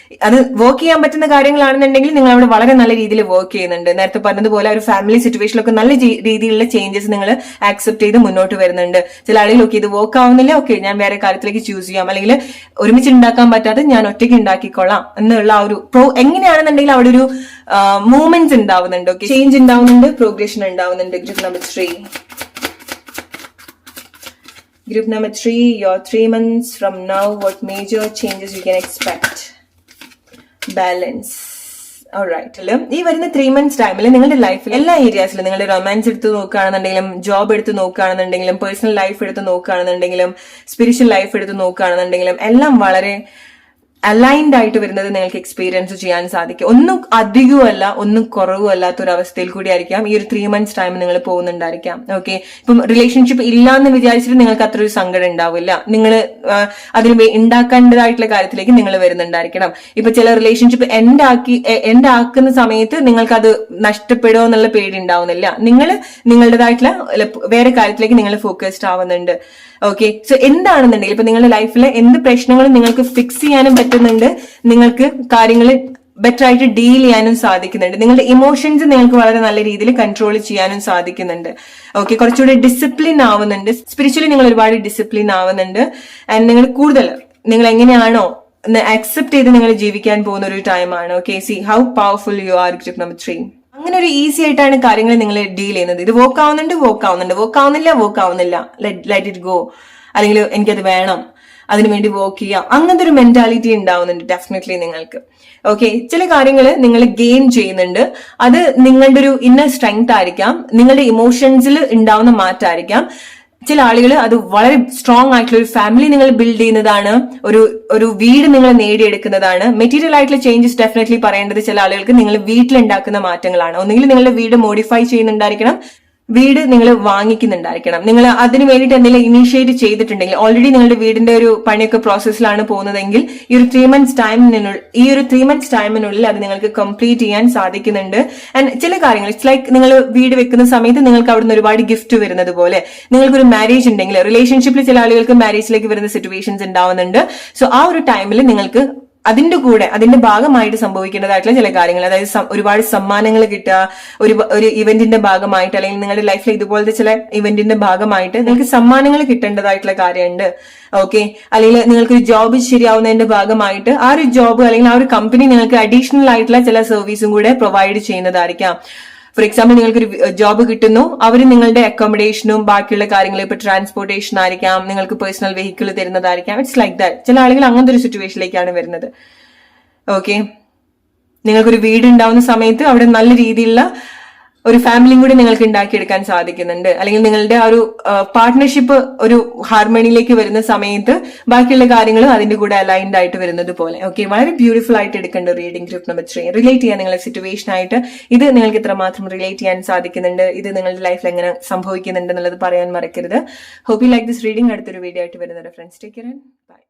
അത് വർക്ക് ചെയ്യാൻ പറ്റുന്ന കാര്യങ്ങളാണെന്നുണ്ടെങ്കിൽ നിങ്ങൾ അവിടെ വളരെ നല്ല രീതിയിൽ വർക്ക് ചെയ്യുന്നുണ്ട്. നേരത്തെ പറഞ്ഞതുപോലെ ഒരു ഫാമിലി സിറ്റുവേഷനിലൊക്കെ നല്ല രീതിയിലുള്ള ചേഞ്ചസ് നിങ്ങൾ ആക്സെപ്റ്റ് ചെയ്ത് മുന്നോട്ട് വരുന്നുണ്ട്. ചില ഓക്കെ ഇത് വർക്ക് ആവുന്നില്ല, ഓക്കെ ഞാൻ വേറെ കാര്യത്തിലേക്ക് ചൂസ് ചെയ്യാം, അല്ലെങ്കിൽ ഒരുമിച്ച് ഉണ്ടാക്കാൻ പറ്റാതെ ഞാൻ ഒറ്റയ്ക്ക് ഉണ്ടാക്കിക്കൊള്ളാം എന്നുള്ള ആ ഒരു എങ്ങനെയാണെന്നുണ്ടെങ്കിൽ അവിടെ ഒരു മൂവ്മെന്റ്സ് ഉണ്ടാവുന്നുണ്ട്. ഓക്കെ, ചേഞ്ച് ഉണ്ടാവുന്നുണ്ട്, പ്രോഗ്രഷൻ ഉണ്ടാവുന്നുണ്ട്. Group number 3, Group number 3, your 3 months from now, what major changes you can expect? Balance. Alright. ഈ വരുന്ന 3 months ടൈമിൽ നിങ്ങളുടെ ലൈഫിൽ എല്ലാ ഏരിയാസിലും നിങ്ങളുടെ റൊമാൻസ് എടുത്ത് നോക്കുകയാണെന്നുണ്ടെങ്കിലും, ജോബ് എടുത്ത് നോക്കുകയാണെന്നുണ്ടെങ്കിലും, പേഴ്സണൽ ലൈഫ് എടുത്ത് നോക്കുകയാണെന്നുണ്ടെങ്കിലും, സ്പിരിച്വൽ ലൈഫ് എടുത്ത് നോക്കുകയാണെന്നുണ്ടെങ്കിലും എല്ലാം വളരെ അലൈൻഡ് ആയിട്ട് വരുന്നത് നിങ്ങൾക്ക് എക്സ്പീരിയൻസ് ചെയ്യാൻ സാധിക്കും. ഒന്നും അധികമല്ല ഒന്നും കുറവും അല്ലാത്തൊരു അവസ്ഥയിൽ കൂടി ആയിരിക്കാം ഈ ഒരു 3 months ടൈം നിങ്ങൾ പോകുന്നുണ്ടായിരിക്കാം. ഓക്കെ, ഇപ്പം റിലേഷൻഷിപ്പ് ഇല്ലാന്ന് വിചാരിച്ചിട്ട് നിങ്ങൾക്ക് അത്ര ഒരു സങ്കടം ഉണ്ടാവില്ല. നിങ്ങൾ അതിന് ഉണ്ടാക്കേണ്ടതായിട്ടുള്ള കാര്യത്തിലേക്ക് നിങ്ങൾ വരുന്നുണ്ടായിരിക്കണം. ഇപ്പൊ ചില റിലേഷൻഷിപ്പ് എൻഡ് ആക്കുന്ന സമയത്ത് നിങ്ങൾക്ക് അത് നഷ്ടപ്പെടുമോ എന്നുള്ള പേടി ഉണ്ടാവുന്നില്ല. നിങ്ങൾ നിങ്ങളുടേതായിട്ടുള്ള വേറെ കാര്യത്തിലേക്ക് നിങ്ങൾ ഫോക്കസ്ഡ് ആവുന്നുണ്ട്. ഓക്കെ, സോ എന്താണെന്നുണ്ടെങ്കിൽ ഇപ്പൊ നിങ്ങളുടെ ലൈഫിലെ എന്ത് പ്രശ്നങ്ങളും നിങ്ങൾക്ക് ഫിക്സ് ചെയ്യാനും പറ്റുന്നുണ്ട്. നിങ്ങൾക്ക് കാര്യങ്ങൾ ബെറ്റർ ആയിട്ട് ഡീൽ ചെയ്യാനും സാധിക്കുന്നുണ്ട്. നിങ്ങളുടെ ഇമോഷൻസ് നിങ്ങൾക്ക് വളരെ നല്ല രീതിയിൽ കൺട്രോൾ ചെയ്യാനും സാധിക്കുന്നുണ്ട്. ഓക്കെ, കുറച്ചുകൂടി ഡിസിപ്ലിൻ ആവുന്നുണ്ട്. സ്പിരിച്വലി നിങ്ങൾ ഒരുപാട് ഡിസിപ്ലിൻ ആവുന്നുണ്ട്. ആൻഡ് നിങ്ങൾ കൂടുതൽ നിങ്ങൾ എങ്ങനെയാണോ അക്സെപ്റ്റ് ചെയ്ത് നിങ്ങൾ ജീവിക്കാൻ പോകുന്ന ഒരു ടൈമാണ്. Okay, see how powerful you are, group number 3. അങ്ങനെ ഒരു ഈസി ആയിട്ടാണ് കാര്യങ്ങൾ നിങ്ങൾ ഡീൽ ചെയ്യുന്നത്. ഇത് വർക്ക് ആവുന്നുണ്ട്, വർക്ക് ആവുന്നില്ല, ലെറ്റ് ഇറ്റ് ഗോ, അല്ലെങ്കിൽ എനിക്കത് വേണം, അതിനുവേണ്ടി വർക്ക് ചെയ്യാം, അങ്ങനത്തെ ഒരു മെന്റാലിറ്റി ഉണ്ടാവുന്നുണ്ട് ഡെഫിനറ്റ്ലി നിങ്ങൾക്ക്. ഓക്കെ, ചില കാര്യങ്ങൾ നിങ്ങൾ ഗെയിൻ ചെയ്യുന്നുണ്ട്. അത് നിങ്ങളുടെ ഒരു ഇന്നർ സ്ട്രെങ്ത് ആയിരിക്കാം, നിങ്ങളുടെ ഇമോഷൻസിൽ ഉണ്ടാവുന്ന മാറ്റമായിരിക്കാം. ചില ആളുകൾ അത് വളരെ സ്ട്രോങ് ആയിട്ടുള്ള ഒരു ഫാമിലി നിങ്ങൾ ബിൽഡ് ചെയ്യുന്നതാണ്, ഒരു വീട് നിങ്ങൾ നേടിയെടുക്കുന്നതാണ്. മെറ്റീരിയൽ ആയിട്ടുള്ള ചേഞ്ചസ് ഡെഫിനറ്റ്ലി പറയേണ്ടത് ചില ആളുകൾക്ക് നിങ്ങൾ വീട്ടിലുണ്ടാക്കുന്ന മാറ്റങ്ങളാണ്. ഒന്നുകിൽ നിങ്ങളുടെ വീട് മോഡിഫൈ ചെയ്യുന്നുണ്ടായിരിക്കണം, വീട് നിങ്ങൾ വാങ്ങിക്കുന്നുണ്ടായിരിക്കണം. നിങ്ങൾ അതിന് വേണ്ടിയിട്ട് എന്തെങ്കിലും ഇനീഷ്യേറ്റ് ചെയ്തിട്ടുണ്ടെങ്കിൽ, ഓൾറെഡി നിങ്ങളുടെ വീടിന്റെ ഒരു പണിയൊക്കെ പ്രോസസ്സിലാണ് പോകുന്നതെങ്കിൽ ഈ ഒരു 3 months ടൈമിനുള്ളിൽ അത് നിങ്ങൾക്ക് കംപ്ലീറ്റ് ചെയ്യാൻ സാധിക്കുന്നുണ്ട്. ആൻഡ് ചില കാര്യങ്ങൾ ഇറ്റ്സ് ലൈക്ക് നിങ്ങൾ വീട് വെക്കുന്ന സമയത്ത് നിങ്ങൾക്ക് അവിടുന്ന് ഒരുപാട് ഗിഫ്റ്റ് വരുന്നത് പോലെ, നിങ്ങൾക്കൊരു മാരേജ് ഉണ്ടെങ്കിൽ റിലേഷൻഷിപ്പിൽ ചില ആളുകൾക്ക് മാരേജിലേക്ക് വരുന്ന സിറ്റുവേഷൻസ് ഉണ്ടാവുന്നുണ്ട്. സോ ആ ഒരു ടൈമിൽ നിങ്ങൾക്ക് അതിന്റെ ഭാഗമായിട്ട് സംഭവിക്കേണ്ടതായിട്ടുള്ള ചില കാര്യങ്ങൾ, അതായത് ഒരുപാട് സമ്മാനങ്ങൾ കിട്ടുക, ഒരു ഇവന്റിന്റെ ഭാഗമായിട്ട്, അല്ലെങ്കിൽ നിങ്ങളുടെ ലൈഫിൽ ഇതുപോലത്തെ ചില ഇവന്റിന്റെ ഭാഗമായിട്ട് നിങ്ങൾക്ക് സമ്മാനങ്ങൾ കിട്ടേണ്ടതായിട്ടുള്ള കാര്യമുണ്ട്. ഓക്കെ, അല്ലെങ്കിൽ നിങ്ങൾക്കൊരു ജോബ് ശരിയാവുന്നതിന്റെ ഭാഗമായിട്ട് ആ ഒരു ജോബ് അല്ലെങ്കിൽ ആ ഒരു കമ്പനി നിങ്ങൾക്ക് അഡീഷണൽ ആയിട്ടുള്ള ചില സർവീസും കൂടെ പ്രൊവൈഡ് ചെയ്യുന്നതായിരിക്കാം. ഫോർ എക്സാമ്പിൾ, നിങ്ങൾക്കൊരു ജോബ് കിട്ടുന്നു, അവർ നിങ്ങളുടെ അക്കോമഡേഷനും ബാക്കിയുള്ള കാര്യങ്ങൾ, ഇപ്പൊ ട്രാൻസ്പോർട്ടേഷൻ ആയിരിക്കാം, നിങ്ങൾക്ക് പേഴ്സണൽ വെഹിക്കിൾ തരുന്നതായിരിക്കാം. It's like that. ചില ആളുകൾ അങ്ങനത്തെ ഒരു സിറ്റുവേഷനിലേക്കാണ് വരുന്നത്. ഓക്കെ, നിങ്ങൾക്കൊരു വീട് ഉണ്ടാവുന്ന സമയത്ത് അവിടെ നല്ല രീതിയിലുള്ള ഒരു ഫാമിലിയും കൂടി നിങ്ങൾക്ക് ഉണ്ടാക്കിയെടുക്കാൻ സാധിക്കുന്നുണ്ട്. അല്ലെങ്കിൽ നിങ്ങളുടെ ആ ഒരു പാർട്ട്ണർഷിപ്പ് ഒരു ഹാർമണിയിലേക്ക് വരുന്ന സമയത്ത് ബാക്കിയുള്ള കാര്യങ്ങളും അതിന്റെ കൂടെ അലൈൻഡ് ആയിട്ട് വരുന്നത് പോലെ. ഓക്കെ, വളരെ ബ്യൂട്ടിഫുൾ ആയിട്ട് എടുക്കേണ്ട റീഡിംഗ് ഗ്രൂപ്പ് നമ്പർ 3. റിലേറ്റ് ചെയ്യാൻ നിങ്ങളുടെ സിറ്റുവേഷൻ ആയിട്ട് ഇത് നിങ്ങൾക്ക് ഇത്രമാത്രം റിലേറ്റ് ചെയ്യാൻ സാധിക്കുന്നുണ്ട്, ഇത് നിങ്ങളുടെ ലൈഫിൽ എങ്ങനെ സംഭവിക്കുന്നുണ്ട് എന്നുള്ളത് പറയാൻ മറക്കരുത്. Hope you like this reading. അടുത്തൊരു വീഡിയോ ആയിട്ട് വരുന്നത് friends. Take care and by.